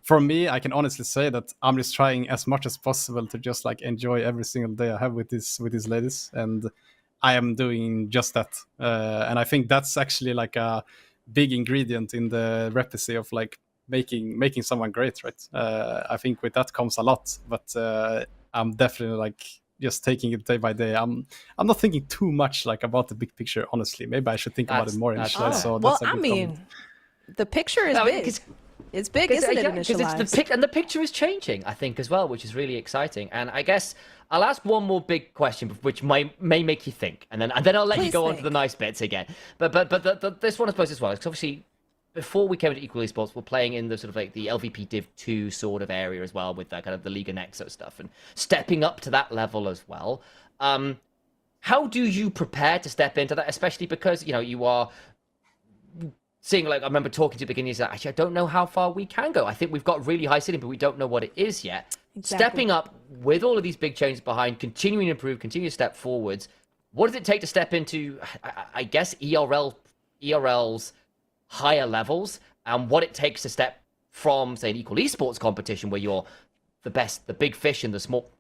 For me, I can honestly say that I'm just trying as much as possible to just like enjoy every single day I have with these ladies, and I am doing just that. And I think that's actually like a big ingredient in the recipe of like making someone great, right? I think with that comes a lot, but I'm definitely like just taking it day by day. I'm not thinking too much like about the big picture, honestly. Maybe I should think about it more initially. So well, that's a good comment. The picture is big. It's big, isn't it? Because the picture is changing, I think, as well, which is really exciting. And I guess I'll ask one more big question, which may make you think, and then I'll let you go on to the nice bits again. But this one, I suppose, as well, because obviously before we came to Equal Esports, we're playing in the sort of like the LVP Div 2 sort of area as well, with that kind of the Liga Nexus stuff, and stepping up to that level as well. How do you prepare to step into that, especially because, you know, you are seeing, like, I remember talking to the beginning, that actually I don't know how far we can go. I think we've got really high ceiling, but we don't know what it is yet. Exactly. Stepping up with all of these big changes behind, continuing to improve, continue to step forwards. What does it take to step into, I guess, ERL's higher levels, and what it takes to step from, say, an Equal Esports competition where you're the best, the big fish in the small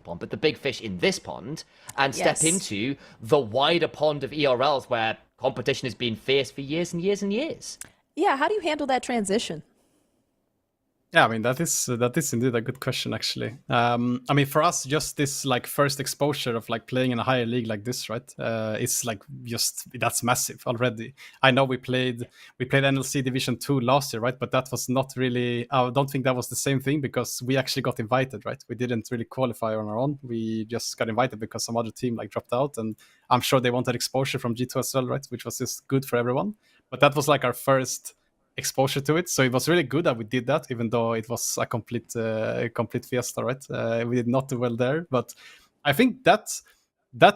pond, but the big fish in this pond, and step into the wider pond of ERLs where competition has been fierce for years and years and years. Yeah, how do you handle that transition? Yeah, I mean that is indeed a good question actually. I mean for us, just this like first exposure of like playing in a higher league like this, right? It's like just that's massive already. I know we played NLC Division 2 last year, right? But that was not really. I don't think that was the same thing because we actually got invited, right? We didn't really qualify on our own. We just got invited because some other team like dropped out, and I'm sure they wanted exposure from G2 as well, right? Which was just good for everyone. But that was like our first exposure to it, so it was really good that we did that, even though it was a complete fiesta, right? We did not do well there, but I think that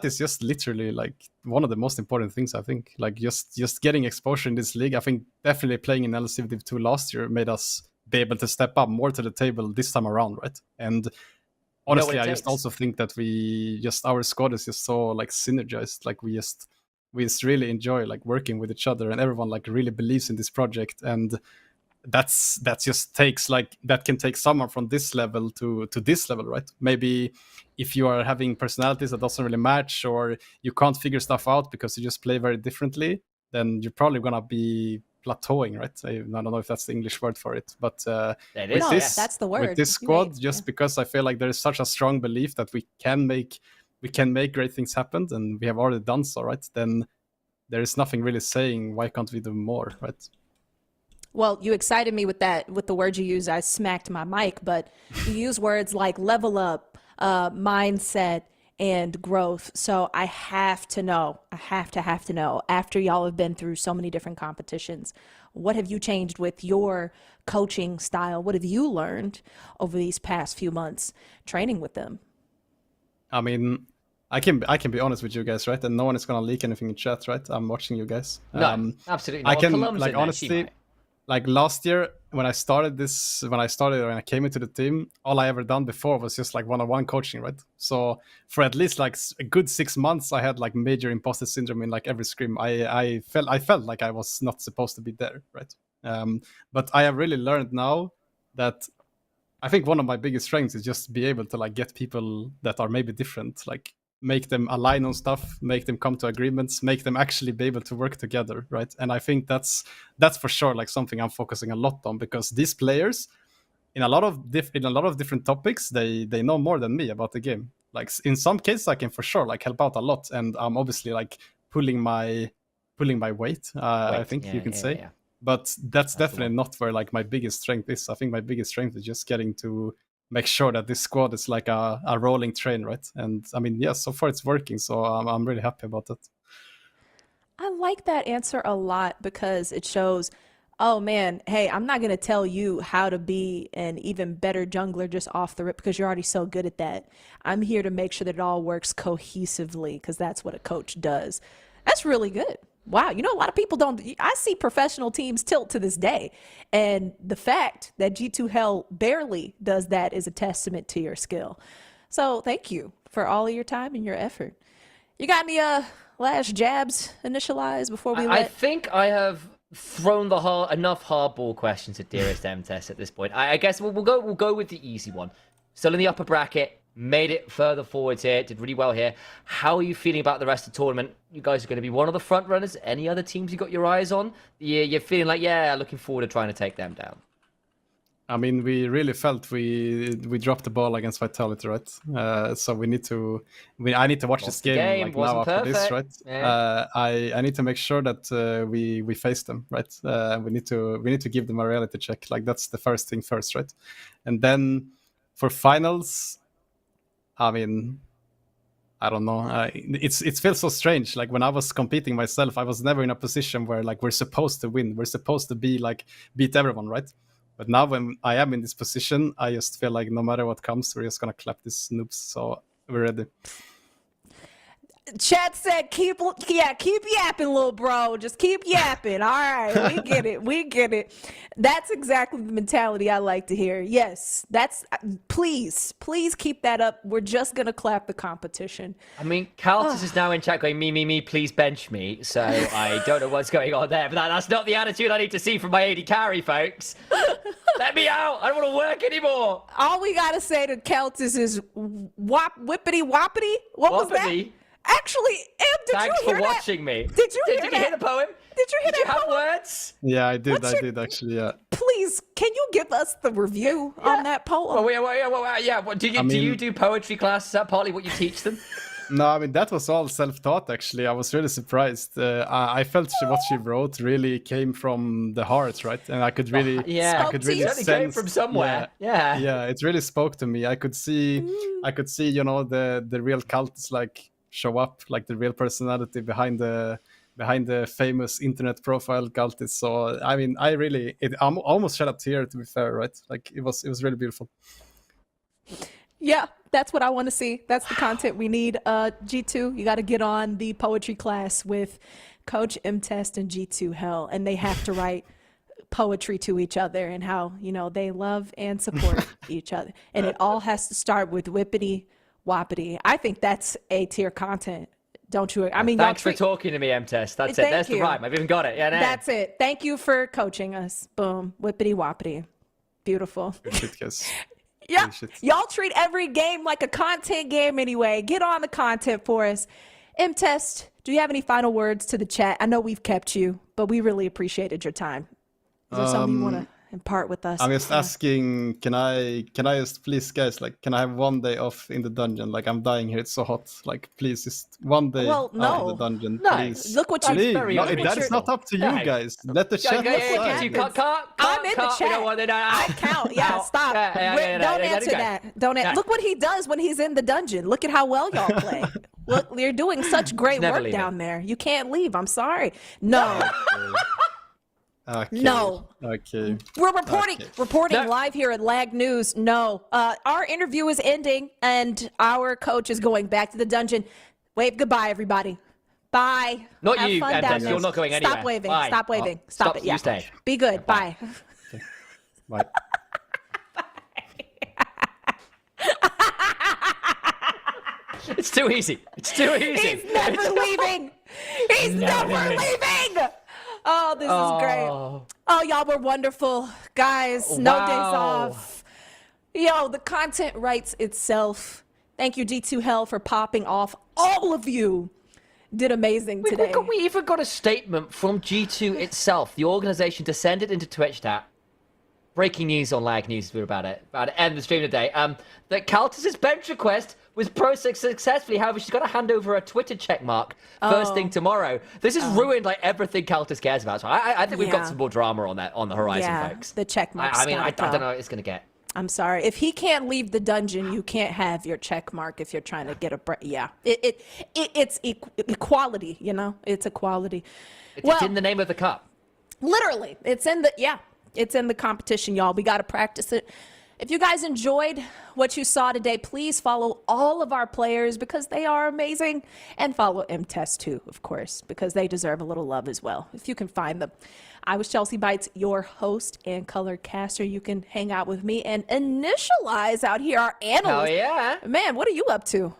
is just literally like one of the most important things. I think like just getting exposure in this league. I think definitely playing in LCV Div 2 last year made us be able to step up more to the table this time around, right? And honestly, I just also think that our squad is just so like synergized. Like we just really enjoy like working with each other, and everyone like really believes in this project, and that just takes like that can take someone from this level to this level, right? Maybe if you are having personalities that doesn't really match, or you can't figure stuff out because you just play very differently, then you're probably gonna be plateauing, right? I don't know if that's the English word for it, but That's the word. with this squad, because I feel like there is such a strong belief that we can make great things happen, and we have already done so, right? Then there is nothing really saying why can't we do more, right? Well, you excited me with the word you used. I smacked my mic, but you use words like level up, mindset, and growth. So I have to know, after y'all have been through so many different competitions, what have you changed with your coaching style? What have you learned over these past few months training with them? I mean, I can be honest with you guys, right? And no one is gonna leak anything in chat, right? I'm watching you guys. No, absolutely not. I can Column's like in there, honestly, she might. like last year when I came into the team, all I ever done before was just like one-on-one coaching, right? So for at least like a good 6 months, I had like major imposter syndrome in like every scrim. I felt like I was not supposed to be there, right? But I have really learned now that I think one of my biggest strengths is just be able to like get people that are maybe different, like make them align on stuff, make them come to agreements, make them actually be able to work together, right? And I think that's for sure like something I'm focusing a lot on, because these players in a lot of different topics, they know more than me about the game. Like in some cases I can for sure like help out a lot, and I'm obviously like pulling my weight, I think you can say. But that's definitely not where like my biggest strength is. I think my biggest strength is just getting to make sure that this squad is like a rolling train, right? And I mean, yeah, so far it's working, so I'm really happy about that. I like that answer a lot because it shows, oh man, hey, I'm not going to tell you how to be an even better jungler just off the rip because you're already so good at that. I'm here to make sure that it all works cohesively because that's what a coach does. That's really good. Wow, you know, a lot of people don't. I see professional teams tilt to this day. And the fact that G2 HEL barely does that is a testament to your skill. So thank you for all of your time and your effort. You got any last jabs initialized before we I think I have thrown enough hardball questions at Dearest MTS at this point. I guess we'll go with the easy one. Still in the upper bracket. Made it further forwards here, did really well here. How are you feeling about the rest of the tournament? You guys are going to be one of the front runners. Any other teams you got your eyes on? You're feeling like, yeah, looking forward to trying to take them down. I mean, we really felt we dropped the ball against Vitality, right? So we need to. I need to watch this game like now after this, right? Yeah. I need to make sure that we face them, right? We need to give them a reality check. Like that's the first thing first, right? And then for finals, I mean, I don't know. It feels so strange. Like when I was competing myself, I was never in a position where like we're supposed to win. We're supposed to be like beat everyone, right? But now when I am in this position, I just feel like no matter what comes, we're just gonna clap these noobs. So we're ready. Chat said, keep yapping, little bro. Just keep yapping. All right, we get it. That's exactly the mentality I like to hear. Yes, please keep that up. We're just gonna clap the competition. I mean, Caltus is now in chat going, me, please bench me. So I don't know what's going on there, but that's not the attitude I need to see from my AD carry, folks. Let me out. I don't want to work anymore. All we gotta say to Caltus is whippity woppity. What was that? Actually, Em, Thanks you hear for watching that? me. Did you hear the poem? Did you hear Did you that? have poem? words? Yeah, I did. What's I your- did actually. Yeah. Please, can you give us the review on that poem? Yeah. What, do you mean- do poetry class? Is that partly what you teach them? No, I mean that was all self-taught. Actually, I was really surprised. I felt what she wrote really came from the heart, right? And I could really, Yeah. I could Spoke to really you? It certainly came sense from somewhere. Yeah. yeah. It really spoke to me. I could see, you know, the real cultists like show up, like the real personality behind the famous internet profile cultists. So I mean, it almost shed a tear, to be fair, right? Like it was really beautiful. Yeah, that's what I want to see. That's the content we need. G2, you got to get on the poetry class with Coach M-Test and G2 HEL, and they have to write poetry to each other and how, you know, they love and support each other. And it all has to start with whippity whoppity. I think that's A-tier content. Don't you? I mean, Thanks y'all for talking to me, M-Test. That's it. Thank There's the you. rhyme. I've even got it. Yeah, no. That's it. Thank you for coaching us. Boom. Whippity whoppity. Beautiful. Good shit, guys. Yeah, Holy shit. y'all treat every game like a content game anyway. Get on the content for us. M-Test, do you have any final words to the chat? I know we've kept you, but we really appreciated your time. Is there something you want to impart with us? I'm just asking, can I just please, guys, like, can I have one day off in the dungeon? Like, I'm dying here. It's so hot. Like, please, just one day Well, out no. of the dungeon, No. please. Look what you- Please. very No, unreasonable. that is not up to you No. guys. Let the Yeah, chat yeah, yeah, decide. you can't, I'm in the we chat. don't want to, I count. Yeah, No. stop. Don't answer that. Don't. Yeah. Look what he does when he's in the dungeon. Look at how well y'all play. Look, you're doing such great never work leaving. down there. You can't leave. I'm sorry. No, Okay. no. Okay. We're reporting No. live here at Lag News. No, our interview is ending, and our coach is going back to the dungeon. Wave goodbye, everybody. Bye. Not Have you, fun Empress. down there. You're not going anywhere. Stop waving. Bye. Stop waving. Oh, Stop it. you Yeah. stay. Be good. Bye. Bye. It's too easy. It's too easy. He's never leaving. He's never leaving. Oh, this is great. Oh, y'all were wonderful. Guys, no days Wow. off. Yo, the content writes itself. Thank you, G2 HEL, for popping off. All of you did amazing today. We even got a statement from G2 itself, the organization, to send it into Twitch chat. Breaking news on Lag News. We're about to end the stream today. That Caltus's bench request was processed successfully. However, she's got to hand over a Twitter checkmark first thing tomorrow. This has ruined like everything Caltus cares about. So I think we've Yeah. got some more drama on the horizon, Yeah, folks. the check mark's I mean, I gotta don't go. know what it's gonna get. I'm sorry. If he can't leave the dungeon, you can't have your check mark if you're trying to get a yeah. It's equality, you know? It's equality. It's in the name of the cup. Literally, it's in the competition, y'all. We got to practice it. If you guys enjoyed what you saw today, please follow all of our players because they are amazing. And follow M-Test too, of course, because they deserve a little love as well, if you can find them. I was Chelsea Bites, your host and color caster. You can hang out with me and initialize out here, our analyst. Oh yeah. Man, what are you up to?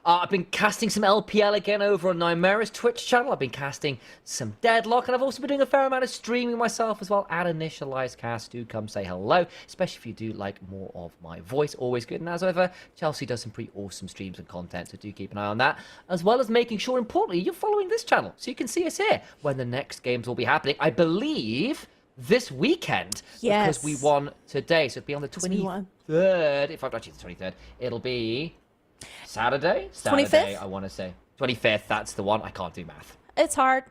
I've been casting some LPL again over on Nymera's Twitch channel. I've been casting some Deadlock, and I've also been doing a fair amount of streaming myself as well at Initialized Cast. Do come say hello, especially if you do like more of my voice. Always good. And as ever, Chelsea does some pretty awesome streams and content, so do keep an eye on that, as well as making sure, importantly, you're following this channel so you can see us here when the next games will be happening. I believe this weekend, Yes. because we won today, so it'll be on the we won. 23rd. If I'm actually the 23rd, it'll be Saturday, 25th? I want to say 25th. That's the one. I can't do math. It's hard.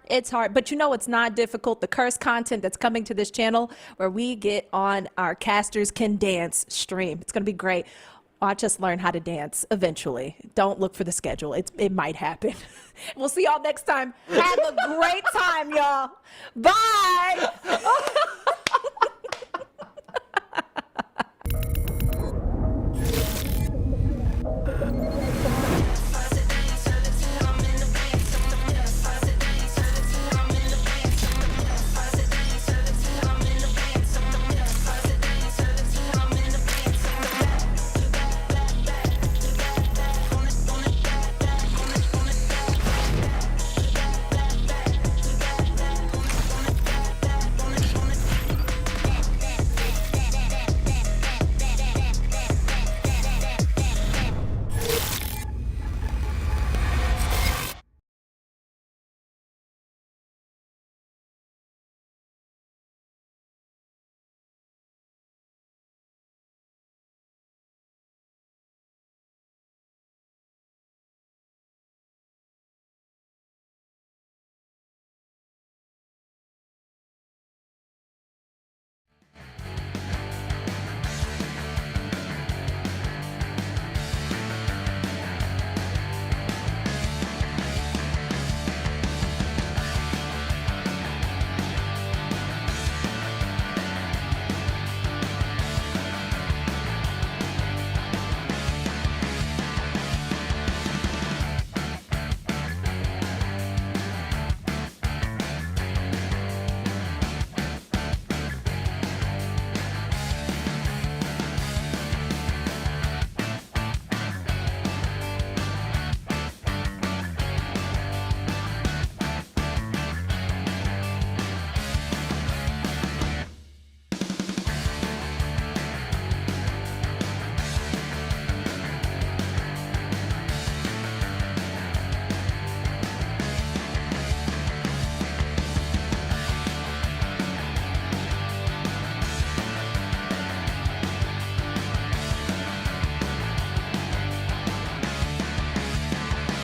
But you know it's not difficult. The curse content that's coming to this channel where we get on our Casters Can Dance stream. It's going to be great. Watch us learn how to dance eventually. Don't look for the schedule. It might happen. We'll see y'all next time. Have a great time, y'all. Bye.